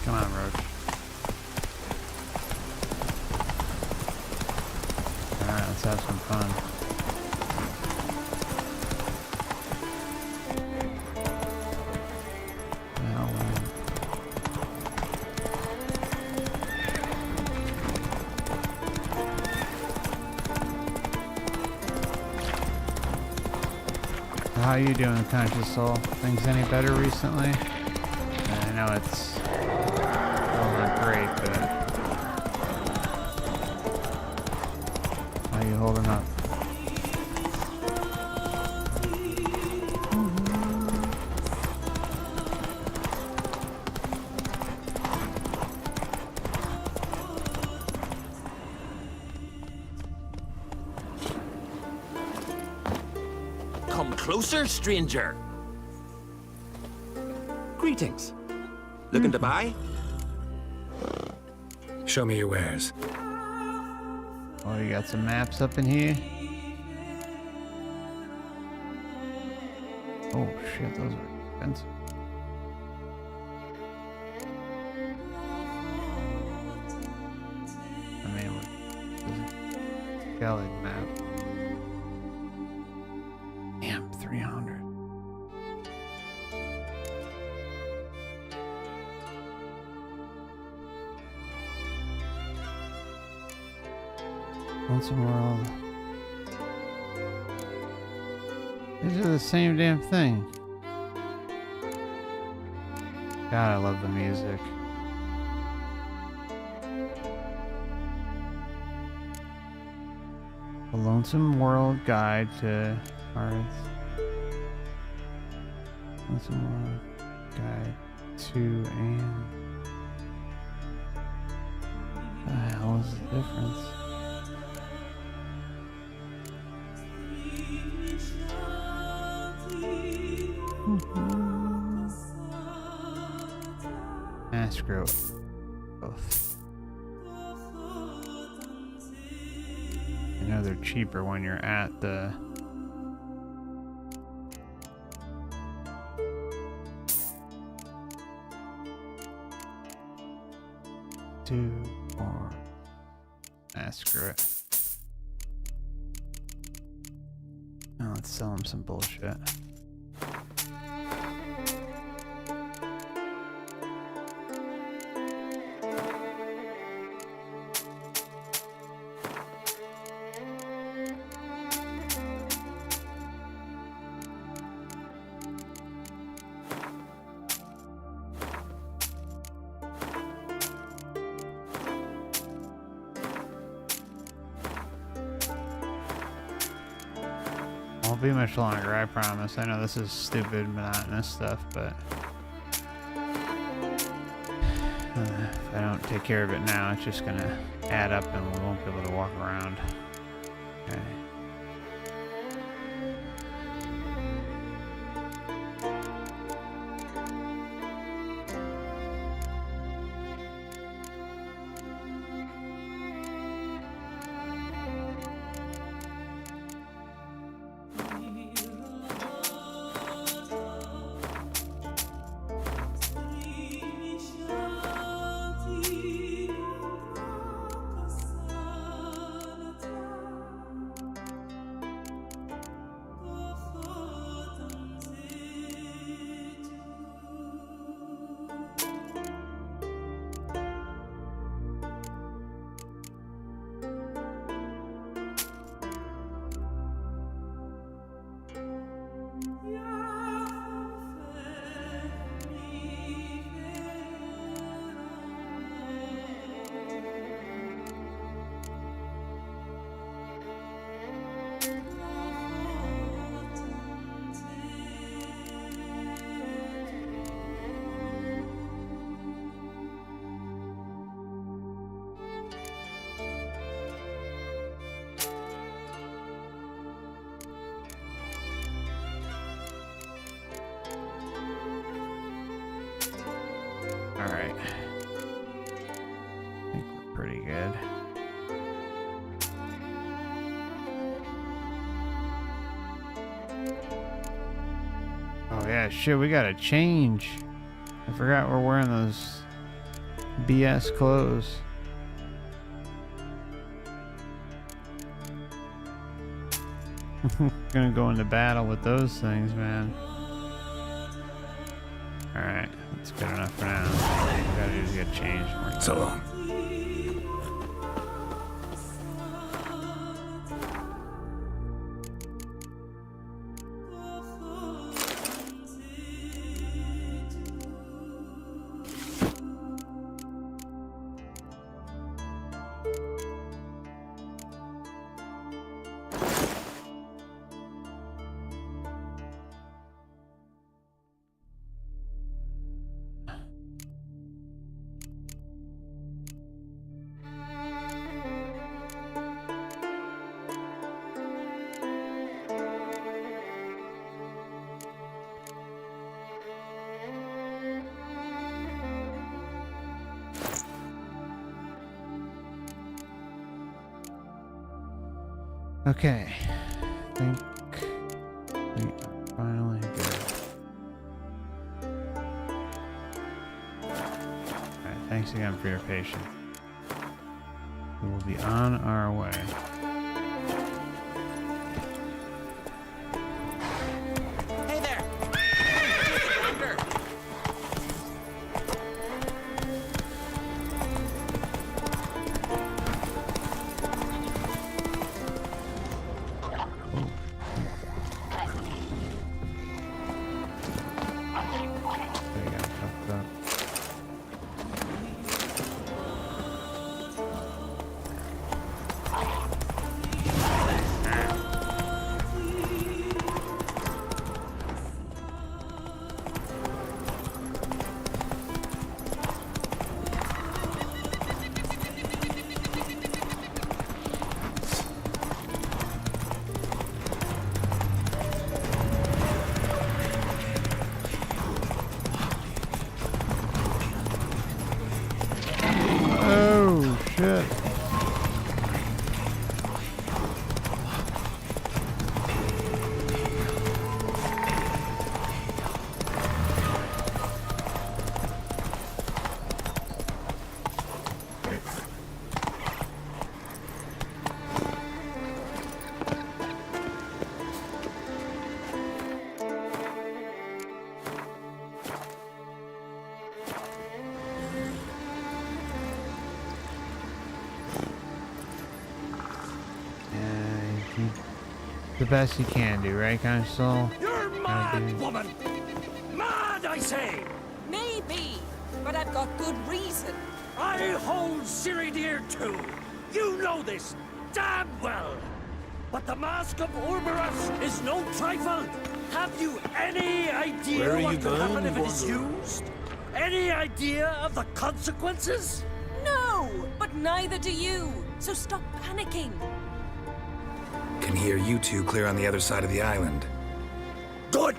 Come on, Roach. Alright, let's have some fun. How you doing, Conscious Soul? Things any better recently? I know it's still not great, but how you holding up? Come closer, stranger. Greetings. Looking to buy? Show me your wares. Oh, you got some maps up in here? Oh shit, those are expensive. I mean, what is it? Skellig map. Damn, 300. Lonesome World. These are the same damn thing. God, I love the music. The Lonesome World Guide to Hearth. Lonesome World Guide to and. What the hell is the difference? Screw it. Both. I know they're cheaper when you're at the screw it. Now let's sell them some bullshit. Won't be much longer, I promise. I know this is stupid, monotonous stuff, but if I don't take care of it now, it's just gonna add up and we won't be able to walk around. Okay. Alright. I think we're pretty good. Oh yeah, shit, we gotta change. I forgot we're wearing those BS clothes. Gonna go into battle with those things, man. Alright, that's good enough for now. All we gotta do is get changed. So long. Okay, I think we are finally good. Alright, thanks again for your patience. We will be on our way. Hey there! Oh, shit. The best you can do, right, Constable? You're mad, woman! Mad, I say! Maybe, but I've got good reason. I hold Ciri dear too. You know this damn well. But the Mask of Orberus is no trifle. Have you any idea what could happen if it is used? Any idea of the consequences? No, but neither do you. So stop panicking. Can hear you two clear on the other side of the island. Good!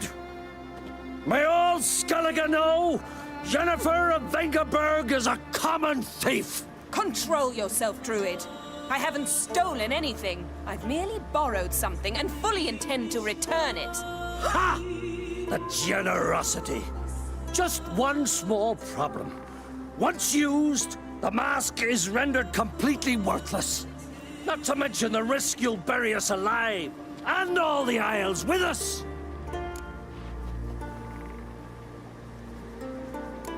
May all Skellige know Jennifer of Vengerberg is a common thief! Control yourself, Druid. I haven't stolen anything. I've merely borrowed something and fully intend to return it. Ha! The generosity. Just one small problem. Once used, the mask is rendered completely worthless. Not to mention the risk you'll bury us alive, and all the Isles with us!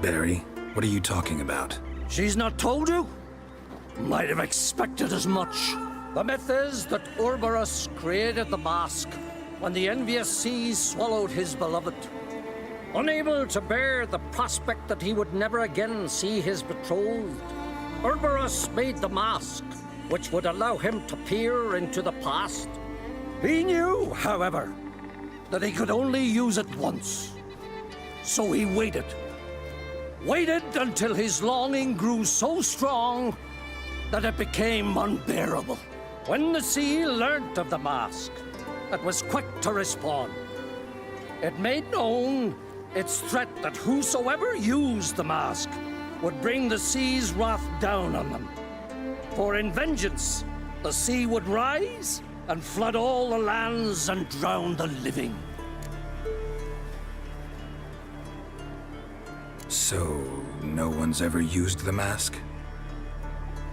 Barry, what are you talking about? She's not told you? Might have expected as much. The myth is that Orberus created the mask when the envious seas swallowed his beloved. Unable to bear the prospect that he would never again see his betrothed, Orberus made the mask, which would allow him to peer into the past. He knew, however, that he could only use it once. So he waited. Waited until his longing grew so strong that it became unbearable. When the sea learnt of the mask, it was quick to respond. It made known its threat that whosoever used the mask would bring the sea's wrath down on them. For in vengeance, the sea would rise and flood all the lands and drown the living. So, no one's ever used the mask?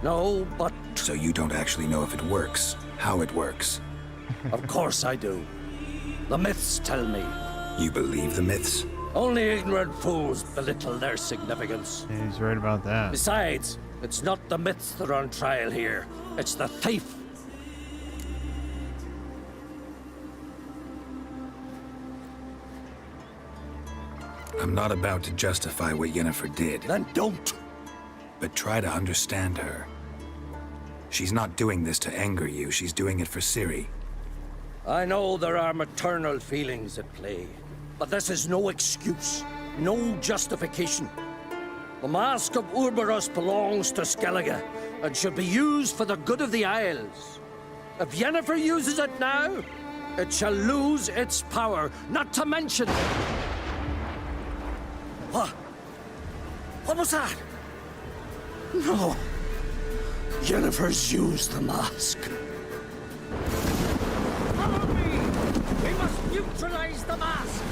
No, but... So you don't actually know if it works, how it works? Of course I do. The myths tell me. You believe the myths? Only ignorant fools belittle their significance. Yeah, he's right about that. Besides, it's not the myths that are on trial here. It's the thief. I'm not about to justify what Yennefer did. Then don't. But try to understand her. She's not doing this to anger you, she's doing it for Ciri. I know there are maternal feelings at play, but this is no excuse, no justification. The Mask of Urberus belongs to Skellige, and should be used for the good of the Isles. If Yennefer uses it now, it shall lose its power, not to mention... What? What was that? No. Yennefer's used the mask. Follow me! We must neutralize the mask!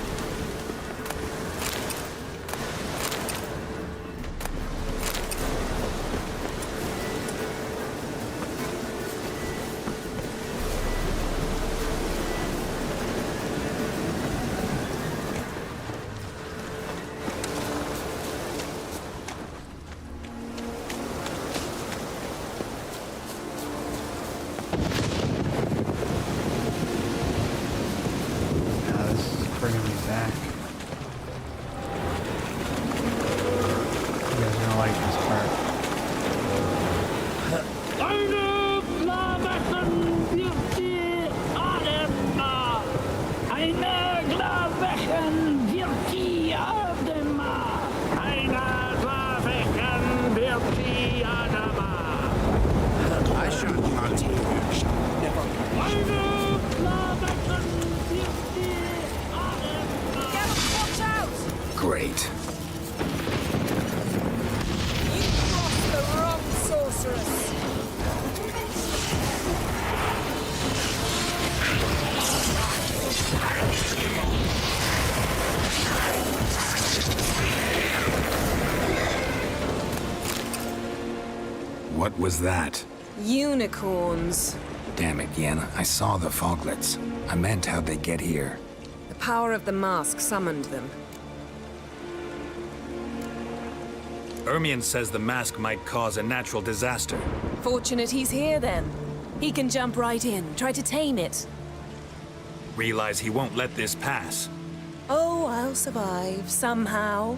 Great. You crossed the wrong sorceress. What was that? Unicorns. Damn it, Yenna. I saw the foglets. I meant how'd they get here. The power of the mask summoned them. Ermion says the mask might cause a natural disaster. Fortunate he's here, then. He can jump right in, try to tame it. Realize he won't let this pass. Oh, I'll survive, somehow.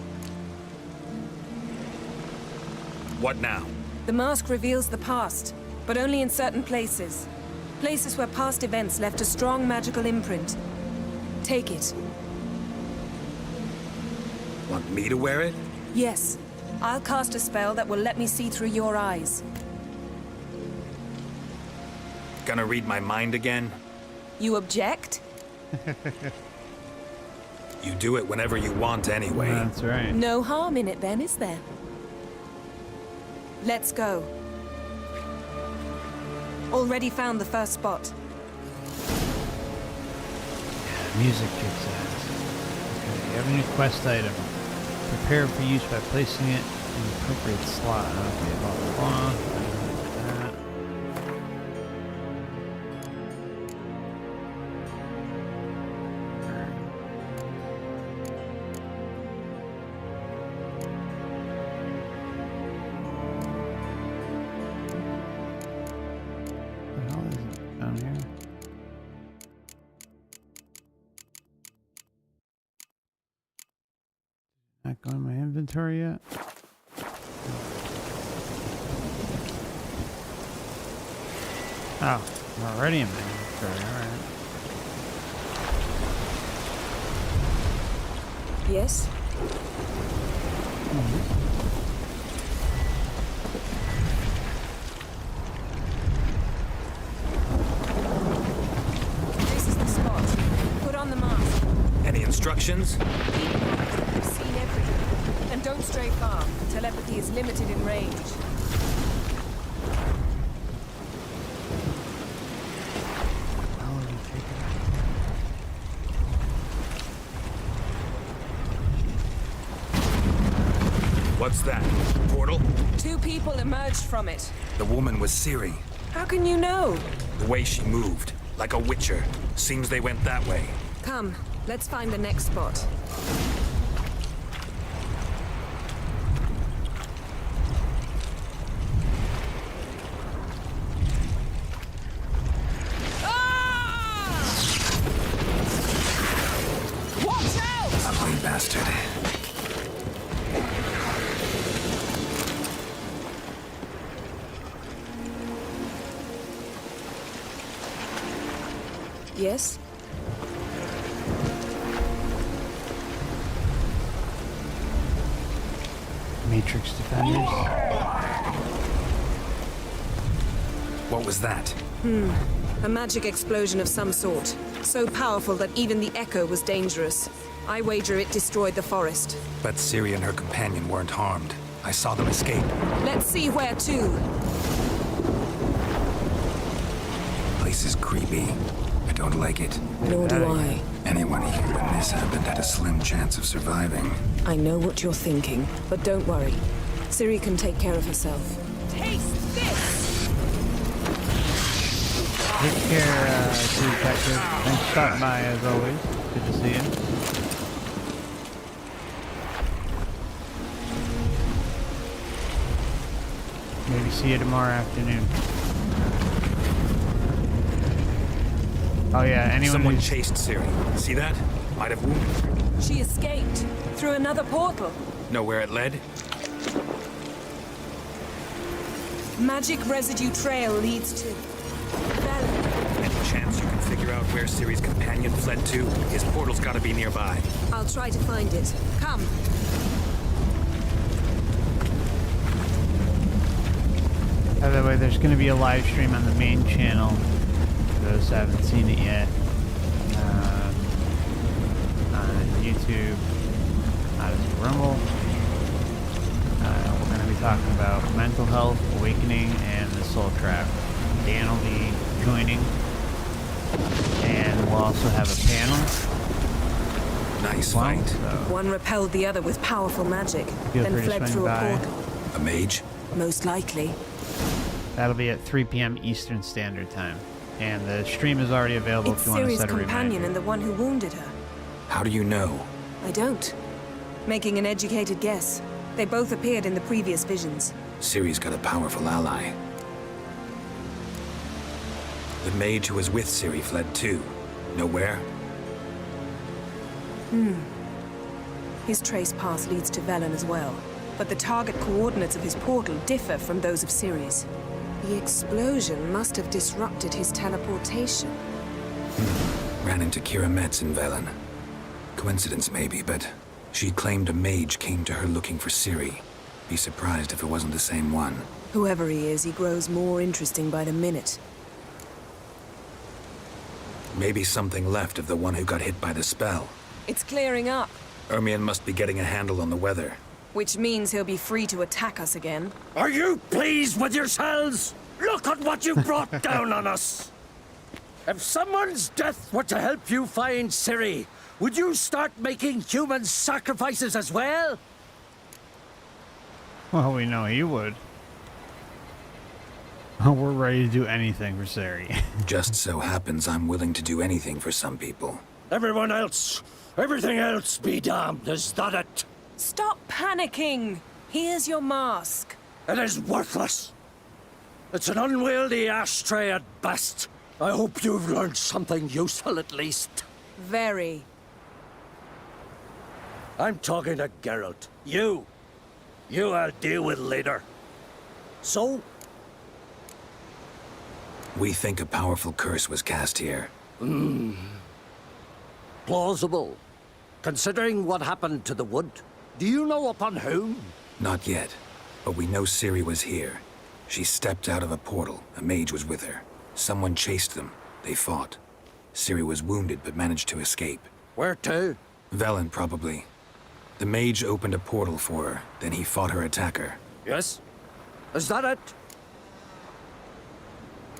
What now? The mask reveals the past, but only in certain places. Places where past events left a strong magical imprint. Take it. Want me to wear it? Yes. I'll cast a spell that will let me see through your eyes. Gonna read my mind again? You object? You do it whenever you want anyway. That's right. No harm in it then, is there? Let's go. Already found the first spot. Music kicks ass. Okay, you have a new quest item. Prepare for use by placing it in the appropriate slot. Okay, blah, blah, blah. What the hell is it down here? Not going in my inventory yet. Oh, I'm already in my inventory, alright. Yes? This is the spot. Put on the mask. Any instructions? You've seen everything. And don't stray far. Until telepathy is limited in range. What's that? Portal? 2 people emerged from it. The woman was Ciri. How can you know? The way she moved, like a witcher. Seems they went that way. Come, let's find the next spot. Watch out! Ugly bastard. Yes? Matrix Defenders. What was that? A magic explosion of some sort. So powerful that even the echo was dangerous. I wager it destroyed the forest. But Ciri and her companion weren't harmed. I saw them escape. Let's see where to. Place is creepy. I don't like it. Nor do I. Anyone here when this happened had a slim chance of surviving. I know what you're thinking, but don't worry. Ciri can take care of herself. Taste this! Take care, True Detective. Thanks for stopping by, as always. Good to see you. Maybe see you tomorrow afternoon. Oh yeah, anyone Someone who's... chased Ciri. See that? Might have wounded her. She escaped through another portal. Know where it led? Magic residue trail leads to... Any chance you can figure out where Ciri's companion fled to? His portal's gotta be nearby. I'll try to find it. Come. By the way, there's going to be a live stream on the main channel. For those who haven't seen it yet. On YouTube. Odysee Rumble. We're going to be talking about mental health, awakening, and the soul trap. Dan will be joining. And we'll also have a panel. Nice fight. So One repelled the other with powerful magic, Feel then free to fled swing through by. a portal. A mage? Most likely. that'll be at 3 p.m. Eastern Standard Time. And the stream is already available It's if you want to Ciri's set a reminder. companion and the one who wounded her. How do you know? I don't. Making an educated guess. They both appeared in the previous visions. Ciri's got a powerful ally. The mage who was with Ciri fled too. Know where? His trace path leads to Velen as well. But the target coordinates of his portal differ from those of Ciri's. The explosion must have disrupted his teleportation. Ran into Kira Metz in Velen. Coincidence maybe, but she claimed a mage came to her looking for Ciri. Be surprised if it wasn't the same one. Whoever he is, he grows more interesting by the minute. Maybe something left of the one who got hit by the spell. It's clearing up, Ermion must be getting a handle on the weather. which means he'll be free to attack us again. Are you pleased with yourselves? Look at what you brought down on us! If someone's death were to help you find Ciri, would you start making human sacrifices as well? Well, we know he would. We're ready to do anything for Ciri. Just so happens I'm willing to do anything for some people. Everyone else, everything else be damned, is that it? Stop panicking! Here's your mask. It is worthless. It's an unwieldy ashtray at best. I hope you've learned something useful at least. Very. I'm talking to Geralt. You I'll deal with later. So? We think a powerful curse was cast here. Plausible. Considering what happened to the wood. Do you know upon whom? Not yet, but we know Ciri was here. She stepped out of a portal. A mage was with her. Someone chased them. They fought. Ciri was wounded but managed to escape. Where to? Velen, probably. The mage opened a portal for her, then he fought her attacker. Yes? Is that it?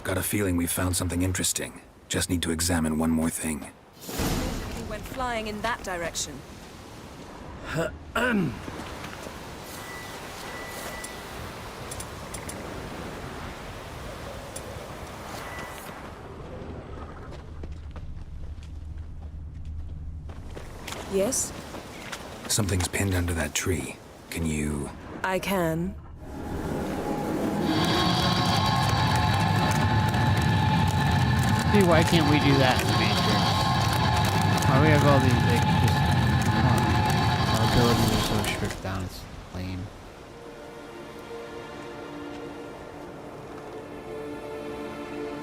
Got a feeling we found something interesting. Just need to examine one more thing. He went flying in that direction. Yes? Something's pinned under that tree. Can you... I can. See, why can't we do that in the Matrix? Why we have all these, like, just... our abilities are so stripped down, it's lame.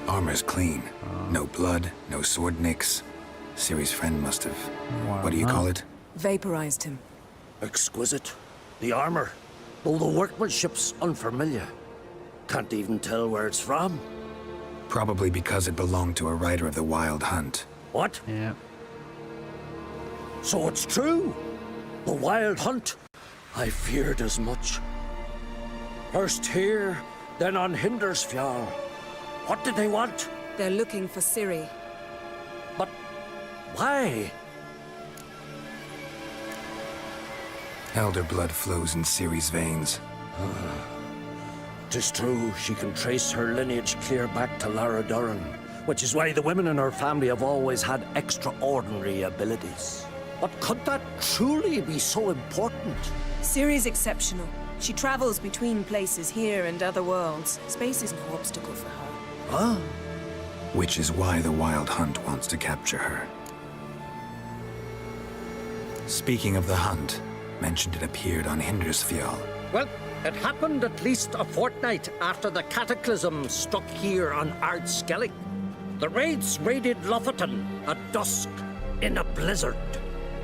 Armor's clean. No blood, no sword nicks. Ciri's friend must have... What do you call it? Vaporized him. Exquisite. The armor, though the workmanship's unfamiliar. Can't even tell where it's from. Probably because it belonged to a rider of the Wild Hunt. What? Yeah. So it's true. The Wild Hunt. I feared as much. First here, then on Hindersfjall. What did they want? They're looking for Ciri. But why? Elder blood flows in Ciri's veins. 'Tis true, she can trace her lineage clear back to Lara Duran, which is why the women in her family have always had extraordinary abilities. But could that truly be so important? Ciri's exceptional. She travels between places here and other worlds. Space is no obstacle for her. Huh? Which is why the Wild Hunt wants to capture her. Speaking of the hunt, mentioned it appeared on Hindersfjall. Well, it happened at least a fortnight after the cataclysm struck here on Ardskellig. The raids raided Lofoten at dusk in a blizzard.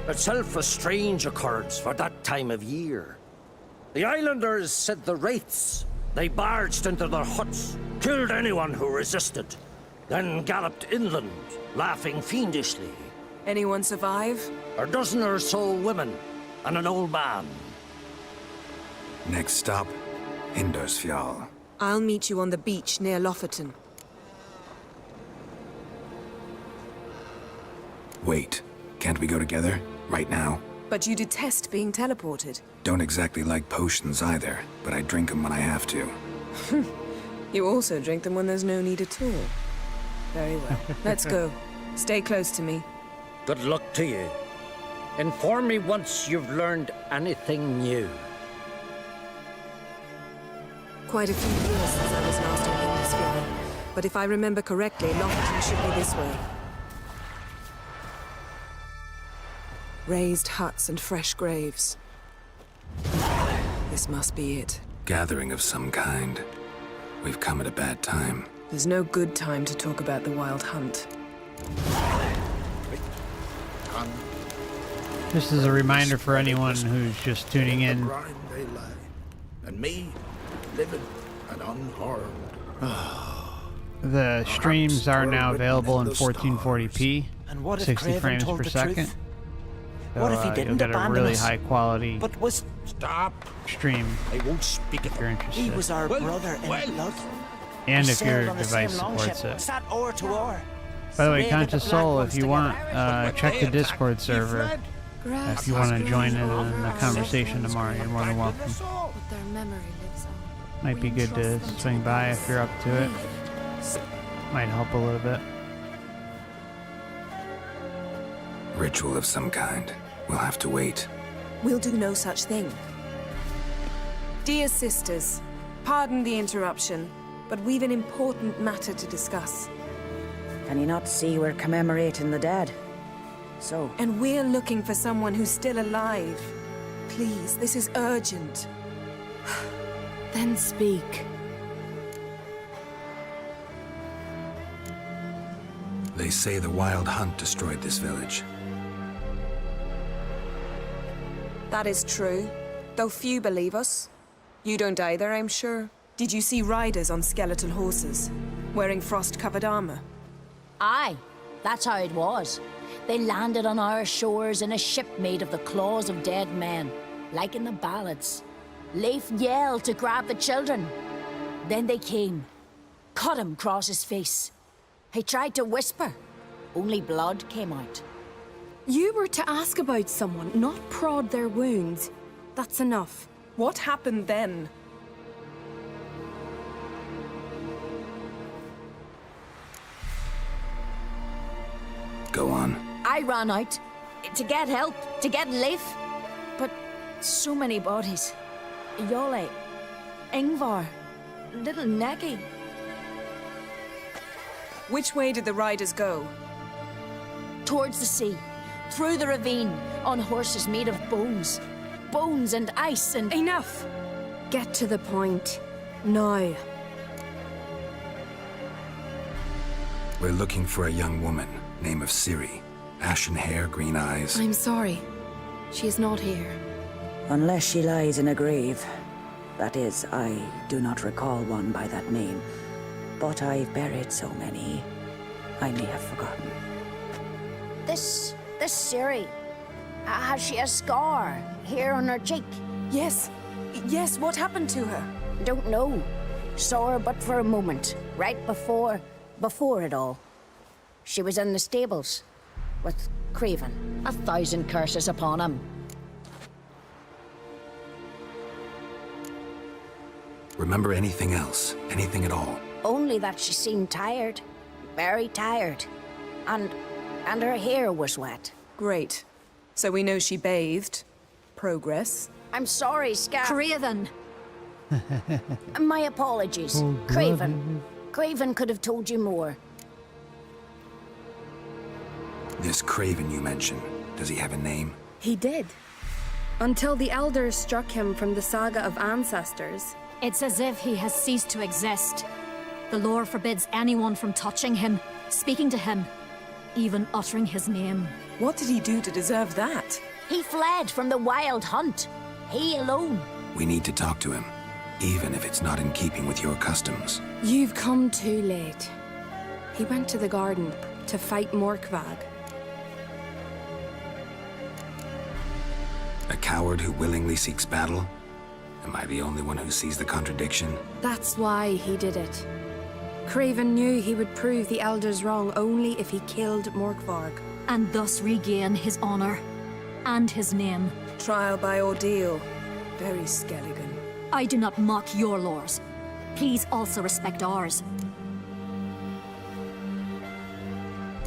Itself a strange occurrence for that time of year. The islanders said the wraiths. They barged into their huts, killed anyone who resisted, then galloped inland, laughing fiendishly. Anyone survive? A dozen or so women and an old man. Next stop, Hindersfjall. I'll meet you on the beach near Lofoten. Wait, can't we go together? Right now? But you detest being teleported. Don't exactly like potions either, but I drink them when I have to. You also drink them when there's no need at all. Very well. Let's go. Stay close to me. Good luck to you. Inform me once you've learned anything new. Quite a few years since I was last on Hindersfjall. But if I remember correctly, Lofoten should be this way. Raised huts and fresh graves. This must be it. Gathering of some kind. We've come at a bad time. There's no good time to talk about the Wild Hunt. This is a reminder for anyone who's just tuning in. Grind they lay, and me living and unharmed. The streams are now available in 1440p, And what if 60 Craven frames told per the second. truth? So, What if he you'll didn't get a abandon really us? high quality But was... Stop! stream I won't speak if of you're it. interested. He was our brother in blood. And We if your sailed on the same device longship, supports it. sat oar to oar. By the way, Slaved at Conscious the Black Soul, Ones if you want, check the Discord server. If you want to join in the conversation tomorrow, you're more than welcome. But their memory lives on. Might be good to swing by if you're up to it. Might help a little bit. Ritual of some kind. We'll have to wait. We'll do no such thing. Dear sisters, pardon the interruption, but we've an important matter to discuss. Can you not see we're commemorating the dead? So? And we're looking for someone who's still alive. Please, this is urgent. Then speak. They say the Wild Hunt destroyed this village. That is true, though few believe us. You don't either, I'm sure. Did you see riders on skeletal horses, wearing frost-covered armor? Aye, that's how it was. They landed on our shores in a ship made of the claws of dead men, like in the ballads. Leif yelled to grab the children. Then they came, cut him across his face. He tried to whisper, only blood came out. You were to ask about someone, not prod their wounds. That's enough. What happened then? Go on. I ran out to get help, to get Leif. But so many bodies. Yolle, Ingvar, little Necky. Which way did the riders go? Towards the sea, through the ravine, on horses made of bones. Bones and ice and... Enough! Get to the point. Now. We're looking for a young woman, name of Ciri. Ashen hair, green eyes. I'm sorry. She is not here. Unless she lies in a grave. That is, I do not recall one by that name. But I've buried so many, I may have forgotten. This Ciri, has she a scar here on her cheek? Yes. Yes, what happened to her? Don't know. Saw her but for a moment, right before it all. She was in the stables with Craven. 1,000 curses upon him. Remember anything else? Anything at all? Only that she seemed tired. Very tired. And her hair was wet. Great. So we know she bathed. Progress. I'm sorry, Scar. Craven. My apologies. Oh, Craven. Craven could have told you more. This Craven you mentioned, does he have a name? He did. Until the elders struck him from the saga of ancestors. It's as if he has ceased to exist. The lore forbids anyone from touching him, speaking to him, even uttering his name. What did he do to deserve that? He fled from the wild hunt. He alone. We need to talk to him, even if it's not in keeping with your customs. You've come too late. He went to the garden to fight Morkvag. A coward who willingly seeks battle? Am I the only one who sees the contradiction? That's why he did it. Craven knew he would prove the elders wrong only if he killed Morkvarg. And thus regain his honor and his name. Trial by ordeal. Very Skelligan. I do not mock your laws. Please also respect ours.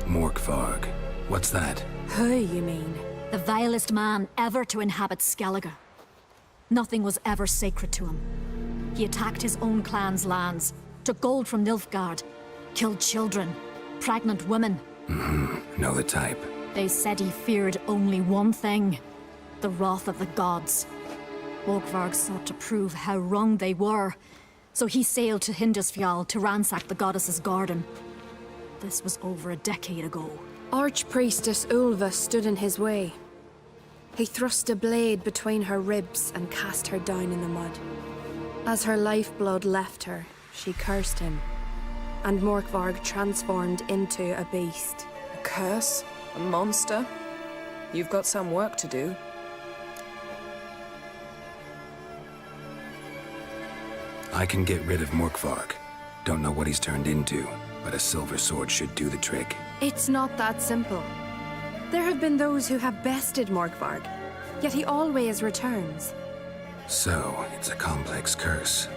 Morkvarg. What's that? Who, you mean? The vilest man ever to inhabit Skellige. Nothing was ever sacred to him. He attacked his own clan's lands, took gold from Nilfgaard, killed children, pregnant women. Know the type. They said he feared only one thing, the wrath of the gods. Morkvarg sought to prove how wrong they were, so he sailed to Hindisfjall to ransack the goddess's garden. This was over a decade ago. Archpriestess Ulva stood in his way. He thrust a blade between her ribs and cast her down in the mud. As her lifeblood left her, she cursed him, and Morkvarg transformed into a beast. A curse? A monster? You've got some work to do. I can get rid of Morkvarg. Don't know what he's turned into, but a silver sword should do the trick. It's not that simple. There have been those who have bested Morkvarg, yet he always returns. So, it's a complex curse,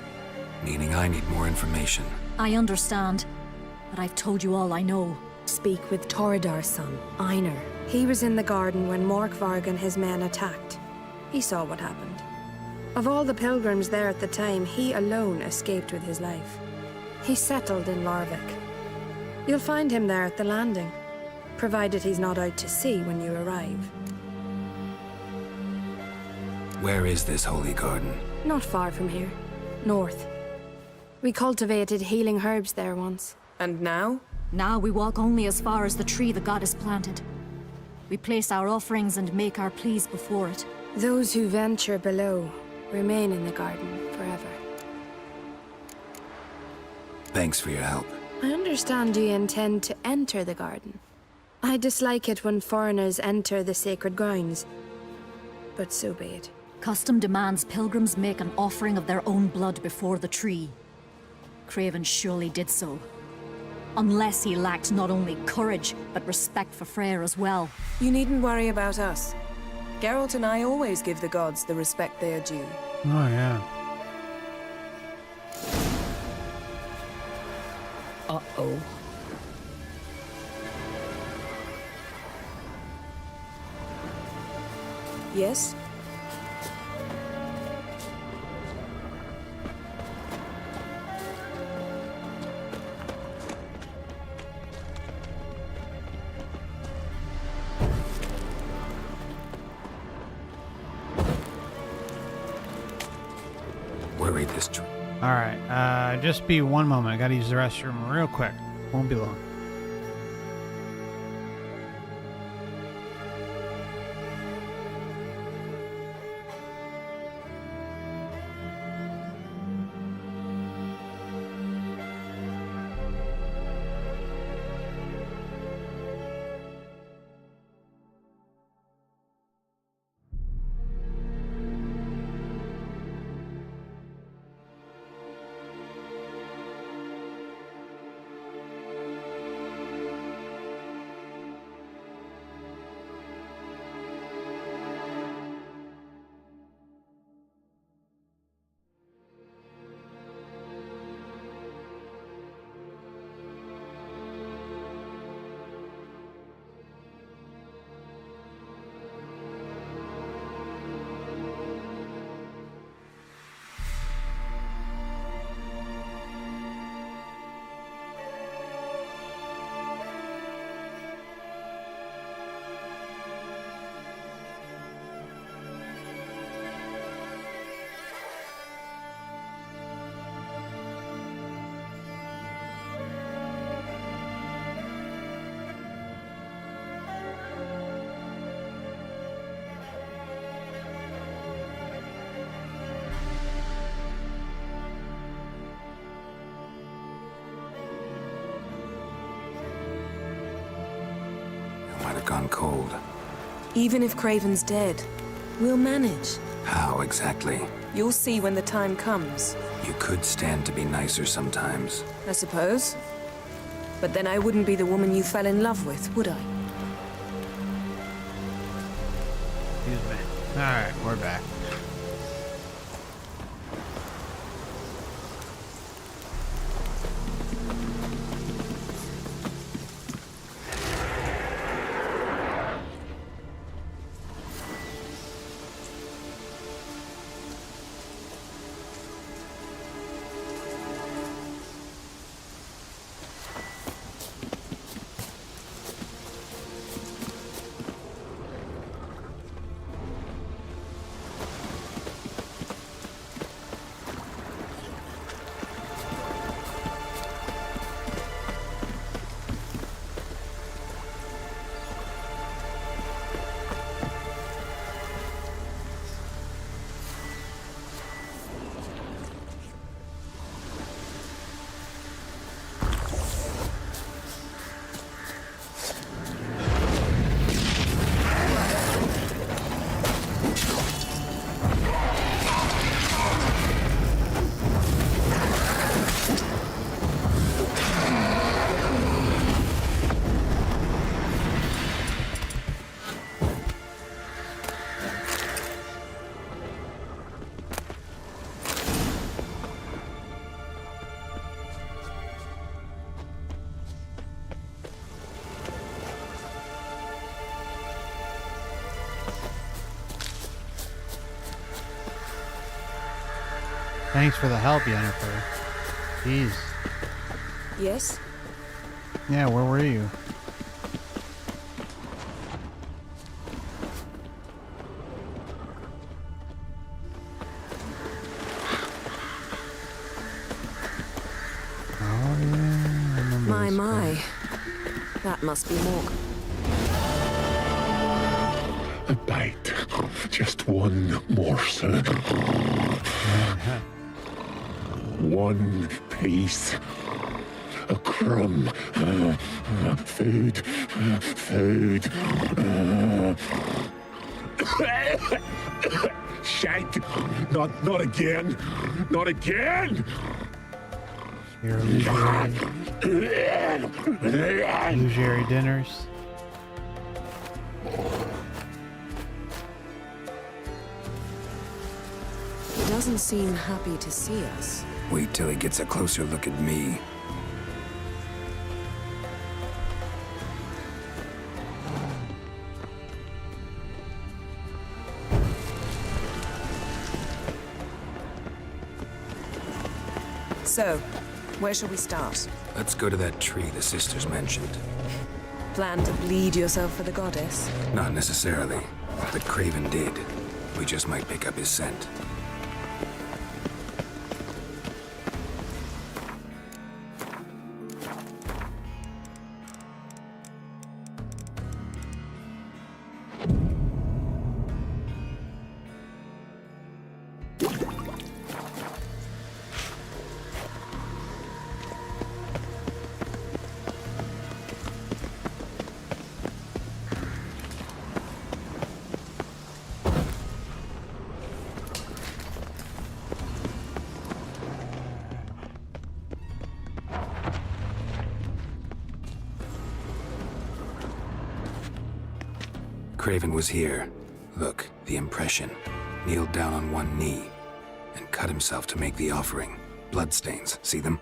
meaning I need more information. I understand, but I've told you all I know. Speak with Torridar's son, Einar. He was in the garden when Morkvarg and his men attacked. He saw what happened. Of all the pilgrims there at the time, he alone escaped with his life. He settled in Larvik. You'll find him there at the landing, provided he's not out to sea when you arrive. Where is this holy garden? Not far from here. North. We cultivated healing herbs there once. And now? Now we walk only as far as the tree the goddess planted. We place our offerings and make our pleas before it. Those who venture below remain in the garden forever. Thanks for your help. I understand you intend to enter the garden. I dislike it when foreigners enter the sacred grounds, but so be it. Custom demands pilgrims make an offering of their own blood before the tree. Craven surely did so. Unless he lacked not only courage, but respect for Freyr as well. You needn't worry about us. Geralt and I always give the gods the respect they are due. Oh, yeah. Uh-oh. Yes? Worried this tree. Alright, just be one moment. I gotta use the restroom real quick. Won't be long. Might have gone cold. Even if Craven's dead, we'll manage. How exactly? You'll see when the time comes. You could stand to be nicer sometimes. I suppose. But then I wouldn't be the woman you fell in love with, would I? Excuse me. Alright, we're back. Thanks for the help, Yennefer. Jeez. Yes? Yeah, where were you? Oh, yeah. My. That must be Morg. A bite. Just one morsel. One piece. a crumb. Food. Food. Shank! Not again! Not again! Your illusory dinners. He doesn't seem happy to see us. Wait till he gets a closer look at me. So, where shall we start? Let's go to that tree the sisters mentioned. Plan to bleed yourself for the goddess? Not necessarily, but Craven did. We just might pick up his scent. Craven was here. Look, the impression. Kneeled down on one knee and cut himself to make the offering. Bloodstains, see them?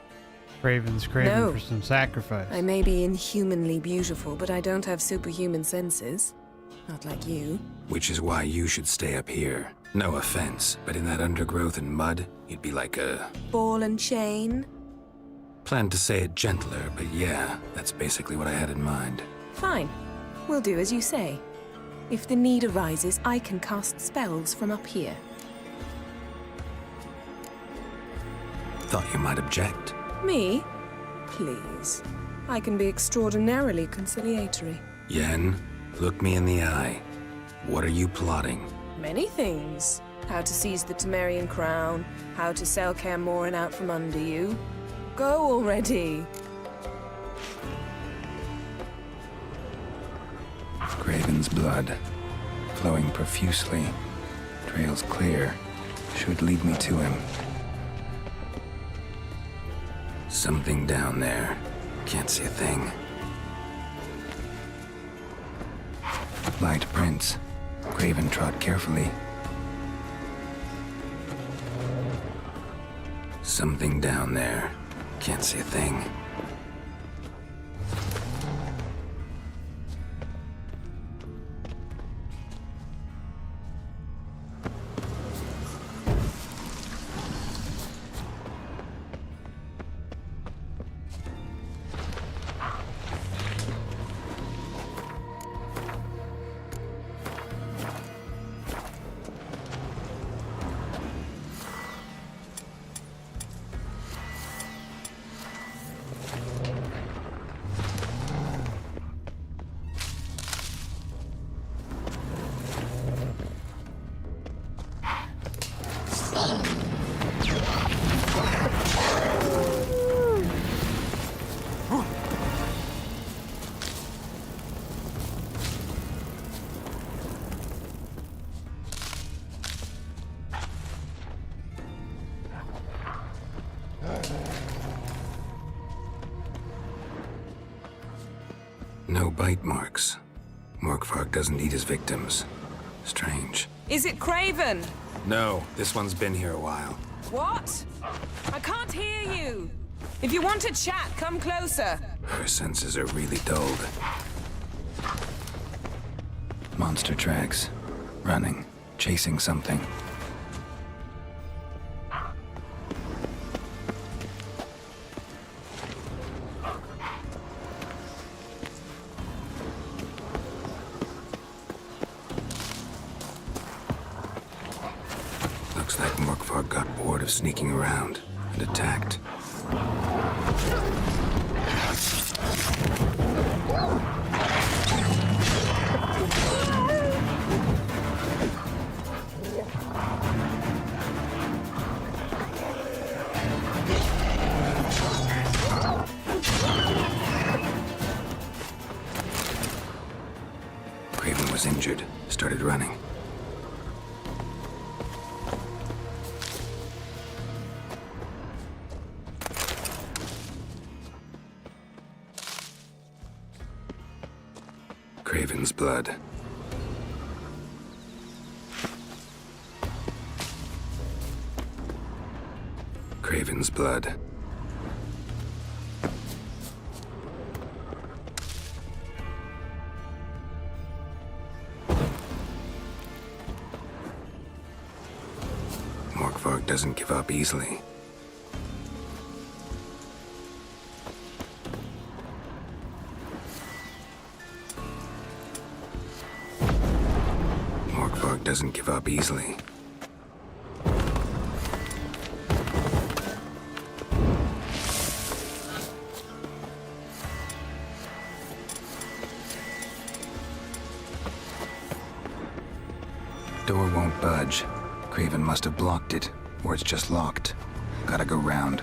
Craven's craving No. for some sacrifice. I may be inhumanly beautiful, but I don't have superhuman senses. Not like you. Which is why you should stay up here. No offense, but in that undergrowth and mud, you'd be like a... Ball and chain? Planned to say it gentler, but yeah, that's basically what I had in mind. Fine. We'll do as you say. If the need arises, I can cast spells from up here. Thought you might object. Me? Please. I can be extraordinarily conciliatory. Yen, look me in the eye. What are you plotting? Many things. How to seize the Temerian crown, how to sell Kaer Morhen out from under you. Go already! Craven's blood, flowing profusely. Trails clear. Should lead me to him. Something down there. Can't see a thing. Light prints. Craven trod carefully. Something down there. Can't see a thing. No bite marks. Morkvark doesn't eat his victims. Strange. Is it Craven? No, this one's been here a while. What? I can't hear you! If you want to chat, come closer. Her senses are really dulled. Monster tracks. Running. Chasing something. Looks like Morkvark got bored of sneaking around and attacked. running. Craven's blood. Craven's blood. Morkvarg doesn't give up easily. Morkvarg doesn't give up easily. Door won't budge. Craven must have blocked it, or it's just locked. Gotta go round.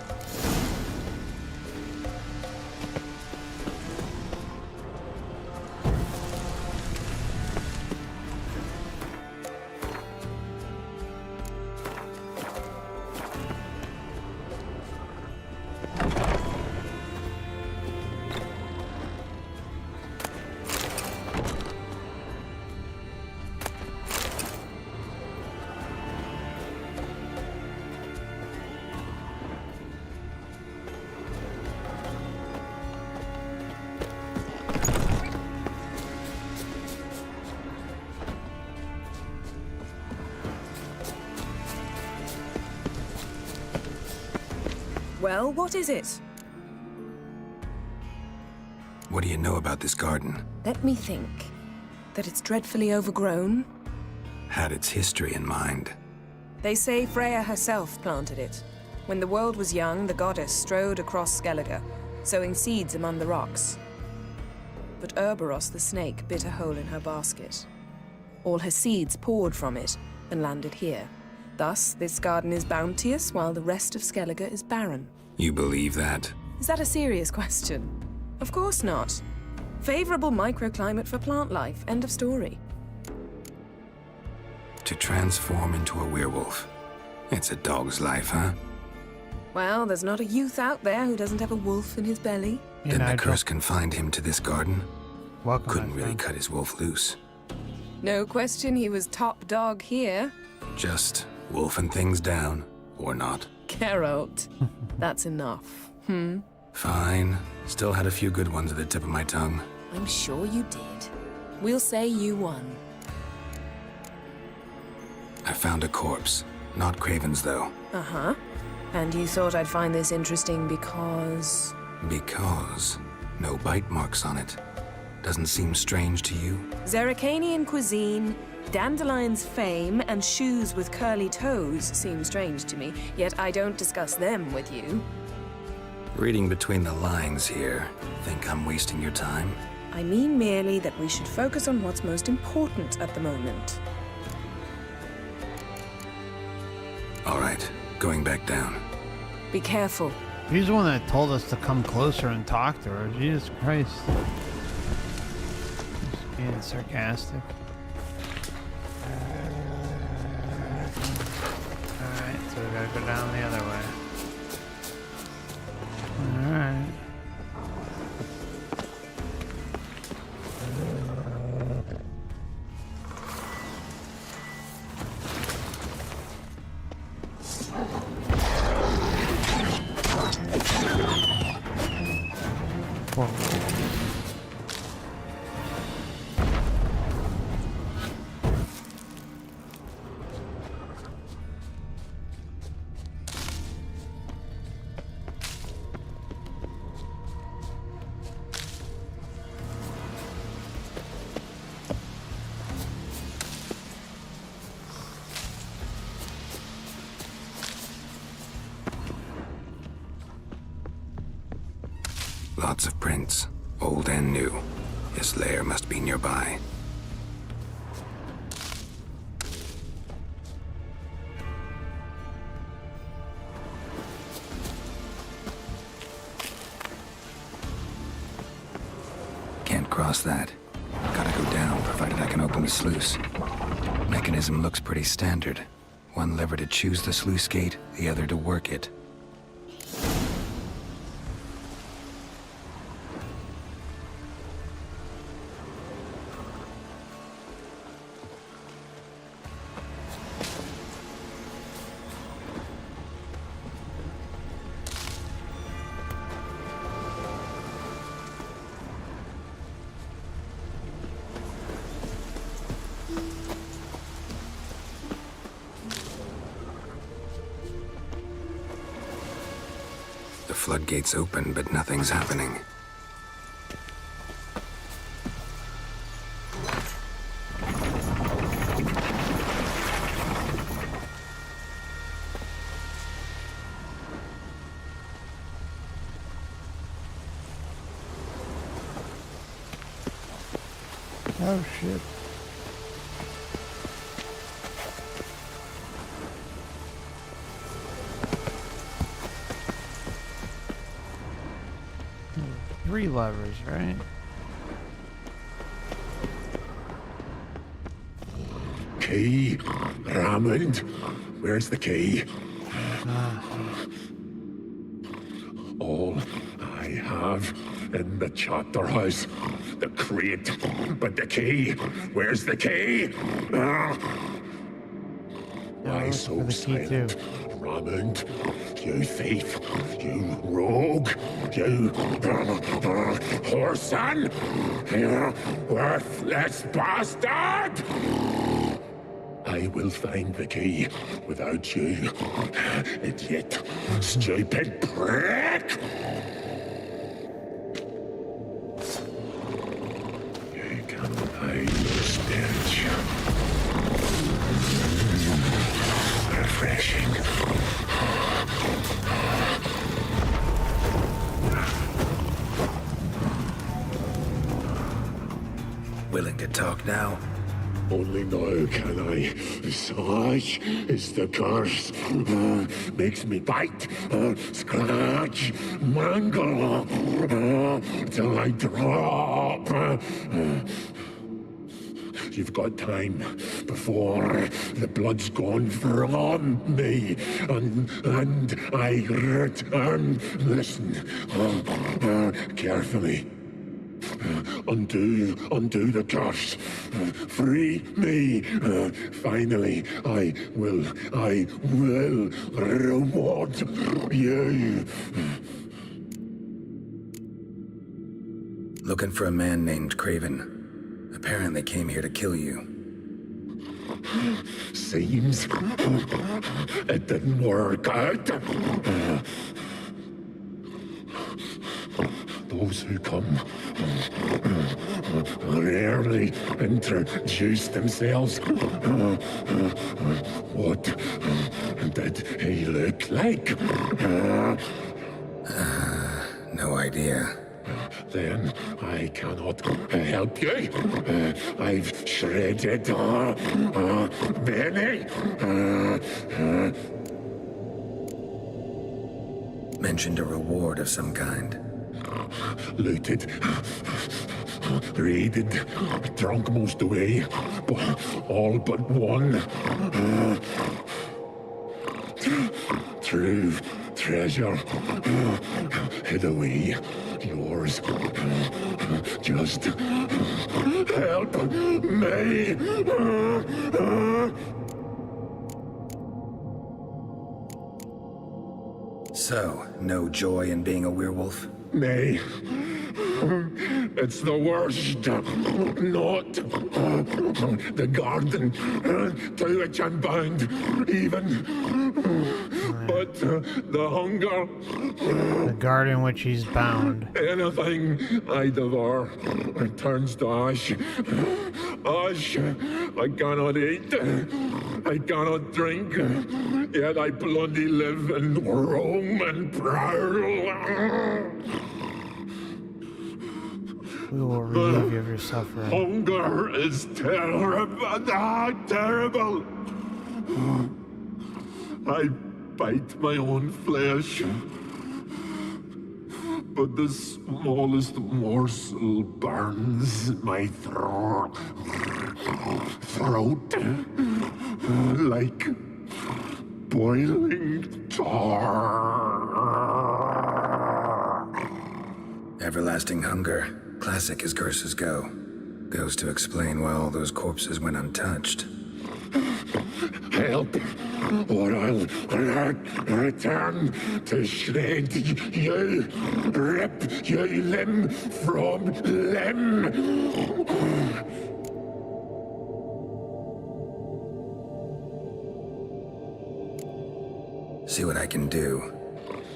Well, what is it? What do you know about this garden? Let me think. That it's dreadfully overgrown. Had its history in mind. They say Freya herself planted it. When the world was young, the goddess strode across Skellige, sowing seeds among the rocks. But Urboros the snake bit a hole in her basket. All her seeds poured from it and landed here. Thus, this garden is bounteous, while the rest of Skellige is barren. You believe that? Is that a serious question? Of course not. Favorable microclimate for plant life. End of story. To transform into a werewolf. It's a dog's life, huh? Well, there's not a youth out there who doesn't have a wolf in his belly. Then the curse confined him to this garden? Welcome, Couldn't really cut his wolf loose. No question he was top dog here. Just wolfing things down, or not. Geralt. That's enough. Fine. Still had a few good ones at the tip of my tongue. I'm sure you did. We'll say you won. I found a corpse. Not Craven's, though. Uh-huh. And you thought I'd find this interesting because... Because no bite marks on it. Doesn't seem strange to you? Zerrikanian cuisine, Dandelion's fame, and shoes with curly toes seem strange to me, yet I don't discuss them with you. Reading between the lines here, think I'm wasting your time? I mean merely that we should focus on what's most important at the moment. All right, going back down. Be careful. He's the one that told us to come closer and talk to her. Jesus Christ. Just being sarcastic. Alright, so we gotta go down the other way. Alright. Lots of prints, old and new. His lair must be nearby. Can't cross that. Gotta go down, provided I can open the sluice. Mechanism looks pretty standard. One lever to choose the sluice gate, the other to work it. The floodgates open, but nothing's happening. Oh shit. Three levers, right? Key, Raymond. Where's the key? All I have in the chapter house, the crate, but the key. Where's the key? Why so silent, Raymond? You thief, you rogue, you whoreson, you worthless bastard! I will find the key without you, idiot, stupid prick! You can hide your stench. Refreshing. Willing to talk now? Only now can I. Such is the curse. Makes me bite, scratch, mangle, till I drop. You've got time before the blood's gone from me, and I return. Listen, carefully. Undo the curse. Free me. Finally, I will reward you. Looking for a man named Craven. Apparently came here to kill you. Seems it didn't work out. Those who come rarely introduce themselves. What did he look like? No idea. Then I cannot help you. I've shredded many. Mentioned a reward of some kind. Looted, raided, drunk most away, all but one. True treasure, hid away. Yours. Just help me. So, no joy in being a werewolf? Nay. It's the worst. Not the garden to which I'm bound, even. But the hunger. The garden which he's bound. Anything I devour turns to ash. Ash. I cannot eat. I cannot drink. Yet I bloody live and roam and prowl. We will relieve you of your suffering. Hunger is terrible. I bite my own flesh, but the smallest morsel burns my throat. throat like boiling tar. Everlasting hunger. Classic as curses go. Goes to explain why all those corpses went untouched. Help, or I'll return to shred you, rip you limb from limb. See what I can do.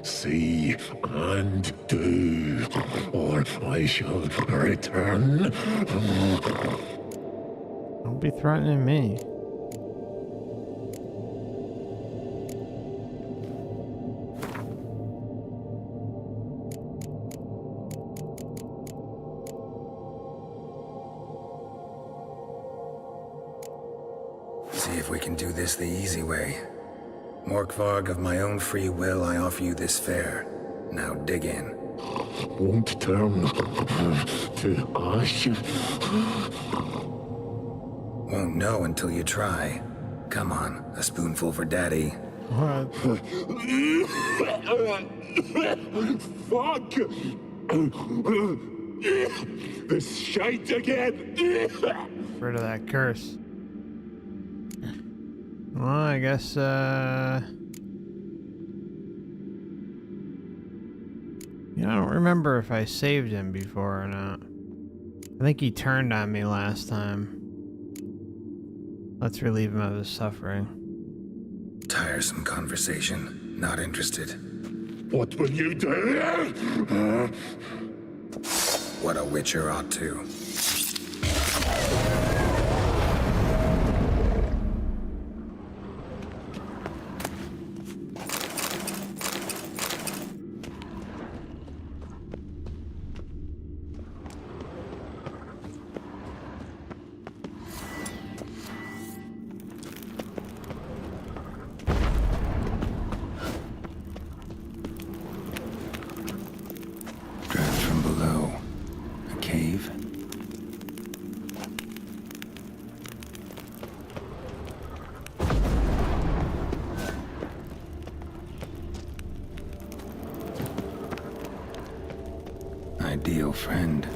See and do, or I shall return. Don't be threatening me. See if we can do this the easy way. Morkvarg, of my own free will, I offer you this fare. Now dig in. Won't turn to ash. Won't know until you try. Come on, a spoonful for Daddy. What? Fuck! This shite again! Rid of that curse. Well, I guess, I don't remember if I saved him before or not. I think he turned on me last time. Let's relieve him of his suffering. Tiresome conversation. Not interested. What will you do? What a witcher ought to. Ideal friend.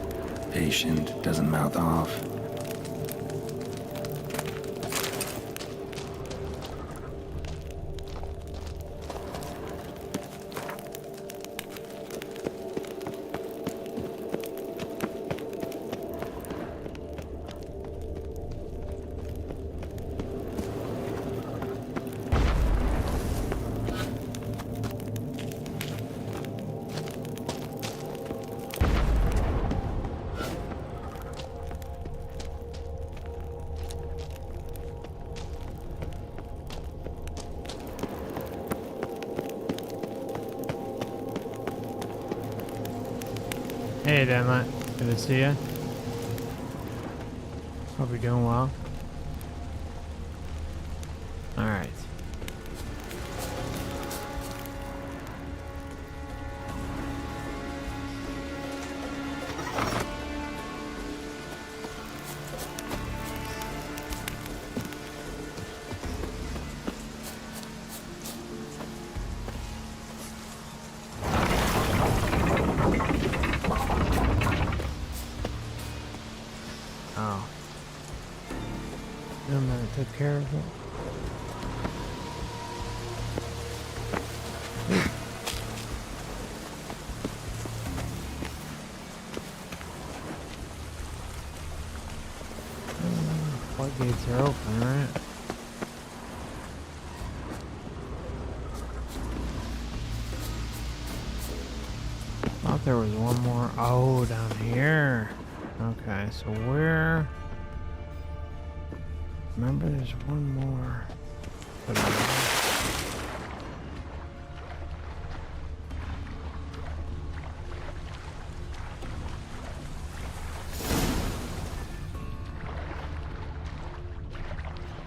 Patient, doesn't mouth off. Hey, Denlet. Good to see you. Hope you're doing well. Alright. Took care of it. Floodgates are open, right? Thought there was one more. Oh, down here. Okay, so where? Remember, there's one more.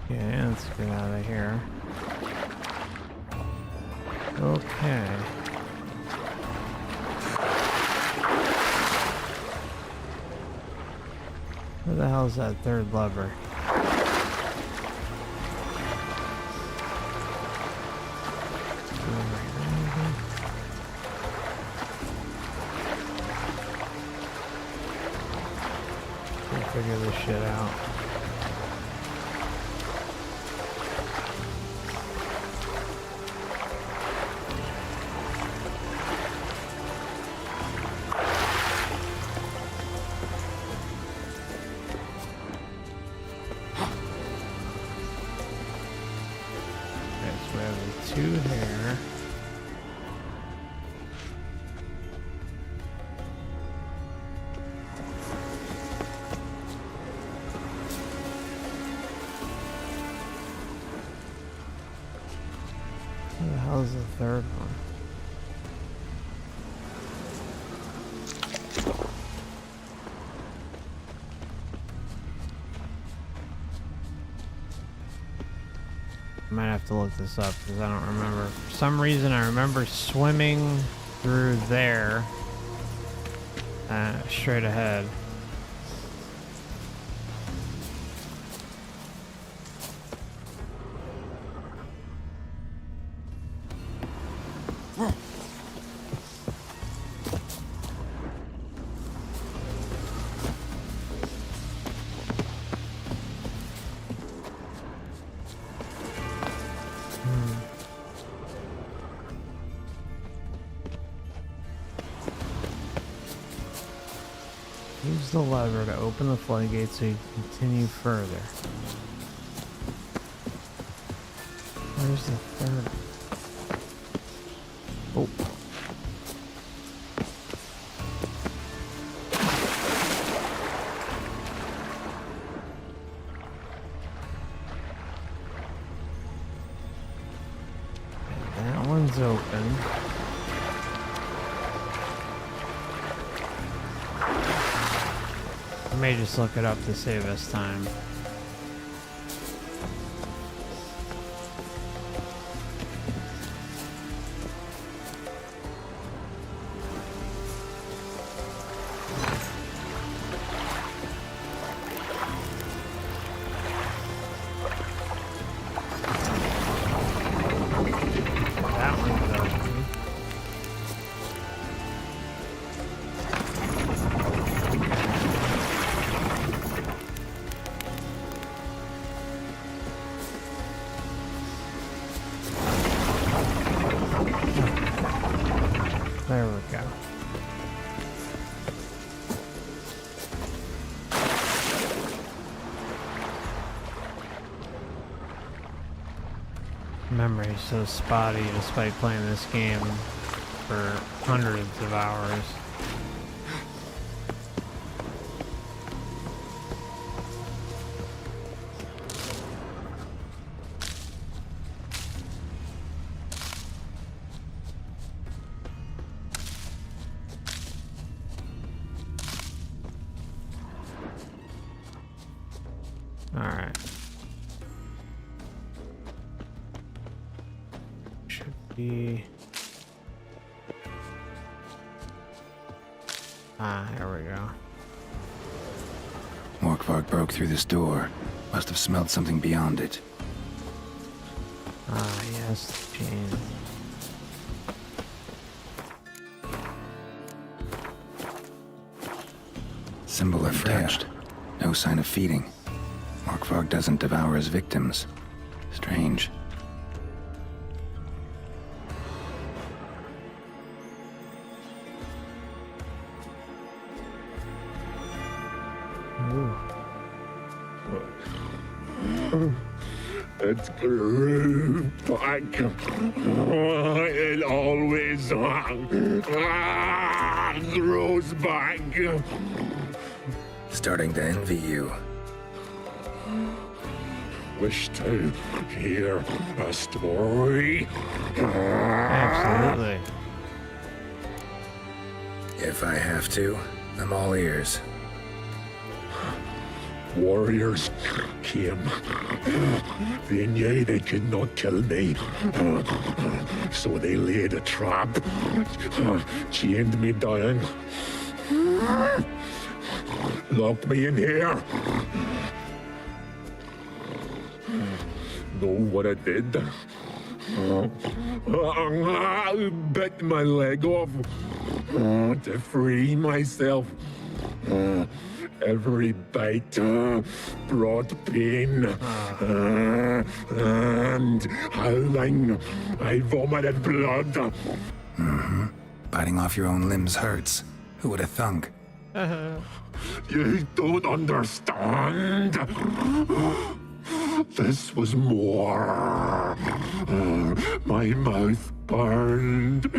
Yeah, let's get out of here. Okay. Where the hell is that third lever? figure this shit out. Two here. Where the hell is the third one? I might have to look this up because I don't remember. For some reason, I remember swimming through there straight ahead. Use the lever to open the floodgates so you can continue further. Where's the third? Oh. That one's open. I may just look it up to save us time. That one's open. There we go. Memory's so spotty despite playing this game for hundreds of hours. Alright. Should be... Ah, here we go. Morkvark broke through this door. Must have smelled something beyond it. Ah, yes, the chain. Symbol attached. No sign of feeding. Morkvark doesn't devour his victims. Strange. It grew back. It always grows back. Starting to envy you. Wish to hear a story? Absolutely. If I have to, I'm all ears. Warriors came. They knew they could not kill me. So they laid a trap. Chained me down. Locked me in here. Know what I did? Bit my leg off to free myself. Every bite brought pain. And howling, I vomited blood. Mm-hmm. Biting off your own limbs hurts. Who would have thunk? You don't understand. This was more. My mouth burned.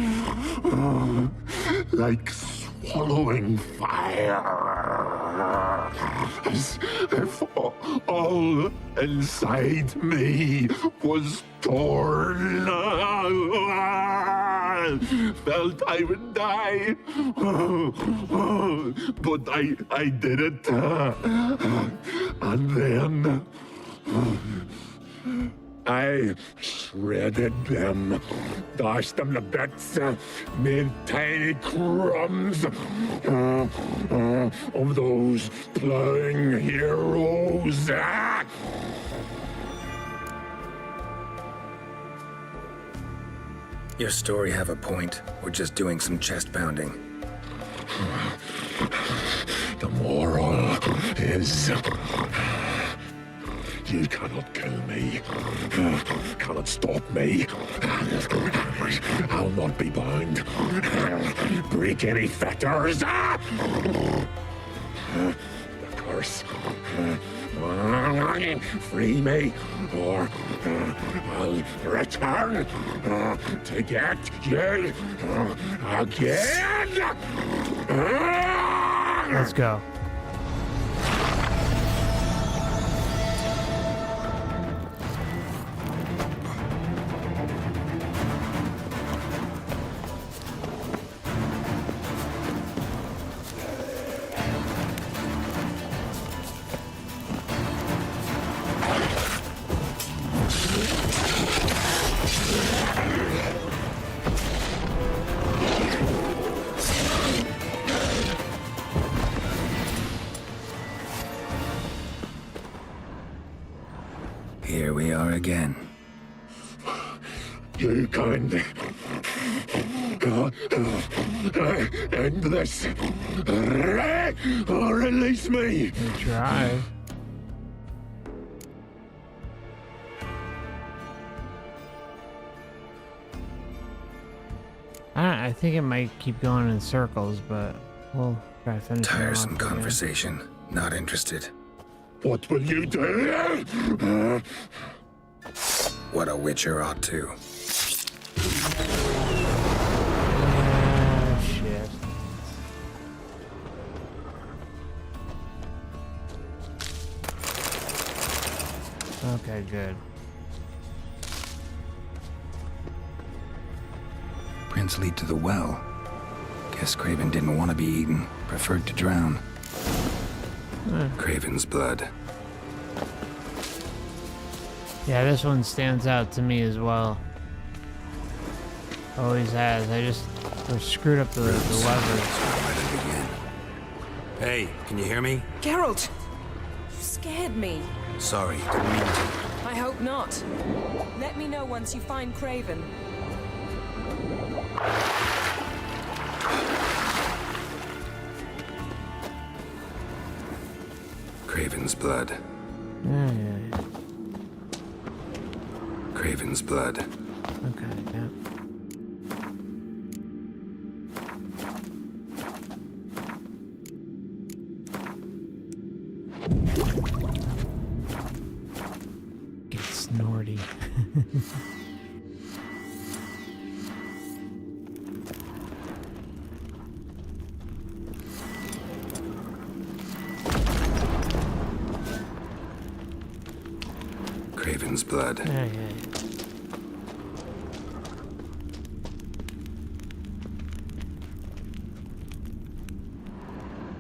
Like swallowing fire. As if all inside me was torn. Felt I would die. But I did it. And then I shredded them, dashed them to bits, made tiny crumbs of those plowing heroes. Your story have a point. We're just doing some chest pounding. The moral is... You cannot kill me. Cannot stop me. I'll not be bound. Break any fetters. The curse. Free me, or I'll return to get you again. Let's go. Here we are again. You can't end this. Release me. Try. I think it might keep going in circles, but we'll try to finish. Tiresome conversation. Not interested. What will you do? What a witcher ought to. Shit. Okay, good. Prints lead to the well. Guess Craven didn't want to be eaten. Preferred to drown. Craven's blood. Yeah, this one stands out to me as well. Always has. I just screwed up the levers. Hey, can you hear me? Geralt! You scared me. Sorry, didn't mean to. I hope not. Let me know once you find Craven. Craven's blood. Yeah. Craven's blood. Okay, yeah. Get snorty. Craven's blood. Yeah.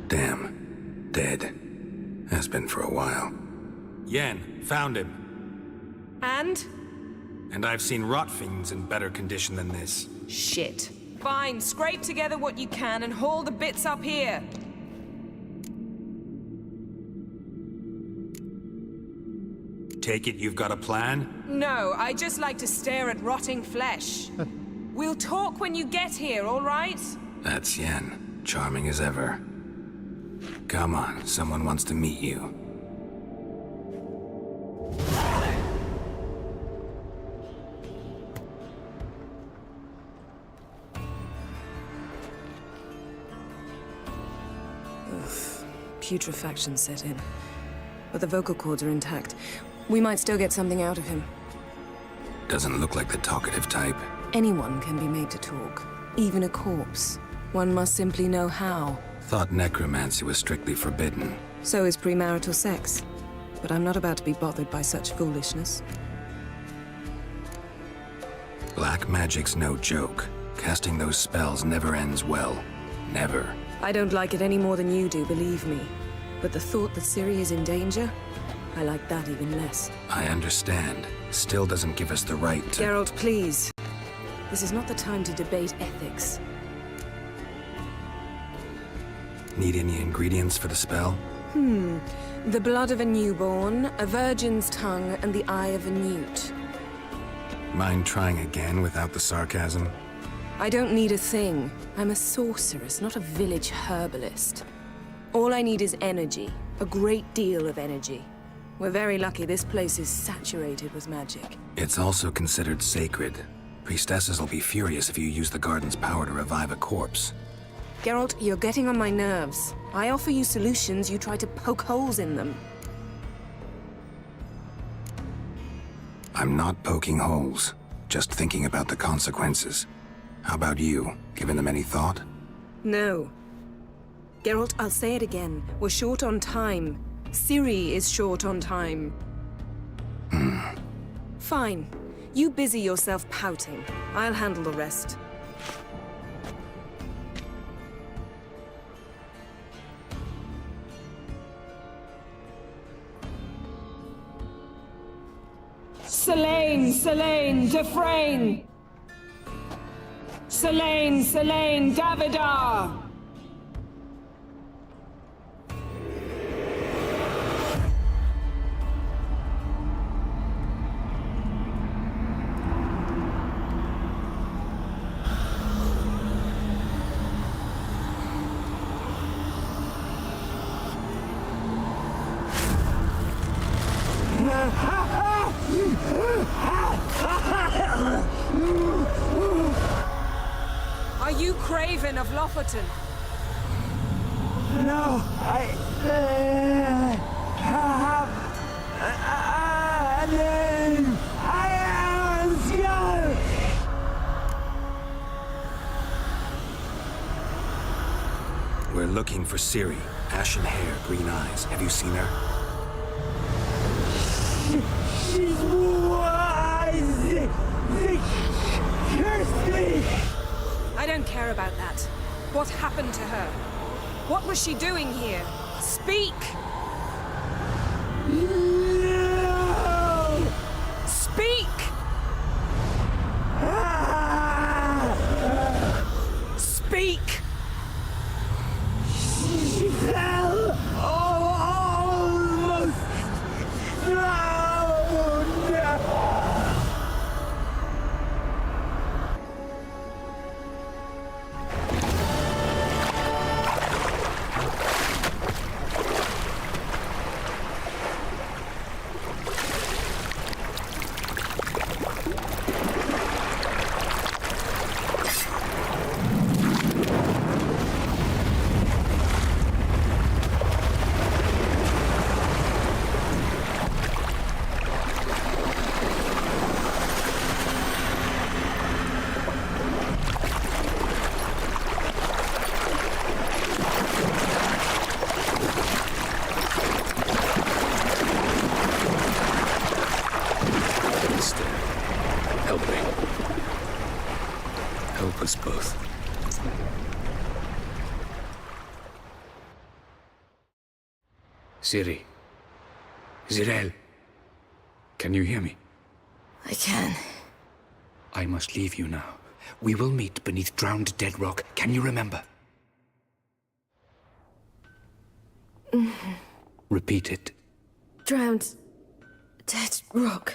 Damn. Dead. Has been for a while. Yen, found him. And? And I've seen rot fiends in better condition than this. Shit. Fine, scrape together what you can and haul the bits up here. Take it you've got a plan? No, I just like to stare at rotting flesh. We'll talk when you get here, all right? That's Yen. Charming as ever. Come on, someone wants to meet you. Putrefaction set in. But the vocal cords are intact. We might still get something out of him. Doesn't look like the talkative type. Anyone can be made to talk. Even a corpse. One must simply know how. Thought necromancy was strictly forbidden. So is premarital sex. But I'm not about to be bothered by such foolishness. Black magic's no joke. Casting those spells never ends well. Never. I don't like it any more than you do, believe me. But the thought that Ciri is in danger, I like that even less. I understand. Still doesn't give us the right to— Geralt, please. This is not the time to debate ethics. Need any ingredients for the spell? The blood of a newborn, a virgin's tongue, and the eye of a newt. Mind trying again without the sarcasm? I don't need a thing. I'm a sorceress, not a village herbalist. All I need is energy. A great deal of energy. We're very lucky this place is saturated with magic. It's also considered sacred. Priestesses will be furious if you use the garden's power to revive a corpse. Geralt, you're getting on my nerves. I offer you solutions, you try to poke holes in them. I'm not poking holes, just thinking about the consequences. How about you? Given them any thought? No. Geralt, I'll say it again. We're short on time. Ciri is short on time. Fine. You busy yourself pouting. I'll handle the rest. Selene, Defrain! Selene, Davidar! Are you Craven of Lofoten? No, I have a name. I am Scar. We're looking for Ciri. Ashen hair, green eyes. Have you seen her? She's wise. Curse me. I don't care about that. What happened to her? What was she doing here? Speak! No! Speak! Speak! She fell almost drowned. Help us both. Ciri. Zirel. Can you hear me? I can. I must leave you now. We will meet beneath drowned dead rock. Can you remember? Repeat it. Drowned. Dead rock.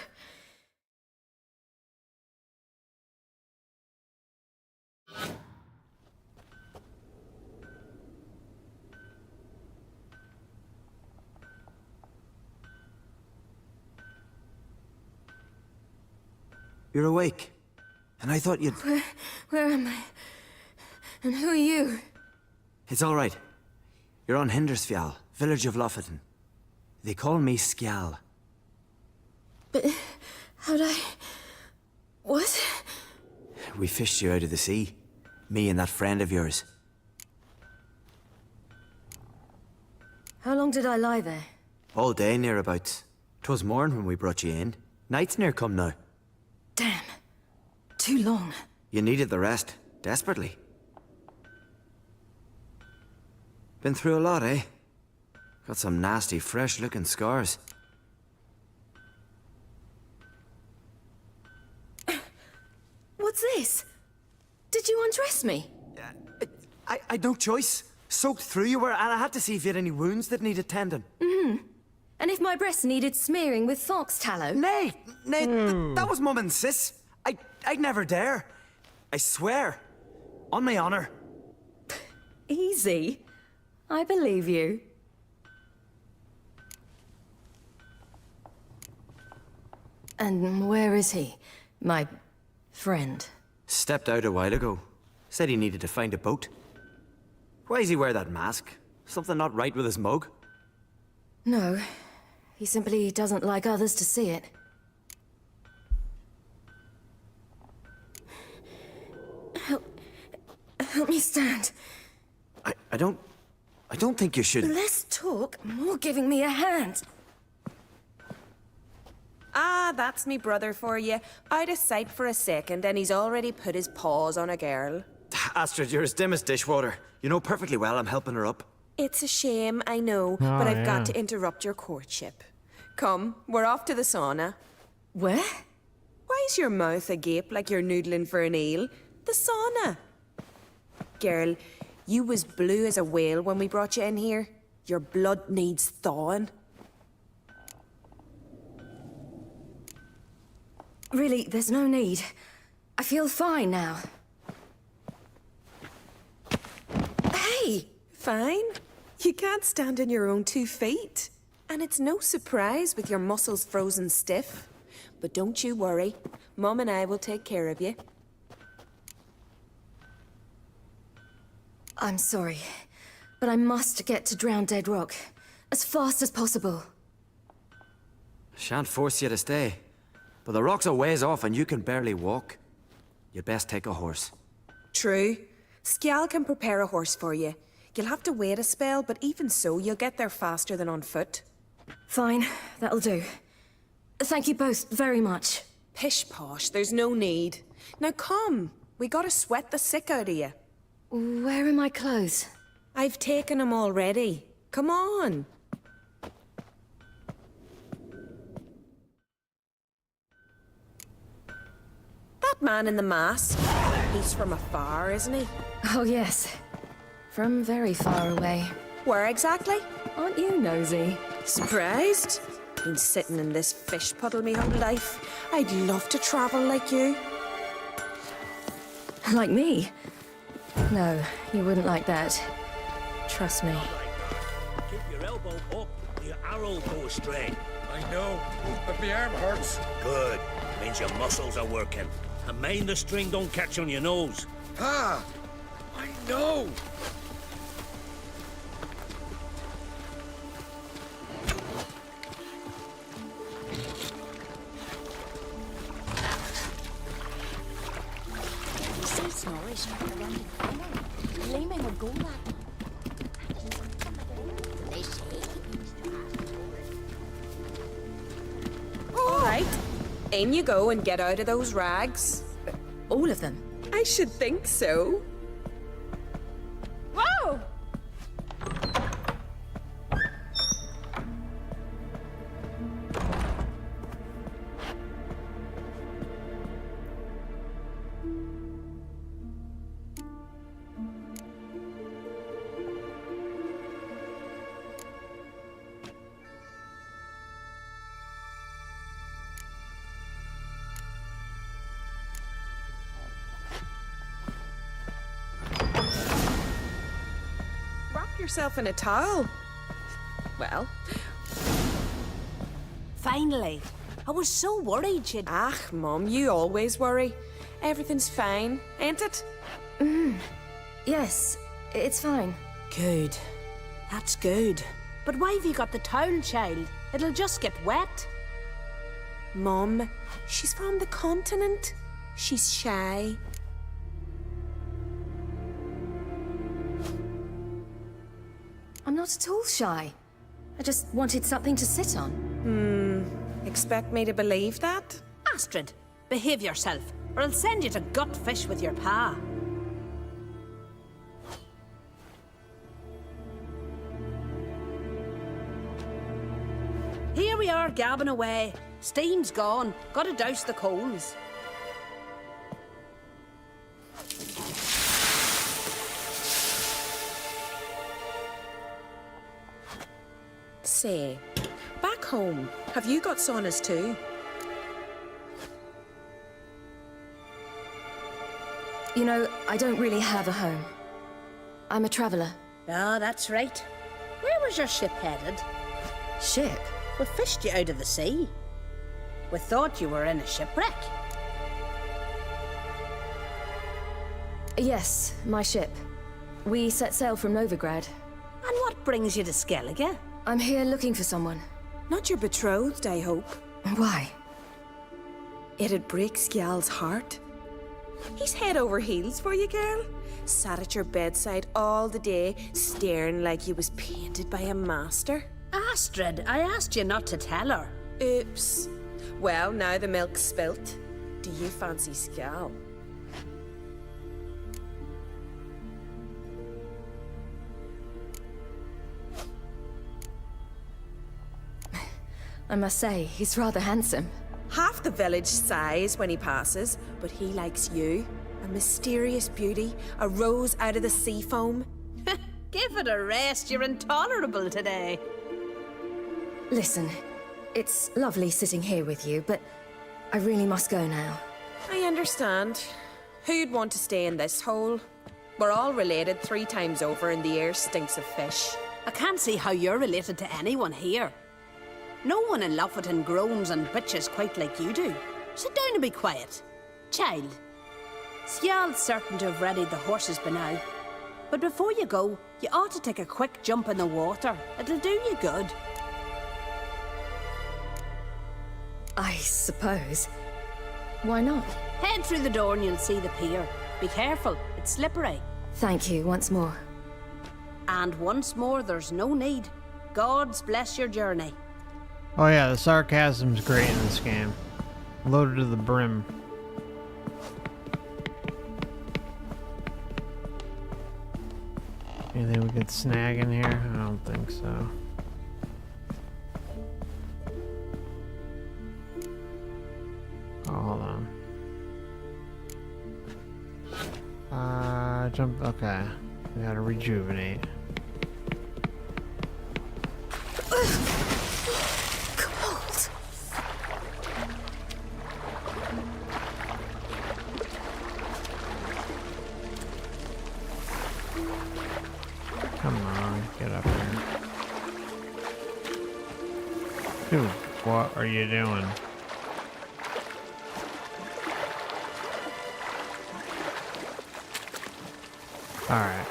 You're awake. And I thought you'd... Where am I? And who are you? It's all right. You're on Hindersfjall, village of Lofoten. They call me Skjal. But how'd I... What? We fished you out of the sea. Me and that friend of yours. How long did I lie there? All day, nearabouts. 'Twas morn when we brought you in. Night's near come now. Damn. Too long. You needed the rest, desperately. Been through a lot, eh? Got some nasty, fresh-looking scars. What's this? Did you undress me? I had no choice. Soaked through you were, and I had to see if you had any wounds that needed tending. Mm-hmm. And if my breasts needed smearing with fox tallow? Nay, that was Mum and Sis. I'd never dare. I swear. On my honor. Easy. I believe you. And where is he? My friend? Stepped out a while ago. Said he needed to find a boat. Why does he wear that mask? Something not right with his mug? No. He simply doesn't like others to see it. Help me stand. I don't think you should... Less talk, more giving me a hand. Ah, that's me brother for you. Out of sight for a second, and he's already put his paws on a girl. Astrid, you're as dim as dishwater. You know perfectly well I'm helping her up. It's a shame, I know, but I've got to interrupt your courtship. Come, we're off to the sauna. Where? Why is your mouth agape like you're noodling for an eel? The sauna. Girl, you was blue as a whale when we brought you in here. Your blood needs thawing. Really, there's no need. I feel fine now. Hey! Fine? You can't stand on your own 2 feet. And it's no surprise with your muscles frozen stiff. But don't you worry. Mum and I will take care of you. I'm sorry, but I must get to Drowned Dead Rock as fast as possible. Shan't force you to stay. But the rock's a ways off and you can barely walk. You'd best take a horse. True. Skjal can prepare a horse for you. You'll have to wait a spell, but even so, you'll get there faster than on foot. Fine, that'll do. Thank you both very much. Pish-posh, there's no need. Now come, we gotta sweat the sick out of you. Where are my clothes? I've taken them already. Come on. That man in the mask, he's from afar, isn't he? Oh yes, from very far away. Where exactly? Aren't you nosy? Surprised? Been sitting in this fish puddle me whole life. I'd love to travel like you. Like me? No, you wouldn't like that. Trust me. Keep your elbow up, your arrow go astray. I know, but my arm hurts. Good. Means your muscles are working. And mind the string don't catch on your nose. Ah! I know! All right. In you go and get out of those rags. All of them? I should think so. Whoa! Yourself in a towel. Well, Finally. I was so worried she'd... Ah, Mum, you always worry. Everything's fine, ain't it? Yes, it's fine. Good. That's good. But why have you got the towel, child? It'll just get wet. Mum, she's from the continent. She's shy. I'm not at all shy. I just wanted something to sit on. Expect me to believe that? Astrid, behave yourself, or I'll send you to gut fish with your pa. Here we are, gabbing away. Steam's gone. Gotta douse the coals. Say, back home, have you got saunas too? You know, I don't really have a home. I'm a traveller. Ah, that's right. Where was your ship headed? Ship? We fished you out of the sea. We thought you were in a shipwreck. Yes, my ship. We set sail from Novigrad. And what brings you to Skellige? I'm here looking for someone. Not your betrothed, I hope. Why? It'd break Skjal's heart. He's head over heels for you, girl. Sat at your bedside all the day, staring like he was painted by a master. Astrid, I asked you not to tell her. Oops. Well, now the milk's spilt. Do you fancy Skjal? I must say, he's rather handsome. Half the village sighs when he passes, but he likes you. A mysterious beauty, a rose out of the sea foam. Give it a rest, you're intolerable today. Listen, it's lovely sitting here with you, but I really must go now. I understand. Who'd want to stay in this hole? We're all related 3 times over and the air stinks of fish. I can't see how you're related to anyone here. No one in Lofferton groans and bitches quite like you do. Sit down and be quiet. Child, Skjal's certain to have readied the horses by now. But before you go, you ought to take a quick jump in the water. It'll do you good. I suppose. Why not? Head through the door and you'll see the pier. Be careful, it's slippery. Thank you once more. And once more, there's no need. Gods bless your journey. Oh yeah, the sarcasm's great in this game. Loaded to the brim. Anything we could snag in here? I don't think so. Oh, hold on. Jump. Okay. We gotta rejuvenate. Cold. Come on, get up here. Dude, what are you doing? Alright.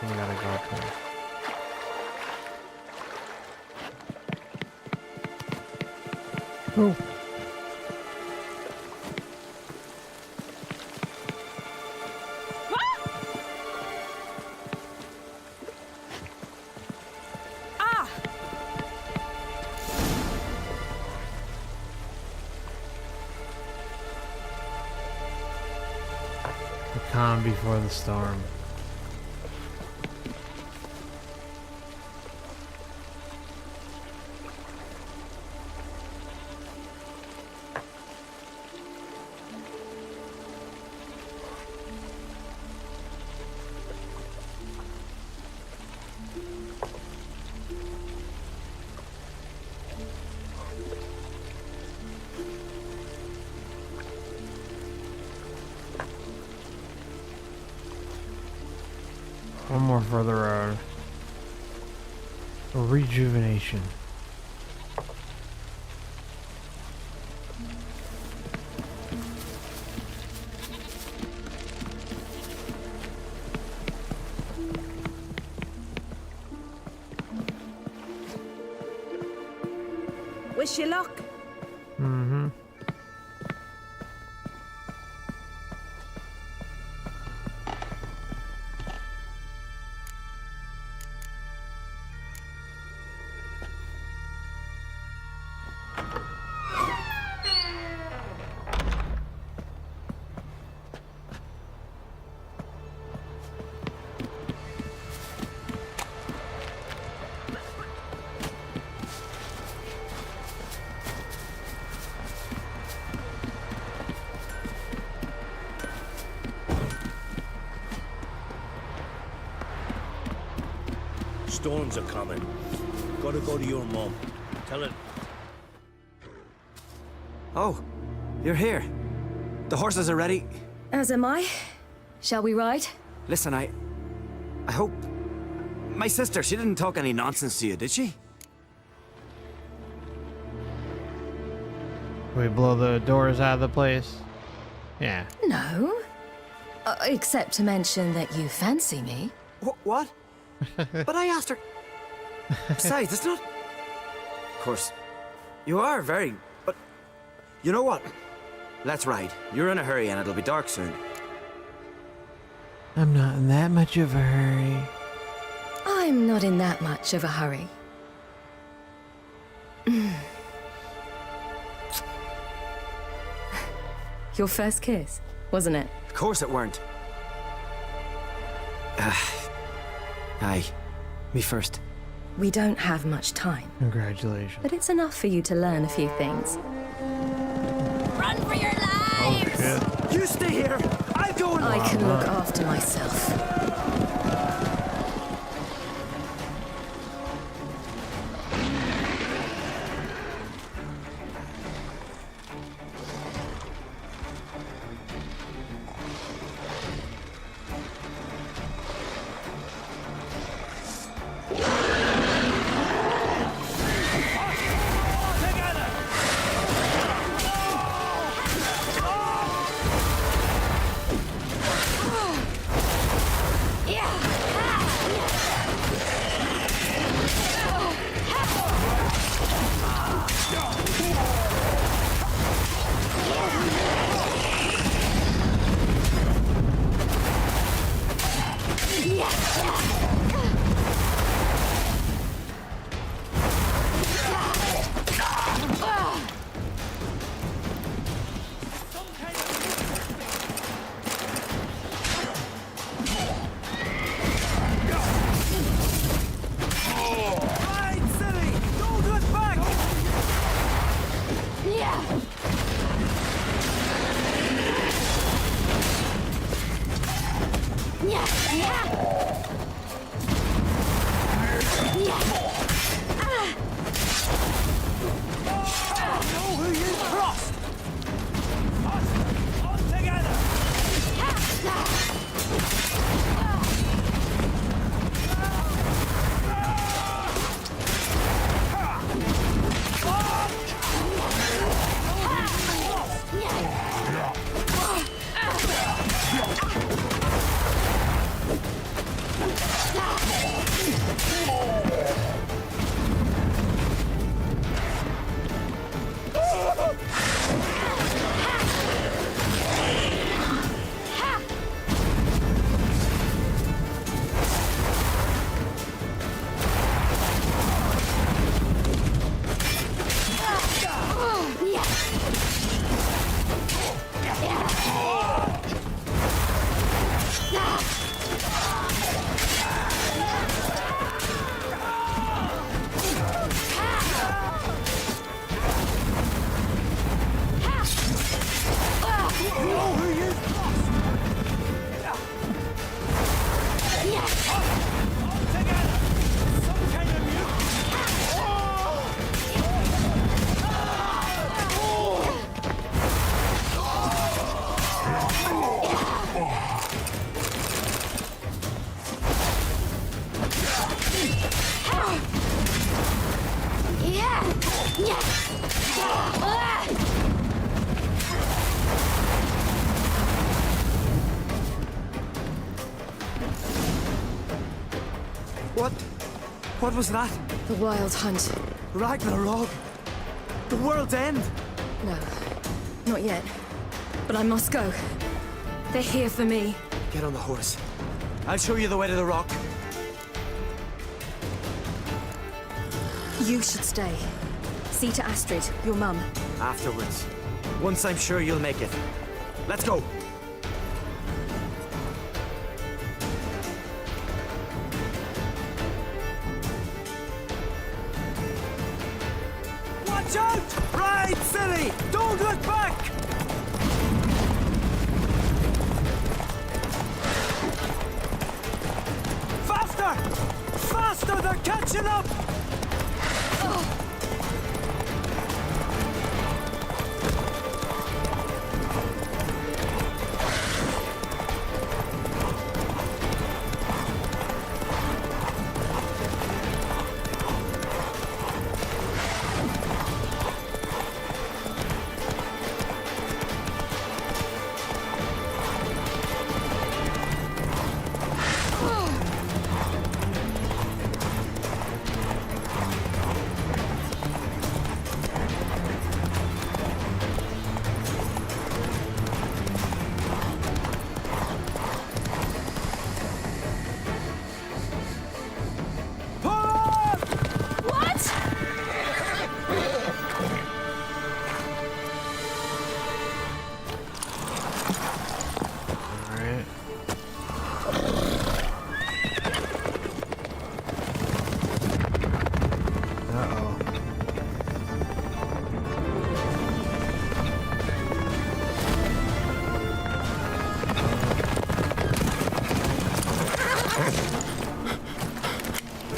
We gotta go up there. Oh. The calm before the storm. One more for the road. Rejuvenation. Wish you luck. Mm-hmm. Storms are coming. Gotta go to your mom. Tell her. Oh, you're here. The horses are ready. As am I. Shall we ride? Listen, I hope... My sister, she didn't talk any nonsense to you, did she? We blow the doors out of the place? Yeah. No. Except to mention that you fancy me. What? But I asked her... Besides, it's not... Of course, you are very... But... You know what? Let's ride. You're in a hurry and it'll be dark soon. I'm not in that much of a hurry. I'm not in that much of a hurry. Your first kiss, wasn't it? Of course it weren't. Aye. Me first. We don't have much time. Congratulations. But it's enough for you to learn a few things. Run for your lives! Oh, shit. You stay here! I'll go and... I can look after myself. What was that? The Wild Hunt. Ragnarok? The world's end? No, not yet. But I must go. They're here for me. Get on the horse. I'll show you the way to the rock. You should stay. See to Astrid, your mum. Afterwards. Once I'm sure you'll make it. Let's go. Watch out! Right, Ciri! Don't look back! Faster! Faster! They're catching up!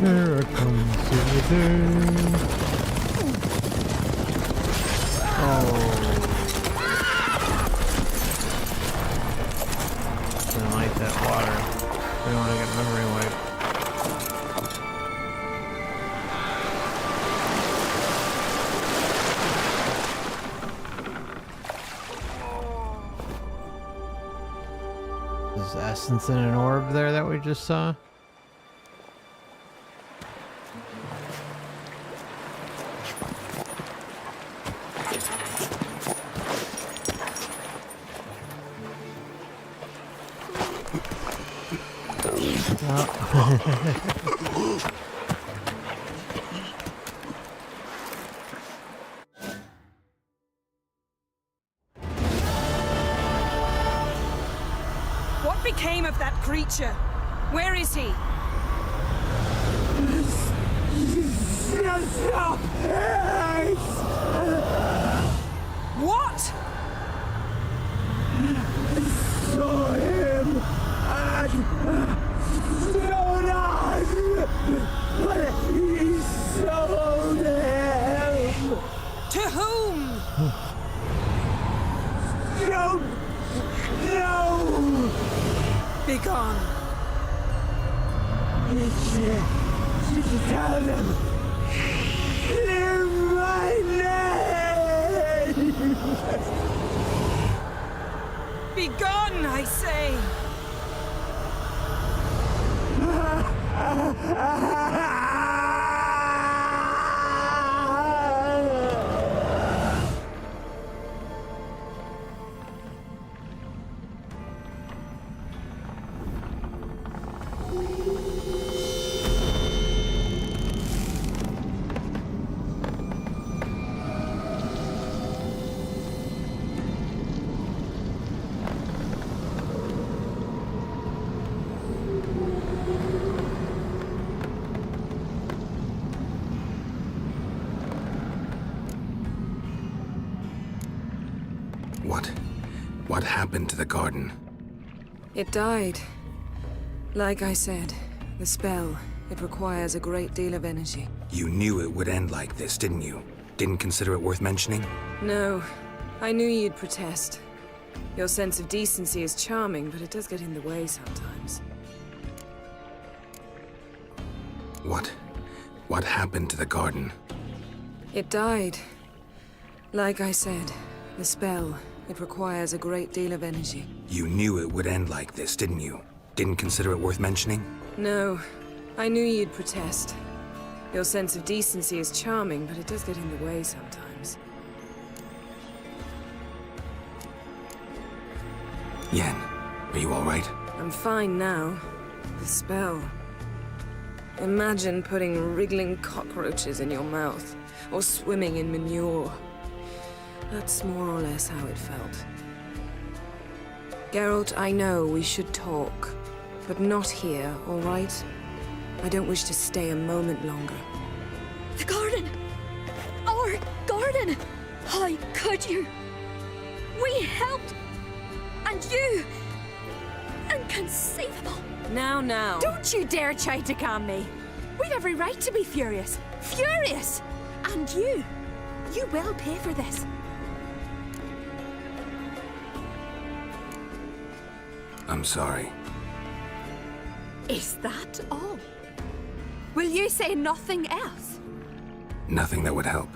Here comes Symbolism. Didn't like that water. Didn't want to get memory wipe. Is essence in an orb there that we just saw? What became of that creature? Where is he? What? Saw him at Sonas, but he sold him. To whom? Don't know. Begone. Tell them. Clear my name. Begone, I say. What happened to the garden? It died. Like I said, the spell, it requires a great deal of energy. You knew it would end like this, didn't you? Didn't consider it worth mentioning? No, I knew you'd protest. Your sense of decency is charming, but it does get in the way sometimes. What happened to the garden? It died. Like I said, the spell, it requires a great deal of energy. You knew it would end like this, didn't you? Didn't consider it worth mentioning? No, I knew you'd protest. Your sense of decency is charming, but it does get in the way sometimes. Yen, are you all right? I'm fine now. The spell. Imagine putting wriggling cockroaches in your mouth, or swimming in manure. That's more or less how it felt. Geralt, I know we should talk, but not here, all right? I don't wish to stay a moment longer. The garden! Our garden! How could you? We helped! And you! Inconceivable! Now. Don't you dare try to calm me. We've every right to be furious. Furious! And you will pay for this. I'm sorry. Is that all? Will you say nothing else? Nothing that would help.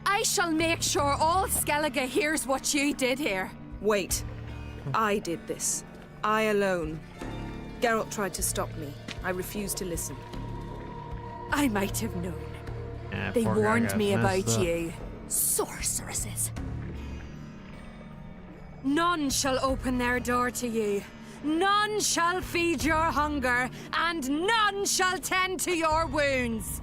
I shall make sure all Skellige hears what you did here. Wait. I did this. I alone. Geralt tried to stop me. I refused to listen. I might have known. Yeah, They poor guy warned got me messed about up. you. Sorceresses. None shall open their door to you. None shall feed your hunger, and none shall tend to your wounds.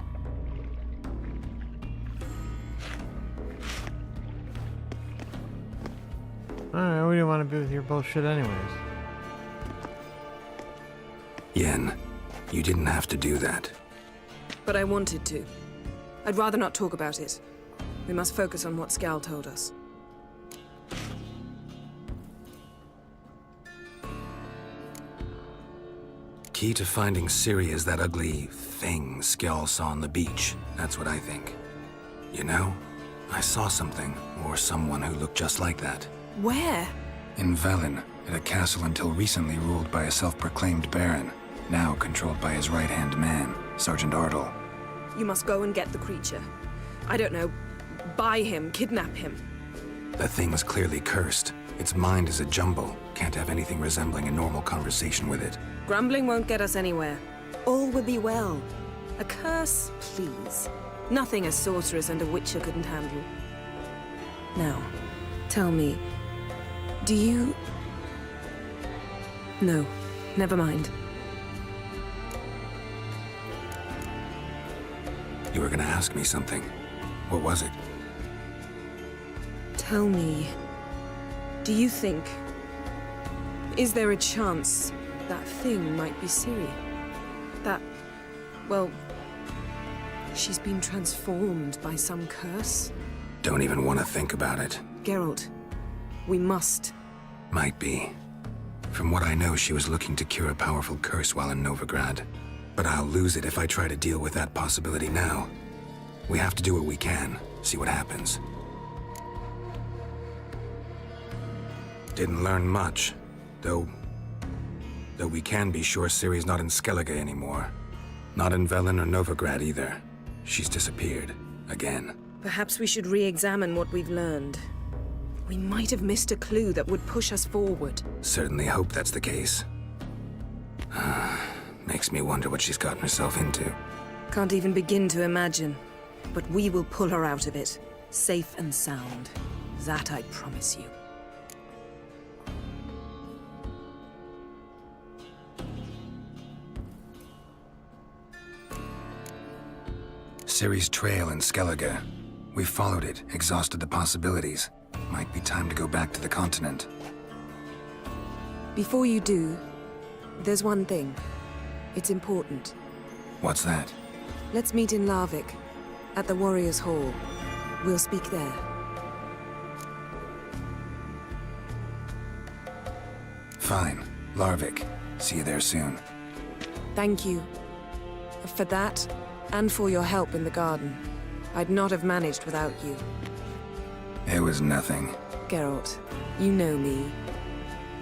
Alright, we didn't want to be with your bullshit anyways. Yen, you didn't have to do that. But I wanted to. I'd rather not talk about it. We must focus on what Skal told us. Key to finding Ciri is that ugly thing Skjall saw on the beach. That's what I think. You know, I saw something, or someone who looked just like that. Where? In Velen, at a castle until recently ruled by a self-proclaimed baron, now controlled by his right-hand man, Sergeant Ardle. You must go and get the creature. I don't know, buy him, kidnap him. The thing's clearly cursed. Its mind is a jumble. Can't have anything resembling a normal conversation with it. Grumbling won't get us anywhere. All will be well. A curse, please. Nothing a sorceress and a witcher couldn't handle. Now, tell me, do you... No, never mind. You were gonna ask me something. What was it? Tell me, do you think... Is there a chance that thing might be Ciri? That... well... she's been transformed by some curse? Don't even want to think about it. Geralt, we must. Might be. From what I know, she was looking to cure a powerful curse while in Novigrad. But I'll lose it if I try to deal with that possibility now. We have to do what we can, see what happens. Didn't learn much, though we can be sure Ciri's not in Skellige anymore. Not in Velen or Novigrad either. She's disappeared. Again. Perhaps we should re-examine what we've learned. We might have missed a clue that would push us forward. Certainly hope that's the case. Makes me wonder what she's gotten herself into. Can't even begin to imagine. But we will pull her out of it. Safe and sound. That I promise you. Ciri's trail in Skellige. We followed it, exhausted the possibilities. Might be time to go back to the continent. Before you do, there's one thing. It's important. What's that? Let's meet in Larvik, at the Warriors' Hall. We'll speak there. Fine. Larvik. See you there soon. Thank you. For that, and for your help in the garden. I'd not have managed without you. It was nothing. Geralt, you know me.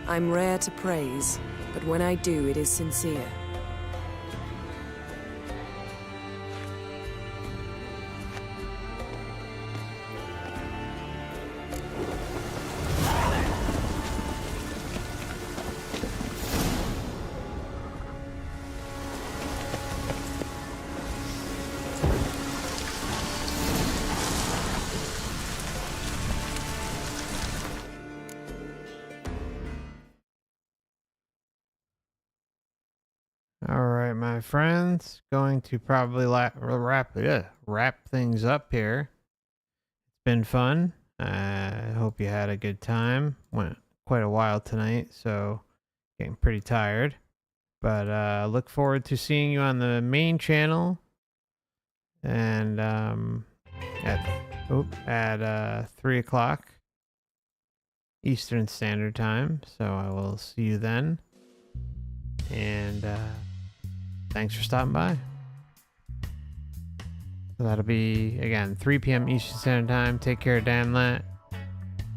I'm rare to praise, but when I do, it is sincere. my friends. Going to probably wrap things up here. It's been fun. I hope you had a good time. Went quite a while tonight, so getting pretty tired. But look forward to seeing you on the main channel. And at 3 o'clock Eastern Standard Time. So I will see you then. And thanks for stopping by. So that'll be, again, 3 p.m. Eastern Standard Time. Take care of Danlet,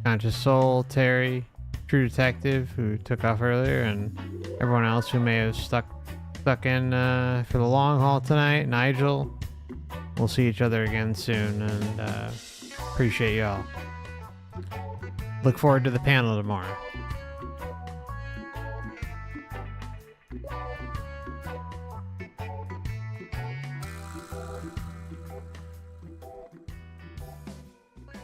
Conscious Soul, Terry, True Detective, who took off earlier, and everyone else who may have stuck in for the long haul tonight. Nigel. We'll see each other again soon, and appreciate y'all. Look forward to the panel tomorrow.